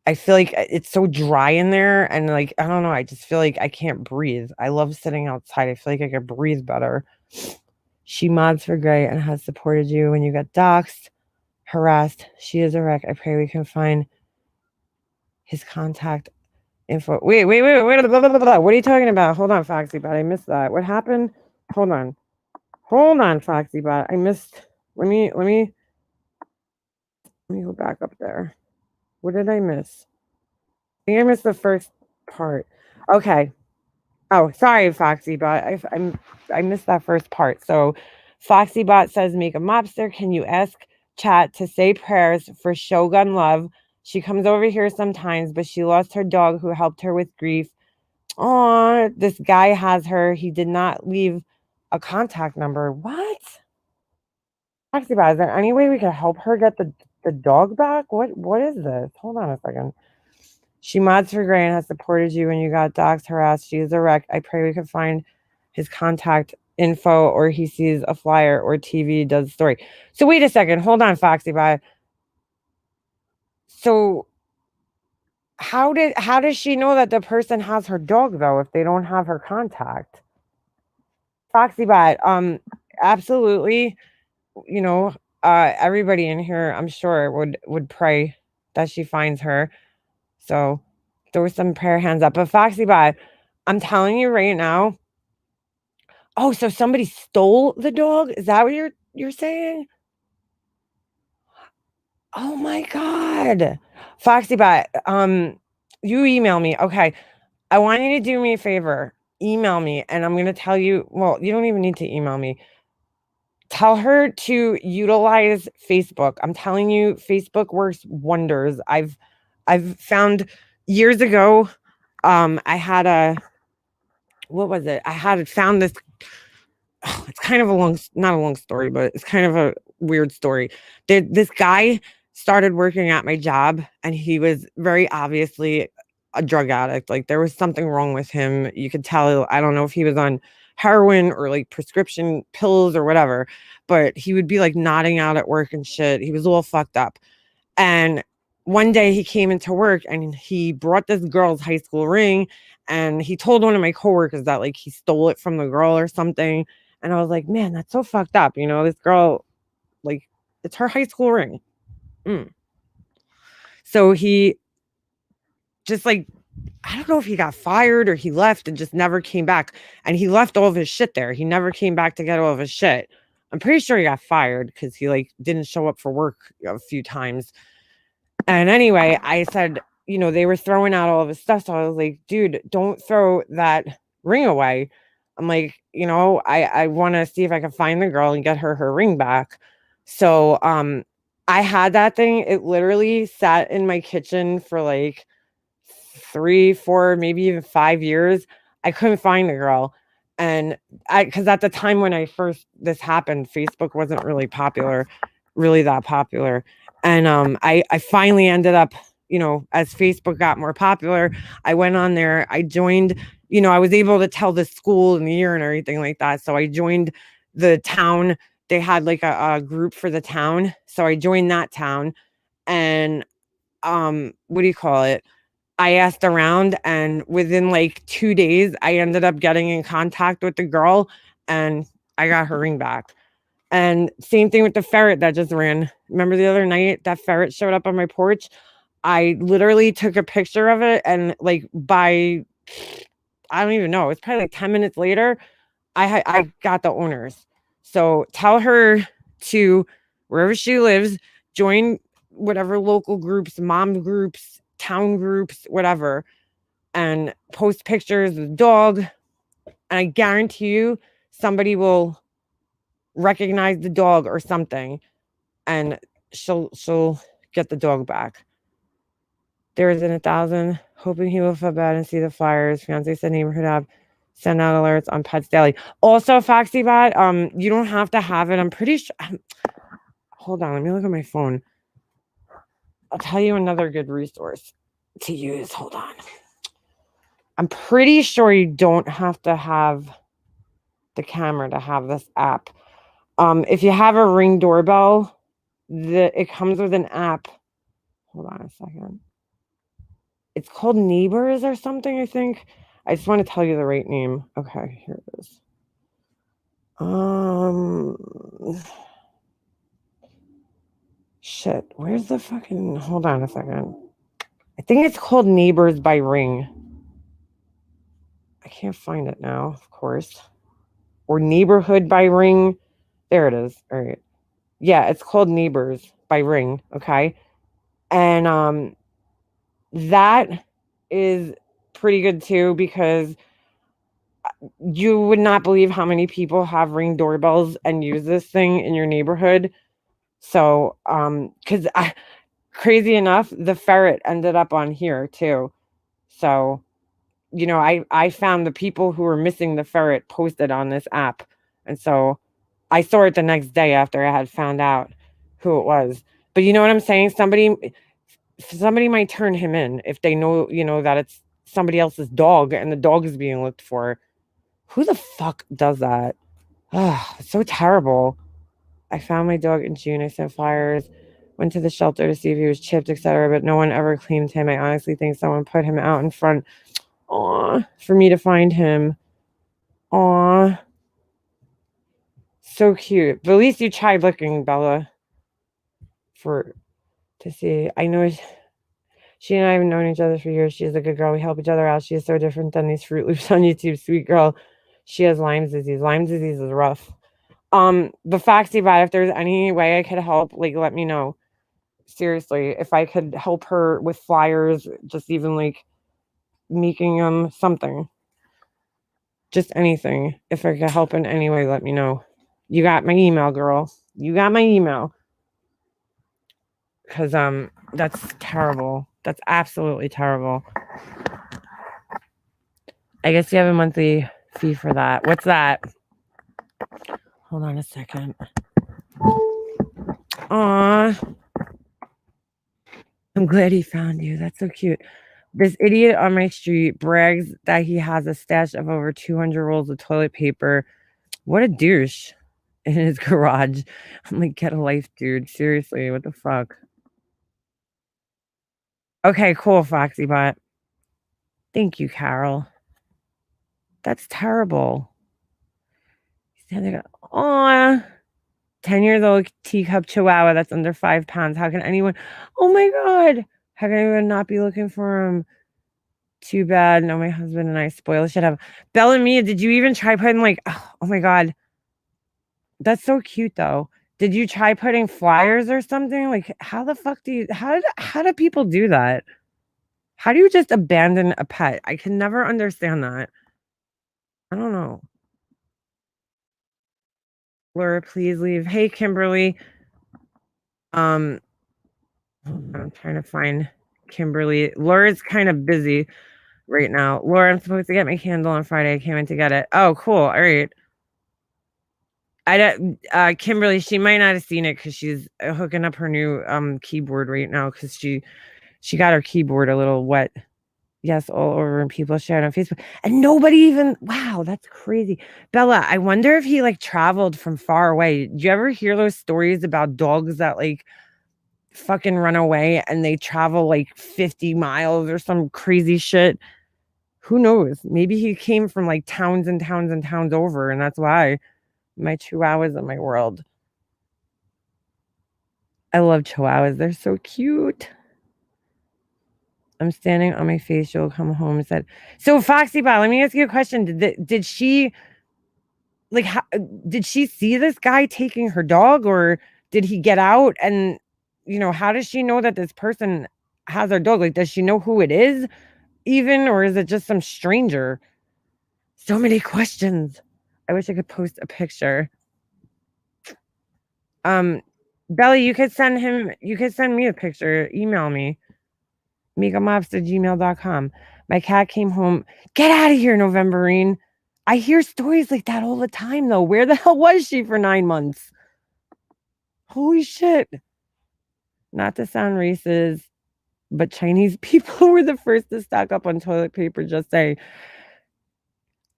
I feel like it's so dry in there and like I don't know, I just feel like I can't breathe. I love sitting outside. I feel like I could breathe better. She mods for Gray and has supported you when you got doxxed, harassed. She is a wreck. I pray we can find his contact info. Wait. Blah, blah, blah, blah. What are you talking about? Hold on, Foxybot. I missed that. What happened? Hold on, Foxybot. I missed. Let me go back up there. What did I miss? I think I missed the first part. Okay. Oh, sorry, Foxybot. I missed that first part. So Foxybot says, make a mobster. Can you ask chat to say prayers for Shogun Love? She comes over here sometimes, but she lost her dog who helped her with grief. Oh, this guy has her. He did not leave a contact number. What? Foxybot, is there any way we could help her get the dog back? What is this? Hold on a second. She mods for Gray and has supported you when you got doxxed, harassed. She is a wreck. I pray we can find his contact info or he sees a flyer or TV does the story. So wait a second. Hold on, Foxybot. So how does she know that the person has her dog though if they don't have her contact? Foxybot, absolutely. You know, everybody in here, I'm sure would pray that she finds her. So throw some prayer hands up. But Foxybot, I'm telling you right now. Oh, so somebody stole the dog? Is that what you're saying? Oh my God. Foxybot, you email me. Okay. I want you to do me a favor. Email me and I'm gonna tell you, well, you don't even need to email me. Tell her to utilize Facebook. I'm telling you, Facebook works wonders. I've found years ago, I had what was it? I had found this. Oh, it's kind of not a long story, but it's kind of a weird story. This guy started working at my job and he was very obviously a drug addict. Like there was something wrong with him. You could tell, I don't know if he was on heroin or like prescription pills or whatever, but he would be like nodding out at work and shit. He was all fucked up. And one day he came into work and he brought this girl's high school ring and he told one of my coworkers that like he stole it from the girl or something. And I was like, man, that's so fucked up. You know, this girl, like, it's her high school ring. So he just like I don't know if he got fired or he left and just never came back. And he left all of his shit there. He never came back to get all of his shit. I'm pretty sure he got fired because he like didn't show up for work a few times. And anyway, I said, you know, they were throwing out all of his stuff. So I was like, dude, don't throw that ring away. I'm like, you know, I want to see if I can find the girl and get her ring back. So I had that thing. It literally sat in my kitchen for like 3, 4, maybe even 5 years. I couldn't find the girl. And because at the time when this happened, Facebook wasn't really that popular. And I finally ended up, you know, as Facebook got more popular, I went on there. I joined, you know, I was able to tell the school and the year and everything like that. So I joined the town. They had like a group for the town. So I joined that town. And what do you call it? I asked around, and within like 2 days, I ended up getting in contact with the girl and I got her ring back. And same thing with the ferret that just ran. Remember the other night that ferret showed up on my porch? I literally took a picture of it, and like I don't even know, it's probably like 10 minutes later, I got the owners. So tell her to, wherever she lives, join whatever local groups, mom groups, town groups, whatever, and post pictures of the dog. And I guarantee you somebody will recognize the dog or something, and she'll get the dog back. There isn't 1,000. Hoping he will feel bad and see the flyers. Fiance said neighborhood app. Send out alerts on Pets Daily. Also, FoxyBot, you don't have to have it. I'm pretty sure. Hold on, let me look at my phone. I'll tell you another good resource to use. Hold on. I'm pretty sure you don't have to have the camera to have this app. If you have a Ring doorbell, it comes with an app. Hold on a second. It's called Neighbors or something, I think. I just want to tell you the right name. Okay, here it is. Shit, where's the fucking... Hold on a second. I think it's called Neighbors by Ring. I can't find it now, of course. Or Neighborhood by Ring. There it is. All right. Yeah, it's called Neighbors by Ring. Okay. And that is pretty good too, because you would not believe how many people have Ring doorbells and use this thing in your neighborhood. So, because crazy enough, the ferret ended up on here too. So, you know, I found the people who were missing the ferret posted on this app. And so I saw it the next day after I had found out who it was. But you know what I'm saying? Somebody might turn him in if they know, you know, that it's somebody else's dog and the dog is being looked for. Who the fuck does that? It's so terrible. I found my dog in June. I sent flyers, went to the shelter to see if he was chipped, etc. But no one ever claimed him. I honestly think someone put him out in front for me to find him. Aw. So cute. But at least you tried looking, Bella. To see. I know she and I have known each other for years. She's a good girl. We help each other out. She is so different than these Fruit Loops on YouTube. Sweet girl. She has Lyme disease. Lyme disease is rough. The FoxyBot, if there's any way I could help, like, let me know. Seriously, if I could help her with flyers, just even like making them something. Just anything. If I could help in any way, let me know. You got my email, girl. You got my email. Because that's terrible. That's absolutely terrible. I guess you have a monthly fee for that. What's that? Hold on a second. Aw. I'm glad he found you. That's so cute. This idiot on my street brags that he has a stash of over 200 rolls of toilet paper. What a douche. In his garage. I'm like, get a life, dude. Seriously, what the fuck? Okay, cool, FoxyBot. Thank you, Carol. That's terrible. Aw. 10 years old teacup chihuahua that's under 5 pounds. How can anyone... Oh my God. How can anyone not be looking for him? Too bad. No, my husband and I spoil shit up. Bella and Mia, did you even try putting like, oh my God. That's so cute though. Did you try putting flyers or something? Like, how the fuck how do people do that? How do you just abandon a pet? I can never understand that. I don't know. Laura, please leave. Hey, Kimberly. I'm trying to find Kimberly. Laura's kind of busy right now. Laura, I'm supposed to get my candle on Friday. I came in to get it. Oh, cool. All right. I don't, Kimberly, she might not have seen it because she's hooking up her new keyboard right now because she got her keyboard a little wet. Yes, all over, and people shared on Facebook, and nobody even. Wow, that's crazy. Bella, I wonder if he like traveled from far away. Do you ever hear those stories about dogs that like fucking run away and they travel like 50 miles or some crazy shit? Who knows? Maybe he came from like towns and towns and towns over, and that's why. My chihuahuas in my world. I love chihuahuas. They're so cute. I'm standing on my face. You'll come home and said, so Foxy Bot, let me ask you a question. Did she like, did she see this guy taking her dog, or did he get out? And, how does she know that this person has her dog? Like, does she know who it is even, or is it just some stranger? So many questions. I wish I could post a picture. Belly, you could send me a picture, email me, megamobs@gmail.com. My cat came home. Get out of here, Novemberine. I hear stories like that all the time, though. Where the hell was she for 9 months? Holy shit. Not to sound racist, but Chinese people were the first to stock up on toilet paper, just say.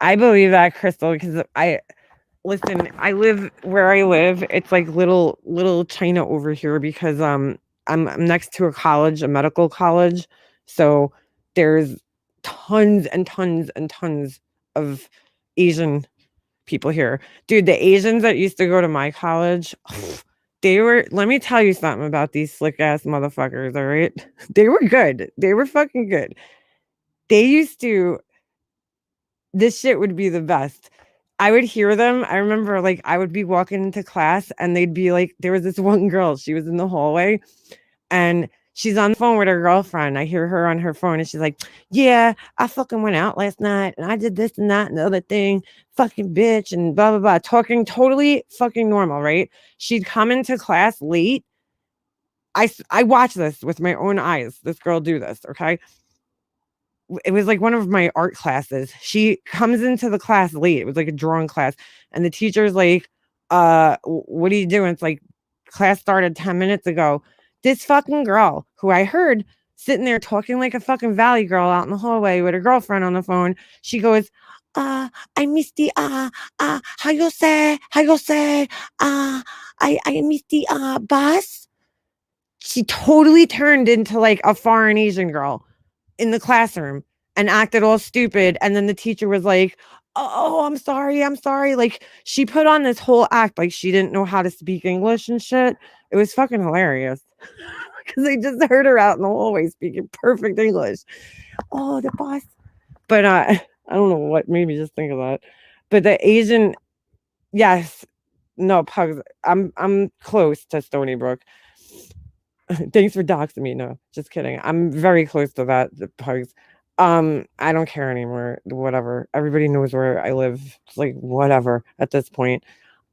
I believe that, Crystal, because listen, I live where I live. It's like little China over here because I'm next to a college, a medical college. So there's tons and tons and tons of Asian people here. Dude, the Asians that used to go to my college, let me tell you something about these slick ass motherfuckers, all right? They were good. They were fucking good. This shit would be the best. I would hear them. I remember like I would be walking into class and they'd be like, there was this one girl, she was in the hallway and she's on the phone with her girlfriend. I hear her on her phone and she's like, yeah, I fucking went out last night and I did this and that and the other thing, fucking bitch and blah, blah, blah, talking totally fucking normal, right? She'd come into class late. I watch this with my own eyes. This girl do this, okay? It was like one of my art classes. She comes into the class late. It was like a drawing class. And the teacher's like, what are you doing? It's like class started 10 minutes ago. This fucking girl who I heard sitting there talking like a fucking valley girl out in the hallway with her girlfriend on the phone. She goes, I missed the how you say, I missed the bus. She totally turned into like a foreign Asian girl in the classroom and acted all stupid. And then the teacher was like, oh, I'm sorry. Like she put on this whole act like she didn't know how to speak English and shit. It was fucking hilarious because they just heard her out in the hallway speaking perfect English. Oh, the boss. But I don't know what made me just think of that. But the Asian, yes, no, Pugs. I'm close to Stony Brook. Thanks for doxing me. No, just kidding. I'm very close to that, the Pugs. I don't care anymore. Whatever. Everybody knows where I live. It's like whatever at this point.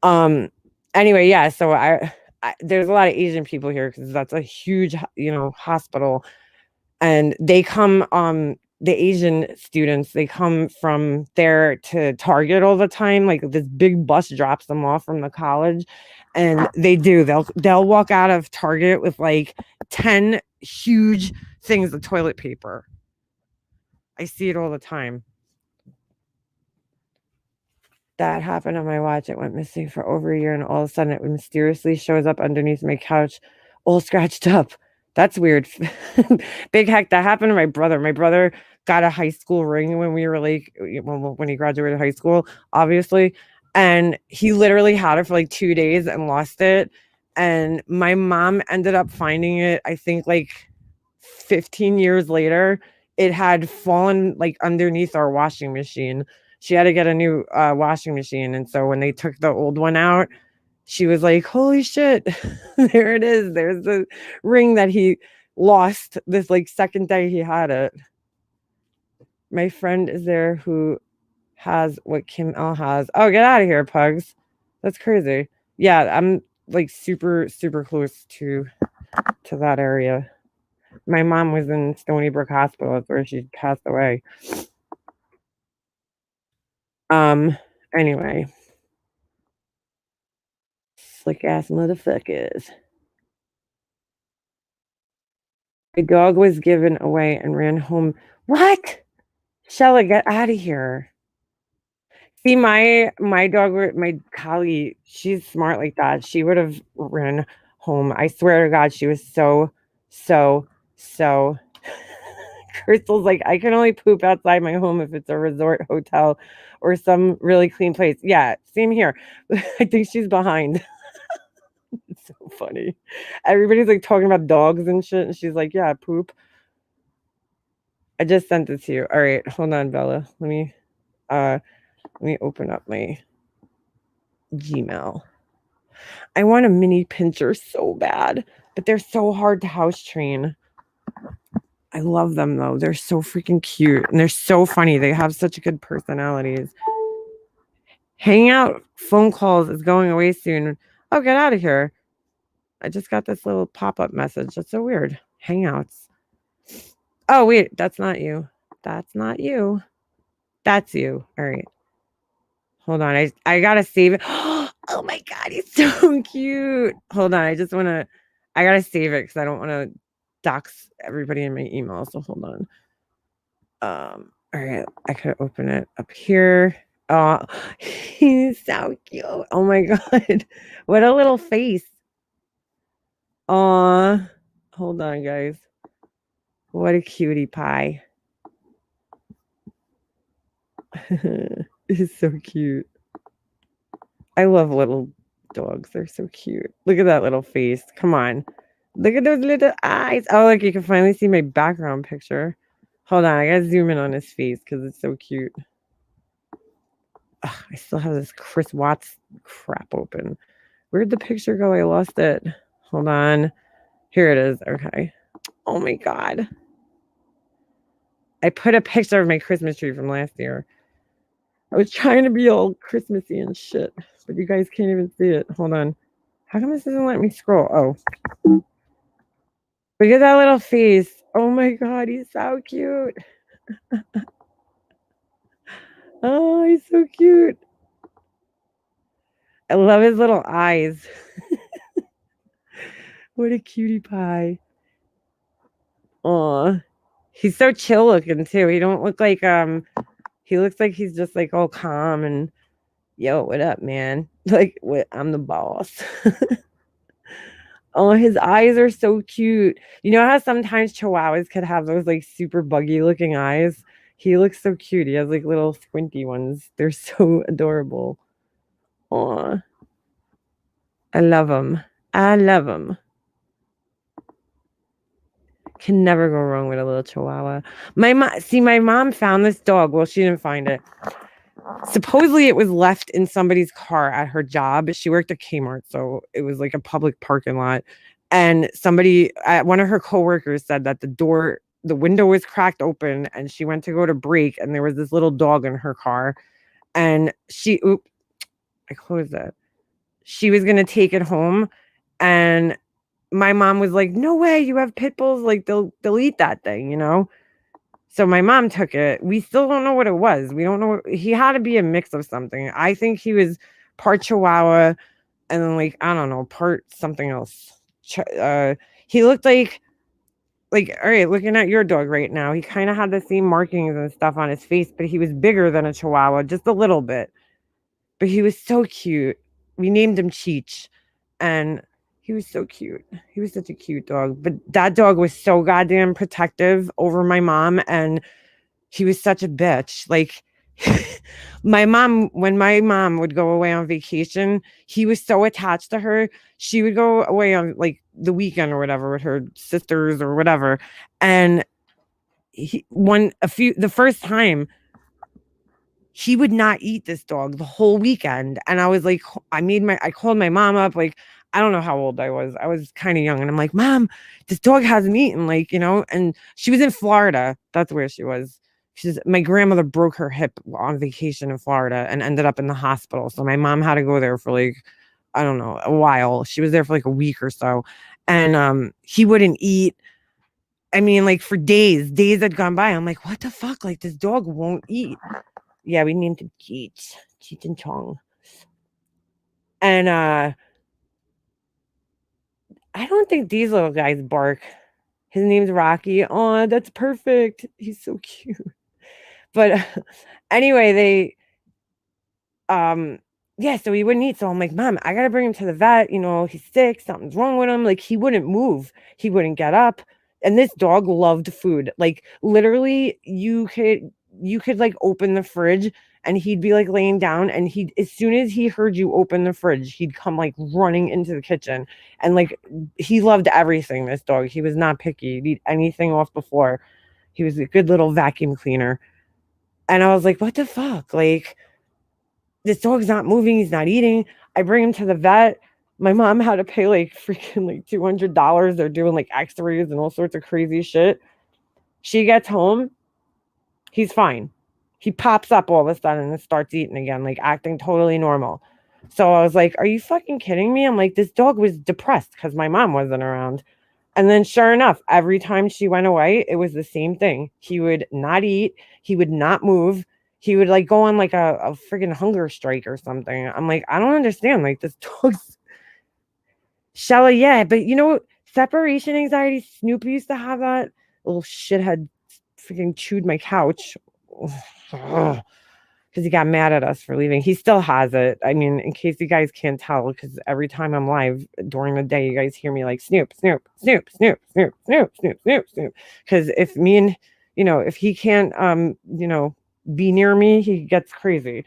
Anyway, yeah. So I there's a lot of Asian people here because that's a huge, hospital, and they come. The Asian students, they come from there to Target all the time. Like this big bus drops them off from the college. And they'll walk out of Target with like 10 huge things of toilet paper. I see it all the time. That happened on my watch. It went missing for over a year, and all of a sudden it mysteriously shows up underneath my couch, all scratched up. That's weird. Big heck, that happened to my brother. My brother got a high school ring when we were like, when he graduated high school, obviously. And he literally had it for like 2 days and lost it. And my mom ended up finding it, I think like 15 years later it had fallen like underneath our washing machine. She had to get a new washing machine. And so when they took the old one out, she was like, holy shit, there it is. There's the ring that he lost this like second day he had it. My friend is there who has what Kim L has. Oh, get out of here, Pugs. That's crazy. Yeah, I'm like super, super close to that area. My mom was in Stony Brook Hospital. That's where she passed away. Anyway. Slick ass motherfuckers. My dog was given away and ran home. What? Shella, get out of here. See, my dog, my collie, she's smart like that. She would have ran home. I swear to God, she was so. Crystal's like, I can only poop outside my home if it's a resort hotel or some really clean place. Yeah, same here. I think she's behind. It's so funny. Everybody's like talking about dogs and shit, and she's like, yeah, poop. I just sent it to you. All right, hold on, Bella. Let me open up my Gmail. I want a mini pincher so bad, but they're so hard to house train. I love them though. They're so freaking cute and they're so funny. They have such good personalities. Hangout phone calls is going away soon. Oh, get out of here. I just got this little pop-up message. That's so weird. Hangouts. Oh, wait. That's not you. That's not you. That's you. All right. Hold on. I got to save it. Oh, my God. He's so cute. Hold on. I got to save it because I don't want to dox everybody in my email. So hold on. All right. I could open it up here. Oh, he's so cute. Oh, my God. What a little face. Aw. Hold on, guys. What a cutie pie. He's so cute. I love little dogs. They're so cute. Look at that little face. Come on. Look at those little eyes. Oh, look, you can finally see my background picture. Hold on. I got to zoom in on his face because it's so cute. Ugh, I still have this Chris Watts crap open. Where'd the picture go? I lost it. Hold on. Here it is. Okay. Oh, my God. I put a picture of my Christmas tree from last year. I was trying to be all Christmassy and shit, but you guys can't even see it. Hold on. How come this doesn't let me scroll? Oh. Look at that little face. Oh my God, he's so cute. Oh, he's so cute. I love his little eyes. What a cutie pie. Aw. He's so chill looking too. He don't look like he looks like he's just like all calm and yo, what up, man? Like, what? I'm the boss. Oh, his eyes are so cute. You know how sometimes chihuahuas could have those like super buggy looking eyes? He looks so cute. He has like little squinty ones. They're so adorable. Aw. I love him. I love him. Can never go wrong with a little chihuahua. My mom found this dog. Well, she didn't find it. Supposedly it was left in somebody's car at her job. She worked at Kmart, so it was like a public parking lot. And one of her coworkers said that the window was cracked open and she went to go to break and there was this little dog in her car. And I closed it. She was going to take it home. And my mom was like, no way, you have pit bulls. Like they'll eat that thing, you know? So my mom took it. We still don't know what it was. We don't know. He had to be a mix of something. I think he was part Chihuahua and then like, I don't know, part something else. He looked like, all right, looking at your dog right now, he kind of had the same markings and stuff on his face, but he was bigger than a Chihuahua, just a little bit. But he was so cute. We named him Cheech and he was so cute. He was such a cute dog. But that dog was so goddamn protective over my mom. And he was such a bitch. Like when my mom would go away on vacation, he was so attached to her. She would go away on like the weekend or whatever with her sisters or whatever. And the first time, he would not eat this dog the whole weekend. And I was like, I called my mom up, like, I don't know how old I was. I was kind of young. And I'm like, Mom, this dog hasn't eaten, like, and she was in Florida. That's where she was. My grandmother broke her hip on vacation in Florida and ended up in the hospital. So my mom had to go there for like, I don't know, a while. She was there for like a week or so. And he wouldn't eat. I mean, like for days had gone by. I'm like, what the fuck? Like this dog won't eat. Yeah, we named him Cheech and Chong. And I don't think these little guys bark. His name's Rocky. Oh, that's perfect. He's so cute. But anyway, yeah, so he wouldn't eat. So I'm like, Mom, I gotta bring him to the vet. He's sick, something's wrong with him. Like he wouldn't move, he wouldn't get up. And this dog loved food. Like literally, you could like open the fridge and he'd be like laying down, and as soon as he heard you open the fridge, he'd come like running into the kitchen. And like he loved everything, this dog. He was not picky. He'd eat anything off the floor. He was a good little vacuum cleaner. And I was like, what the fuck? Like, this dog's not moving. He's not eating. I bring him to the vet. My mom had to pay like freaking like $200. They're doing like x-rays and all sorts of crazy shit. She gets home. He's fine. He pops up all of a sudden and starts eating again, like acting totally normal. So I was like, are you fucking kidding me? I'm like, this dog was depressed because my mom wasn't around. And then sure enough, every time she went away, it was the same thing. He would not eat. He would not move. He would like go on like a friggin' hunger strike or something. I'm like, I don't understand. Like this dog's Shella, yeah. But separation anxiety, Snoop used to have that. Little shithead freaking chewed my couch. Because he got mad at us for leaving. He still has it. I mean, in case you guys can't tell, because every time I'm live during the day, you guys hear me like Snoop, Snoop, Snoop, Snoop, Snoop, Snoop, Snoop, Snoop, Snoop. Because if me and, if he can't, be near me, he gets crazy.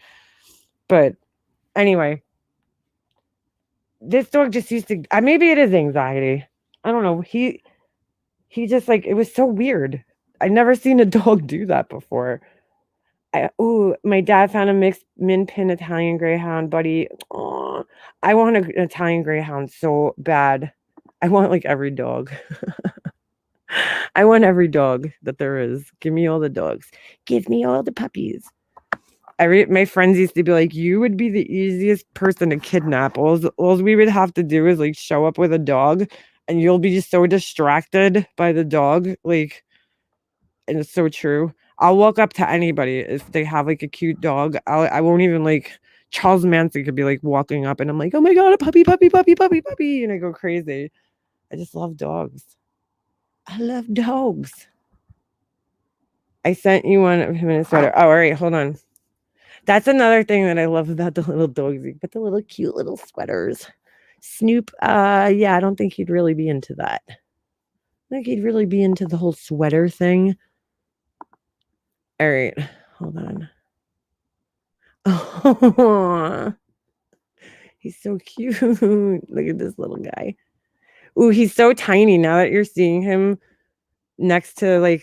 But anyway, this dog just used to, maybe it is anxiety. I don't know. He just like, it was so weird. I'd never seen a dog do that before. My dad found a mixed min pin Italian Greyhound, buddy. Oh, I want an Italian Greyhound so bad. I want like every dog. I want every dog that there is. Give me all the dogs. Give me all the puppies. My friends used to be like, you would be the easiest person to kidnap. All we would have to do is like show up with a dog, and you'll be just so distracted by the dog. Like, and it's so true. I'll walk up to anybody if they have like a cute dog. I won't even like, Charles Manson could be like walking up and I'm like, oh my God, a puppy, puppy, puppy, puppy, puppy. And I go crazy. I just love dogs. I love dogs. I sent you one of him in a sweater. Oh, all right, hold on. That's another thing that I love about the little dogs. You put the little cute little sweaters. Snoop, yeah, I don't think he'd really be into that. I think he'd really be into the whole sweater thing. All right, hold on. Oh, he's so cute. Look at this little guy. Ooh, he's so tiny now that you're seeing him next to like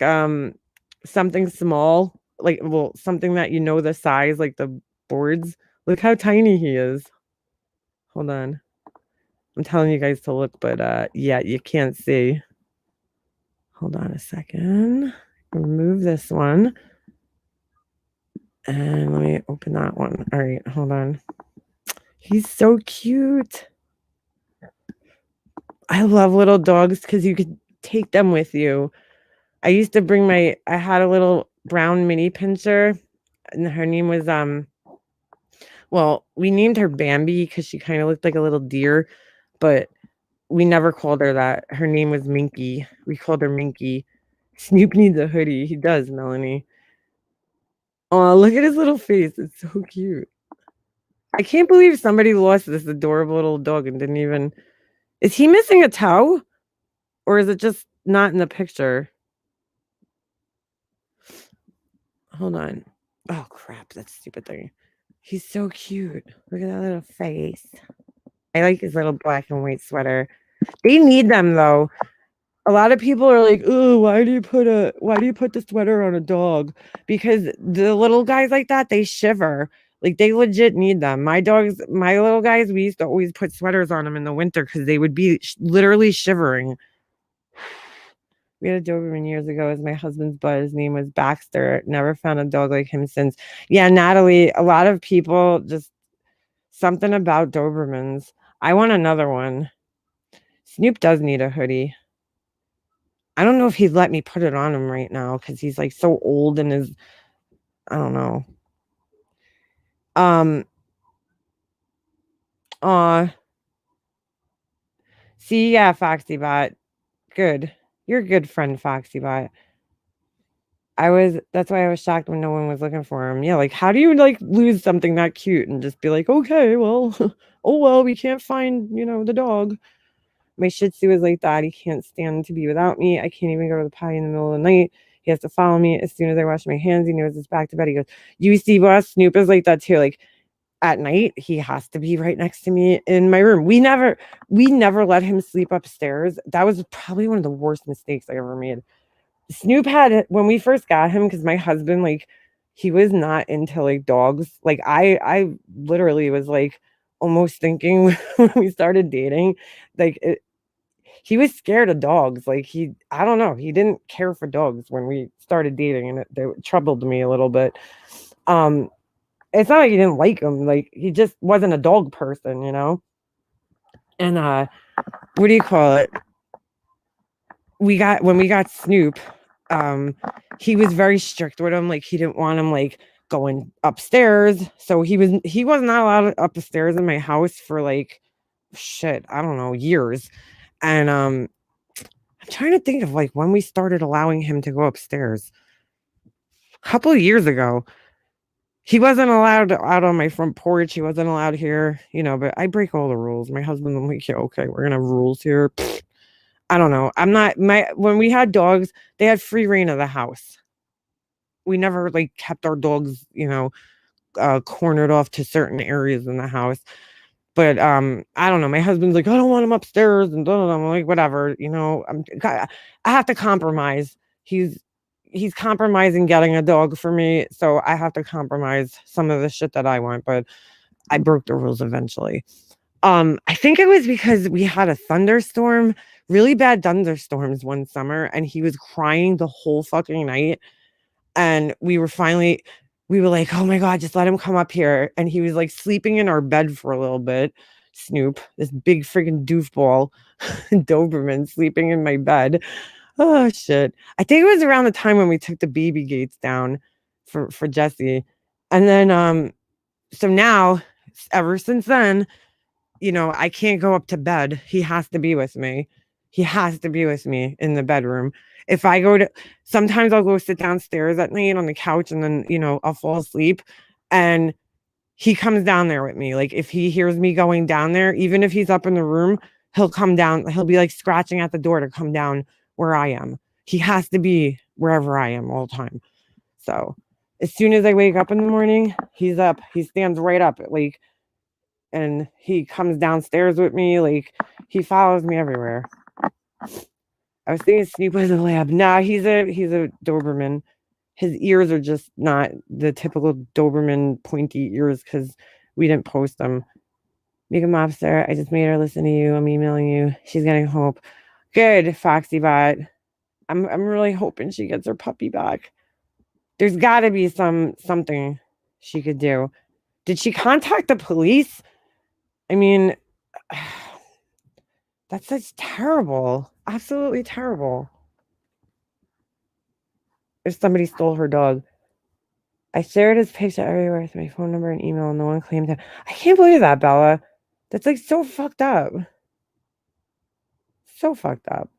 something small, like something that the size, like the boards. Look how tiny he is. Hold on. I'm telling you guys to look, but yeah, you can't see. Hold on a second. Remove this one. And let me open that one. All right, hold on. He's so cute. I love little dogs because you could take them with you. I used to bring I had a little brown mini pincher, and her name was, well, we named her Bambi because she kind of looked like a little deer, but we never called her that. Her name was Minky. We called her Minky. Snoop needs a hoodie. He does, Melanie. Oh, look at his little face. It's so cute. I can't believe somebody lost this adorable little dog and didn't even... Is he missing a toe? Or is it just not in the picture? Hold on. Oh, crap. That stupid thing. He's so cute. Look at that little face. I like his little black and white sweater. They need them, though. A lot of people are like, "Oh, why do you put the sweater on a dog?" Because the little guys like that, they shiver. Like they legit need them. My little guys, we used to always put sweaters on them in the winter because they would be literally shivering. We had a Doberman years ago as my husband's bud. His name was Baxter. Never found a dog like him since. Yeah, Natalie, a lot of people just something about Dobermans. I want another one. Snoop does need a hoodie. I don't know if he'd let me put it on him right now because he's like so old and I don't know. See, yeah, Foxybot. Good. You're a good friend, Foxybot. That's why I was shocked when no one was looking for him. Yeah, like how do you like lose something that cute and just be like, okay, well, oh well, we can't find, the dog. My Shih Tzu is like that. He can't stand to be without me. I can't even go to the potty in the middle of the night. He has to follow me. As soon as I wash my hands, he knows it's back to bed. He goes, "You see, boss, Snoop is like that too. Like at night, he has to be right next to me in my room. We never let him sleep upstairs. That was probably one of the worst mistakes I ever made. Snoop had when we first got him, because my husband, like, he was not into like dogs. Like I literally was like almost thinking when we started dating, like he was scared of dogs. Like I don't know, he didn't care for dogs when we started dating, and it troubled me a little bit. It's not like he didn't like them, like he just wasn't a dog person, And what do you call it? When we got Snoop, he was very strict with him. Like he didn't want him like going upstairs. So he was not allowed upstairs in my house for like shit, I don't know, years. And I'm trying to think of like when we started allowing him to go upstairs. A couple of years ago. He wasn't allowed out on my front porch. He wasn't allowed here, but I break all the rules. My husband, I'm like, yeah, okay, we're gonna have rules here. Pfft, I don't know. When we had dogs, they had free reign of the house. We never like kept our dogs, cornered off to certain areas in the house. But I don't know. My husband's like, I don't want him upstairs, and I'm like, whatever, I have to compromise. He's compromising getting a dog for me, so I have to compromise some of the shit that I want, but I broke the rules eventually. I think it was because we had a thunderstorm, really bad thunderstorms one summer, and he was crying the whole fucking night. And we were like, oh my God, just let him come up here. And he was like sleeping in our bed for a little bit. Snoop, this big freaking doofball, Doberman sleeping in my bed. Oh shit. I think it was around the time when we took the baby gates down for Jesse. And then so now ever since then, I can't go up to bed. He has to be with me. He has to be with me in the bedroom. If I sometimes I'll go sit downstairs at night on the couch and then, I'll fall asleep and he comes down there with me. Like if he hears me going down there, even if he's up in the room, he'll come down. He'll be like scratching at the door to come down where I am. He has to be wherever I am all the time. So as soon as I wake up in the morning, he's up. He stands right up like, and he comes downstairs with me. Like he follows me everywhere. I was thinking Snoop was a lab. Nah, he's a Doberman. His ears are just not the typical Doberman pointy ears because we didn't post them. Make a mobster. I just made her listen to you. I'm emailing you. She's getting hope. Good, Foxybot. I'm really hoping she gets her puppy back. There's got to be something she could do. Did she contact the police? I mean, that's such terrible. Absolutely terrible. If somebody stole her dog. I shared his picture everywhere with my phone number and email, and no one claimed him. I can't believe that, Bella. That's like so fucked up. So fucked up.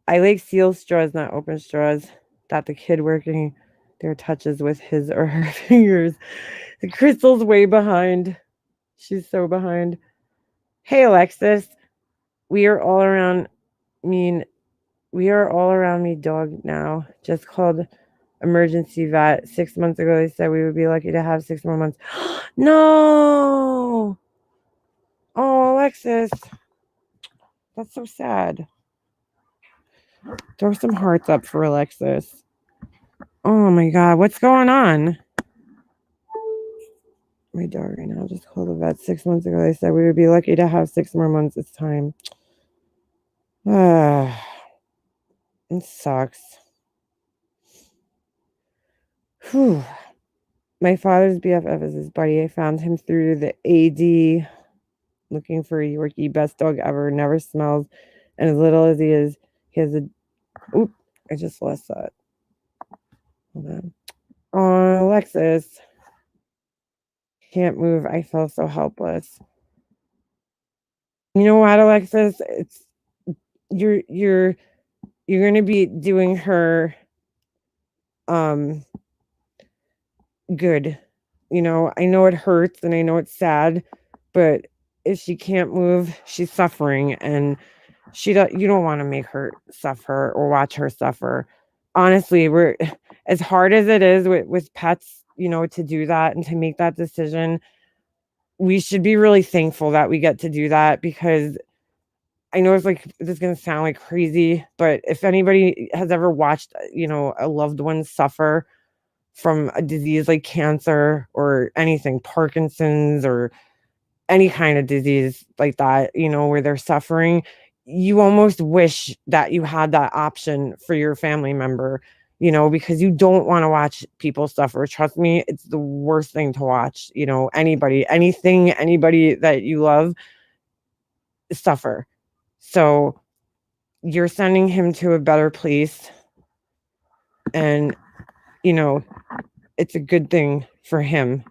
I like seal straws, not open straws. That the kid working their touches with his or her fingers. The crystal's way behind. She's so behind. Hey, Alexis. We are all around me dog now. Just called emergency vet 6 months ago. They said we would be lucky to have 6 more months. No. Oh, Alexis. That's so sad. Throw some hearts up for Alexis. Oh my God, what's going on? My dog right now just called the vet 6 months ago. They said we would be lucky to have 6 more months this time. It sucks. Whew. My father's BFF is his buddy. I found him through the AD looking for a Yorkie. Best dog ever. Never smells. And as little as he is, he has a... Oop, I just lost that. Hold on. Oh, Alexis. Can't move. I feel so helpless. You know what, Alexis? It's you're gonna be doing her good. You know, I know it hurts and I know it's sad, but if she can't move, she's suffering, and you don't want to make her suffer or watch her suffer. Honestly, we're as hard as it is with pets, you know, to do that and to make that decision. We should be really thankful that we get to do that, because I know it's like, this is going to sound like crazy, but if anybody has ever watched, you know, a loved one suffer from a disease like cancer or anything, Parkinson's or any kind of disease like that, you know, where they're suffering, you almost wish that you had that option for your family member, you know, because you don't want to watch people suffer. Trust me, it's the worst thing to watch, you know, anybody that you love suffer. So you're sending him to a better place, and, you know, it's a good thing for him.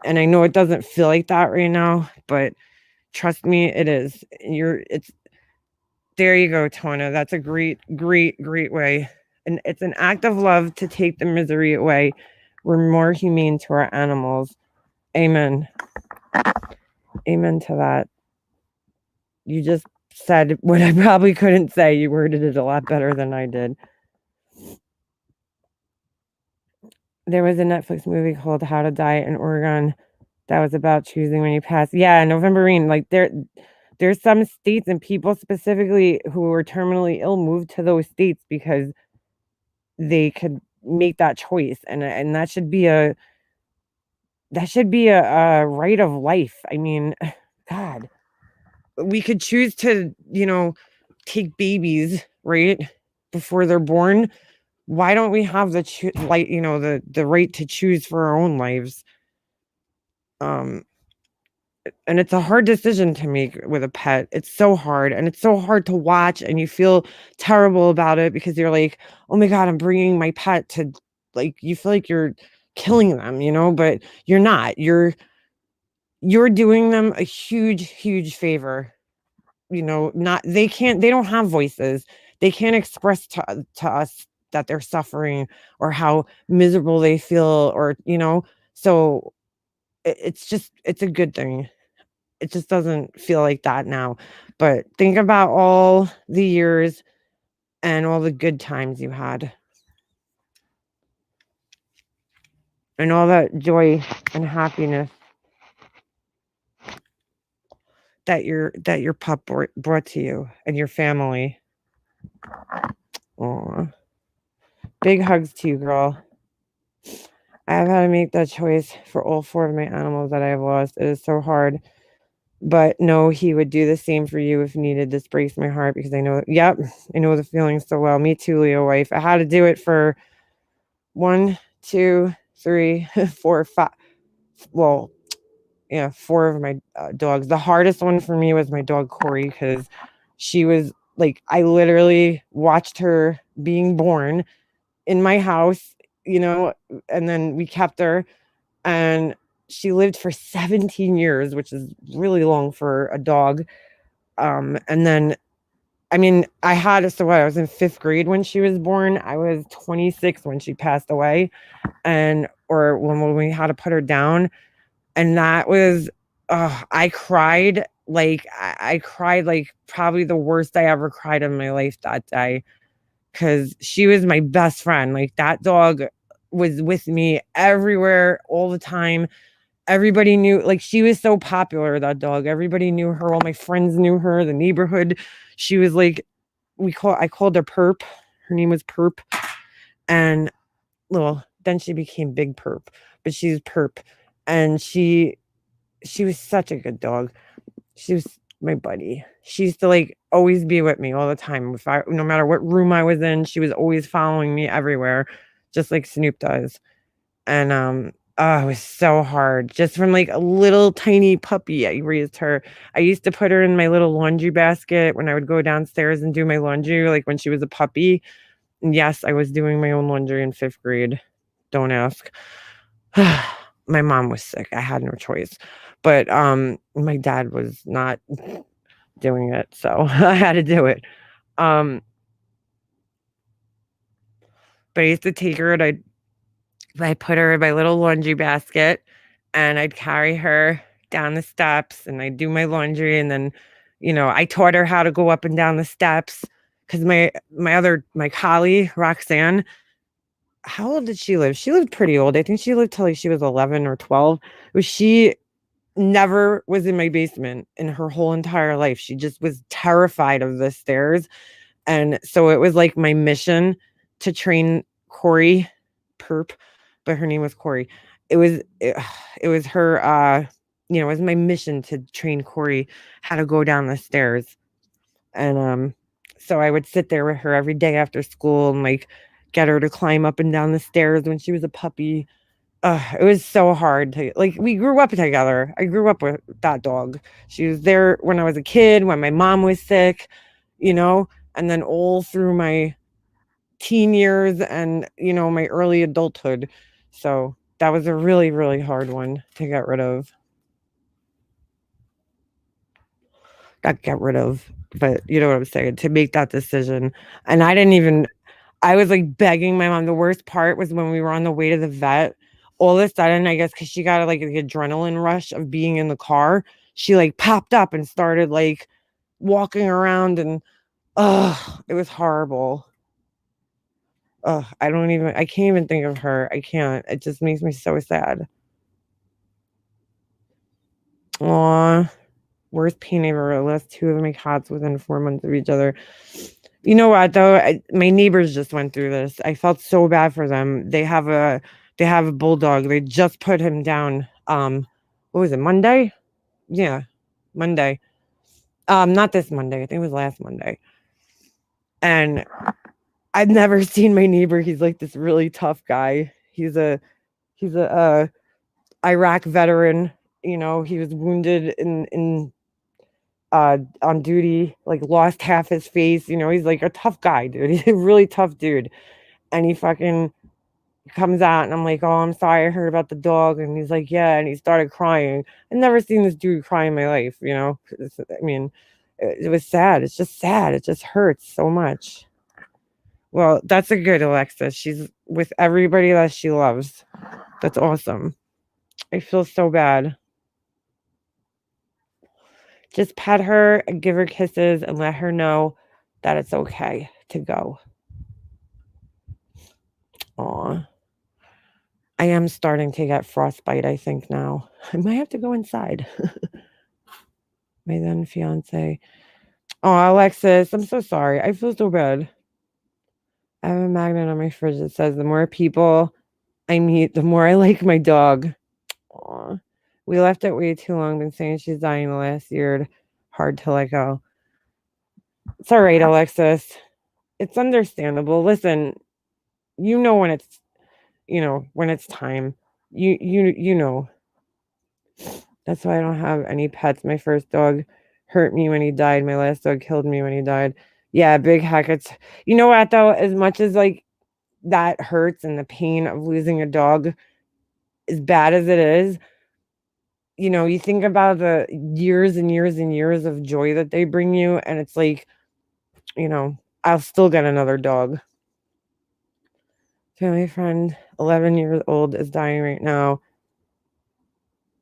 And I know it doesn't feel like that right now, but trust me, it is. There you go, Tona. That's a great way. And it's an act of love to take the misery away. We're more humane to our animals. Amen. Amen to that. You just said what I probably couldn't say. You worded it a lot better than I did. There was a Netflix movie called How to Die in Oregon that was about choosing when you pass. Yeah, Novemberine. Like there's some states and people specifically who were terminally ill moved to those states because they could make that choice, and that should be a right of life. I mean, God, we could choose to, you know, take babies right before they're born. Why don't we have the right to choose for our own lives? And it's a hard decision to make with a pet. It's so hard, and it's so hard to watch, and you feel terrible about it because you're like, oh my God, I'm bringing my pet to, like, you feel like you're killing them, you know, but you're not. You're doing them a huge favor. You know, they don't have voices. They can't express to us that they're suffering or how miserable they feel, or, you know, so it's a good thing. It just doesn't feel like that now. But think about all the years and all the good times you had, and all that joy and happiness that your pup brought to you and your family. Aw. Big hugs to you, girl. I have had to make that choice for all 4 of my animals that I have lost. It is so hard. But no, he would do the same for you if needed. This breaks my heart because I know the feeling so well. Me too, Leo wife. I had to do it for 1, 2, 3, 4, 5. Well, yeah, 4 of my dogs. The hardest one for me was my dog Corey, because she was like, I literally watched her being born in my house, you know, and then we kept her, and she lived for 17 years, which is really long for a dog. And then, I mean, I was in 5th grade when she was born. I was 26 when she passed away, or when we had to put her down. And that was, I cried I cried like probably the worst I ever cried in my life that day, because she was my best friend. Like, that dog was with me everywhere all the time. Everybody knew, like, she was so popular, that dog. Everybody knew her. All my friends knew her, the neighborhood. She was like I called her Perp. Her name was Perp. And then she became Big Perp, but she's Perp. And she was such a good dog. She was my buddy. She used to like always be with me all the time. No matter what room I was in, she was always following me everywhere, just like Snoop does. And it was so hard. Just from like a little tiny puppy, I raised her. I used to put her in my little laundry basket when I would go downstairs and do my laundry, like when she was a puppy. And yes, I was doing my own laundry in 5th grade. Don't ask. My mom was sick. I had no choice. But my dad was not doing it, so I had to do it. But I used to take her and I put her in my little laundry basket and I'd carry her down the steps and I'd do my laundry. And then, I taught her how to go up and down the steps because my collie, Roxanne, how old did she live? She lived pretty old. I think she lived till like she was 11 or 12. She never was in my basement in her whole entire life. She just was terrified of the stairs. And so it was like my mission to train Corey, Perp, but her name was Corey. It was her, it was my mission to train Corey how to go down the stairs. And so I would sit there with her every day after school and like get her to climb up and down the stairs when she was a puppy. It was so hard to we grew up together. I grew up with that dog. She was there when I was a kid, when my mom was sick, and then all through my teen years and, my early adulthood. So that was a really, really hard one to get rid of. Not get rid of, but you know what I'm saying, to make that decision. And I was like begging my mom. The worst part was when we were on the way to the vet. All of a sudden, I guess because she got like the adrenaline rush of being in the car, she like popped up and started like walking around and it was horrible. I can't even think of her. I can't. It just makes me so sad. Aw, worst pain I ever lost 2 of my cats within 4 months of each other. You know what though? My neighbors just went through this. I felt so bad for them. They have a bulldog. They just put him down. What was it? Monday? Yeah, Monday. Not this Monday. I think it was last Monday. And I've never seen my neighbor. He's like this really tough guy. He's a Iraq veteran. He was wounded in on duty, like lost half his face. He's like a tough guy, dude. He's a really tough dude. And he fucking comes out and I'm like, oh, I'm sorry, I heard about the dog. And he's like, yeah. And he started crying. I've never seen this dude cry in my life, it was sad. It's just sad. It just hurts so much. Well, that's a good Alexa. She's with everybody that she loves. That's awesome. I feel so bad. Just pet her and give her kisses and let her know that it's okay to go. Aw. I am starting to get frostbite, I think now. I might have to go inside. My then fiance. Oh, Alexis, I'm so sorry. I feel so bad. I have a magnet on my fridge that says the more people I meet, the more I like my dog. Aw. We left it way too long. Been saying she's dying the last year. Hard to let go. It's all right, Alexis. It's understandable. Listen, when it's when it's time. You know. That's why I don't have any pets. My first dog hurt me when he died. My last dog killed me when he died. Yeah, big heck. It's you know what though, as much as like that hurts and the pain of losing a dog, as bad as it is, you think about the years and years and years of joy that they bring you, and it's like, I'll still get another dog. Family friend, 11 years old, is dying right now.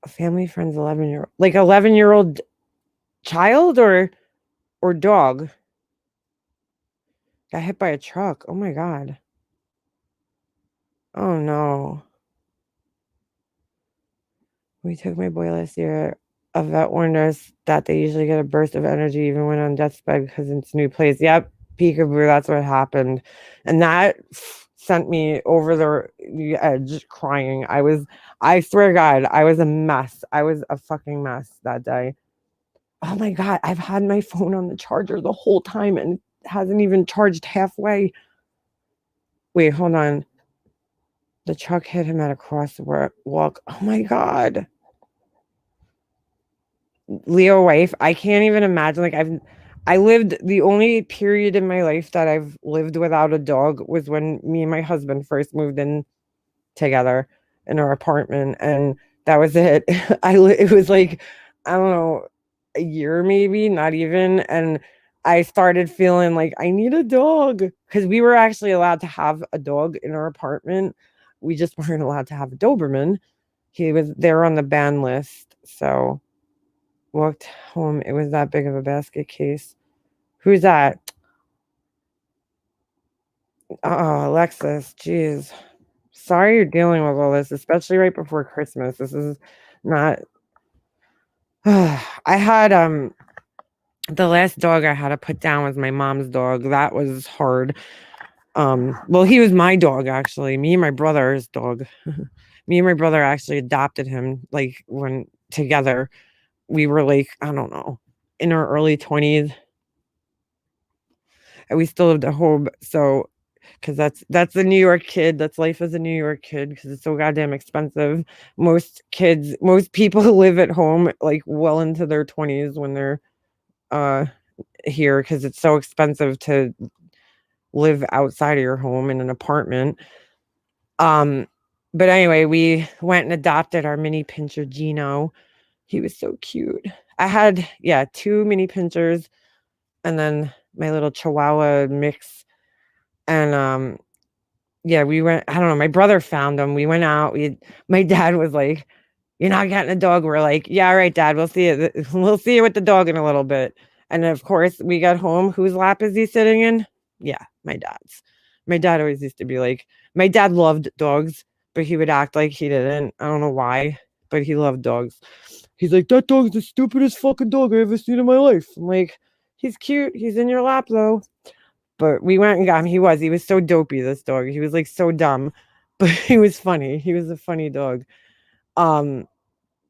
A family friend's 11-year-old, like 11-year-old child or dog got hit by a truck. Oh my God. Oh no. We took my boy last year. A vet warned us that they usually get a burst of energy even when on death's bed because it's a new place. Yep. peekaboo, that's what happened. And that sent me over the edge crying. I swear to God, I was a mess. I was a fucking mess that day. Oh my God, I've had my phone on the charger the whole time and it hasn't even charged halfway. Wait, hold on. The truck hit him at a crosswalk. Oh my God. Leo wife, I can't even imagine. Like I lived the only period in my life that I've lived without a dog was when me and my husband first moved in together in our apartment, and that was it. It was like, I don't know, a year maybe, not even, and I started feeling like I need a dog because we were actually allowed to have a dog in our apartment. We just weren't allowed to have a Doberman. He was there on the ban list, so walked home. It was that big of a basket case. Who's that? Oh, Alexis. Jeez. Sorry you're dealing with all this, especially right before Christmas. This is not. I had the last dog I had to put down was my mom's dog. That was hard. Well, he was my dog actually. Me and my brother's dog. Me and my brother actually adopted him like when together. We were like, I don't know, in our early 20s. And we still lived at home, so because that's the New York kid. That's life as a New York kid because it's so goddamn expensive. Most people live at home like well into their 20s when they're here because it's so expensive to live outside of your home in an apartment. But anyway, we went and adopted our mini pincher Gino. He was so cute. I had 2 mini pinchers and then my little Chihuahua mix. And we went, I don't know, my brother found him. We went out. My dad was like, "You're not getting a dog." We're like, "Yeah, all right, Dad, we'll see you. We'll see you with the dog in a little bit." And of course, we got home. Whose lap is he sitting in? Yeah, my dad's. My dad always used to be like, my dad loved dogs, but he would act like he didn't. I don't know why, but he loved dogs. He's like, "That dog's the stupidest fucking dog I ever seen in my life." I'm like, "He's cute. He's in your lap though." But we went and got him. He was so dopey, this dog. He was like so dumb, but he was funny. He was a funny dog. But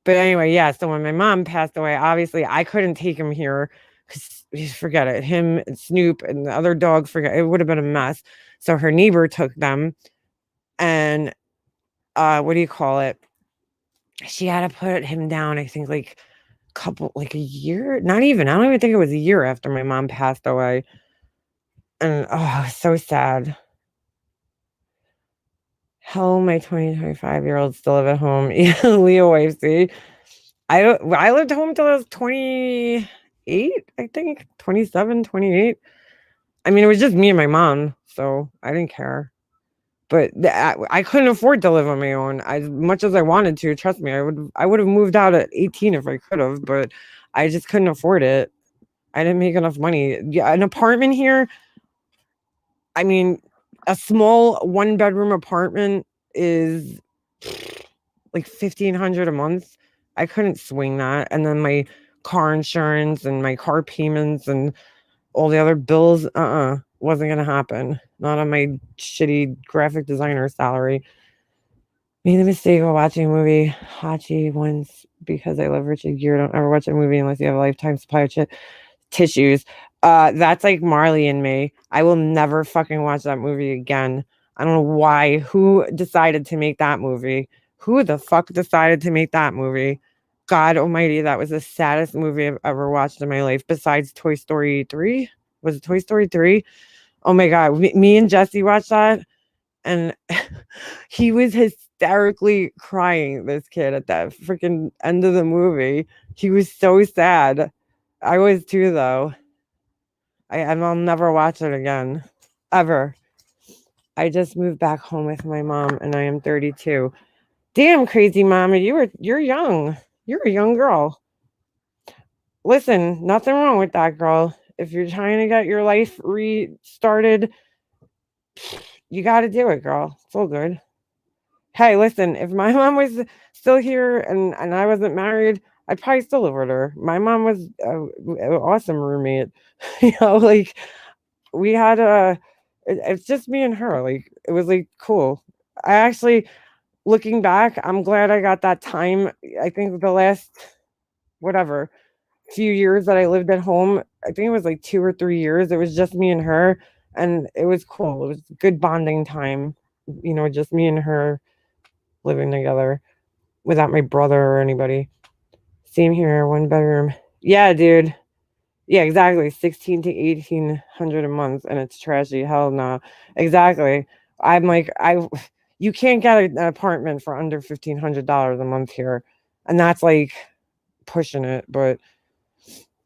anyway, so when my mom passed away, obviously I couldn't take him here because forget it. Him and Snoop and the other dog, forget it would have been a mess. So her neighbor took them and what do you call it? She had to put him down, I think like a year, not even. I don't even think it was a year after my mom passed away. And so sad. Hell, my 25-year-old still live at home. Leo wife, see? I lived home till I was 28, I think. 27, 28. I mean, it was just me and my mom, so I didn't care. But I couldn't afford to live on my own as much as I wanted to. Trust me, I would have moved out at 18 if I could have, but I just couldn't afford it. I didn't make enough money. Yeah, an apartment here, I mean, a small 1-bedroom apartment is like $1,500 a month. I couldn't swing that. And then my car insurance and my car payments and all the other bills, wasn't gonna happen. Not on my shitty graphic designer salary. Made the mistake of watching a movie Hachi once because I love Richard Gere. Don't ever watch a movie unless you have a lifetime supply of tissues. That's like Marley and Me. I will never fucking watch that movie again. I don't know why. Who decided to make that movie? Who the fuck decided to make that movie? God almighty, that was the saddest movie I've ever watched in my life besides Toy Story 3. Was it Toy Story 3? Oh my God. Me and Jesse watched that and he was hysterically crying, this kid, at that freaking end of the movie. He was so sad. I was too, though. I'll never watch it again. Ever. I just moved back home with my mom and I am 32. Damn, crazy mama, you're young. You're a young girl. Listen, nothing wrong with that, girl. If you're trying to get your life restarted, you got to do it, girl. It's all good. Hey, listen, if my mom was still here and I wasn't married, I'd probably still live with her. My mom was an awesome roommate. Like we had a, it's just me and her. Like, it was like cool. I actually, looking back, I'm glad I got that time. I think the last, whatever, few years that I lived at home, I think it was like 2 or 3 years. It was just me and her, and it was cool. It was good bonding time, just me and her living together without my brother or anybody. Same here, 1 bedroom. Yeah, dude. Yeah, exactly. 16 to 1800 a month, and it's trashy. Hell no. Exactly. I'm like, you can't get an apartment for under $1,500 a month here, and that's like pushing it. But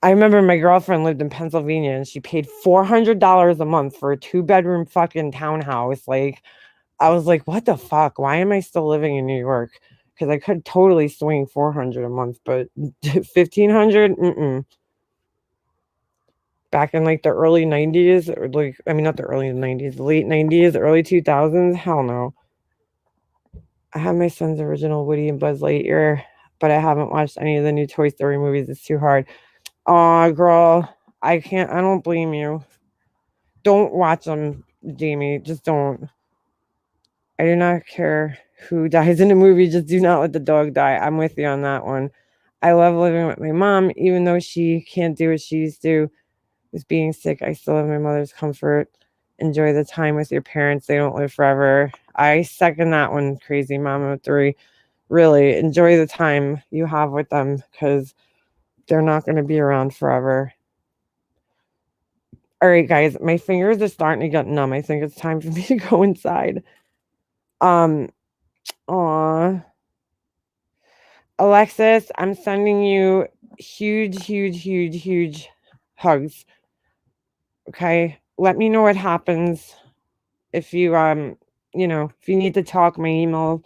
I remember my girlfriend lived in Pennsylvania, and she paid $400 a month for a 2-bedroom fucking townhouse. Like, I was like, what the fuck? Why am I still living in New York? Because I could totally swing 400 a month, but 1,500, back in like the early 90s, or like, I mean, not the early 90s, the late 90s, early 2000s, hell no. I have my son's original Woody and Buzz Lightyear, but I haven't watched any of the new Toy Story movies. It's too hard. Aw, girl, I don't blame you. Don't watch them, Jamie. Just don't. I do not care who dies in a movie. Just do not let the dog die. I'm with you on that one. I love living with my mom, even though she can't do what she used to. With being sick, I still have my mother's comfort. Enjoy the time with your parents. They don't live forever. I second that one, crazy mama 3. Really, enjoy the time you have with them, because they're not going to be around forever. All right, guys, my fingers are starting to get numb. I think it's time for me to go inside. Aw. Alexis, I'm sending you huge, huge, huge, huge hugs. Okay? Let me know what happens. If you if you need to talk, my email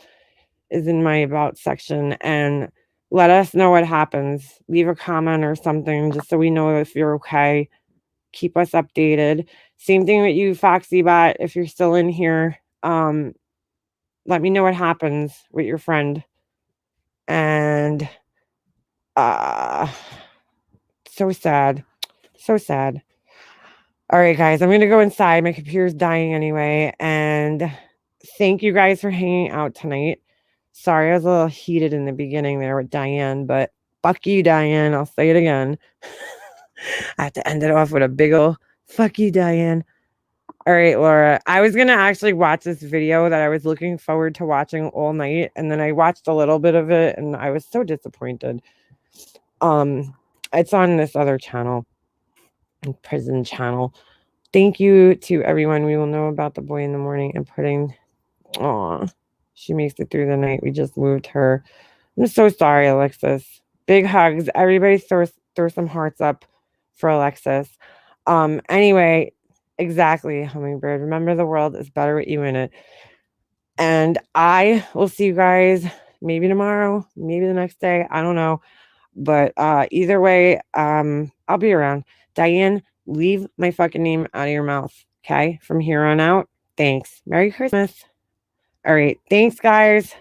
is in my about section, and let us know what happens. Leave a comment or something just so we know if you're okay. Keep us updated. Same thing with you, FoxyBot, if you're still in here. Let me know what happens with your friend. And so sad. So sad. All right, guys, I'm gonna go inside. My computer's dying anyway. And thank you guys for hanging out tonight. Sorry, I was a little heated in the beginning there with Diane, but fuck you, Diane. I'll say it again. I have to end it off with a big ol' fuck you, Diane. All right, Laura. I was gonna actually watch this video that I was looking forward to watching all night, and then I watched a little bit of it, and I was so disappointed. It's on this other channel, prison channel. Thank you to everyone. We will know about the boy in the morning and putting. Aw, she makes it through the night. We just moved her. I'm so sorry, Alexis. Big hugs. Everybody throw some hearts up for Alexis. Anyway, exactly, Hummingbird. Remember, the world is better with you in it. And I will see you guys maybe tomorrow, maybe the next day. I don't know. But either way, I'll be around. Diane, leave my fucking name out of your mouth. Okay? From here on out. Thanks. Merry Christmas. All right. Thanks, guys.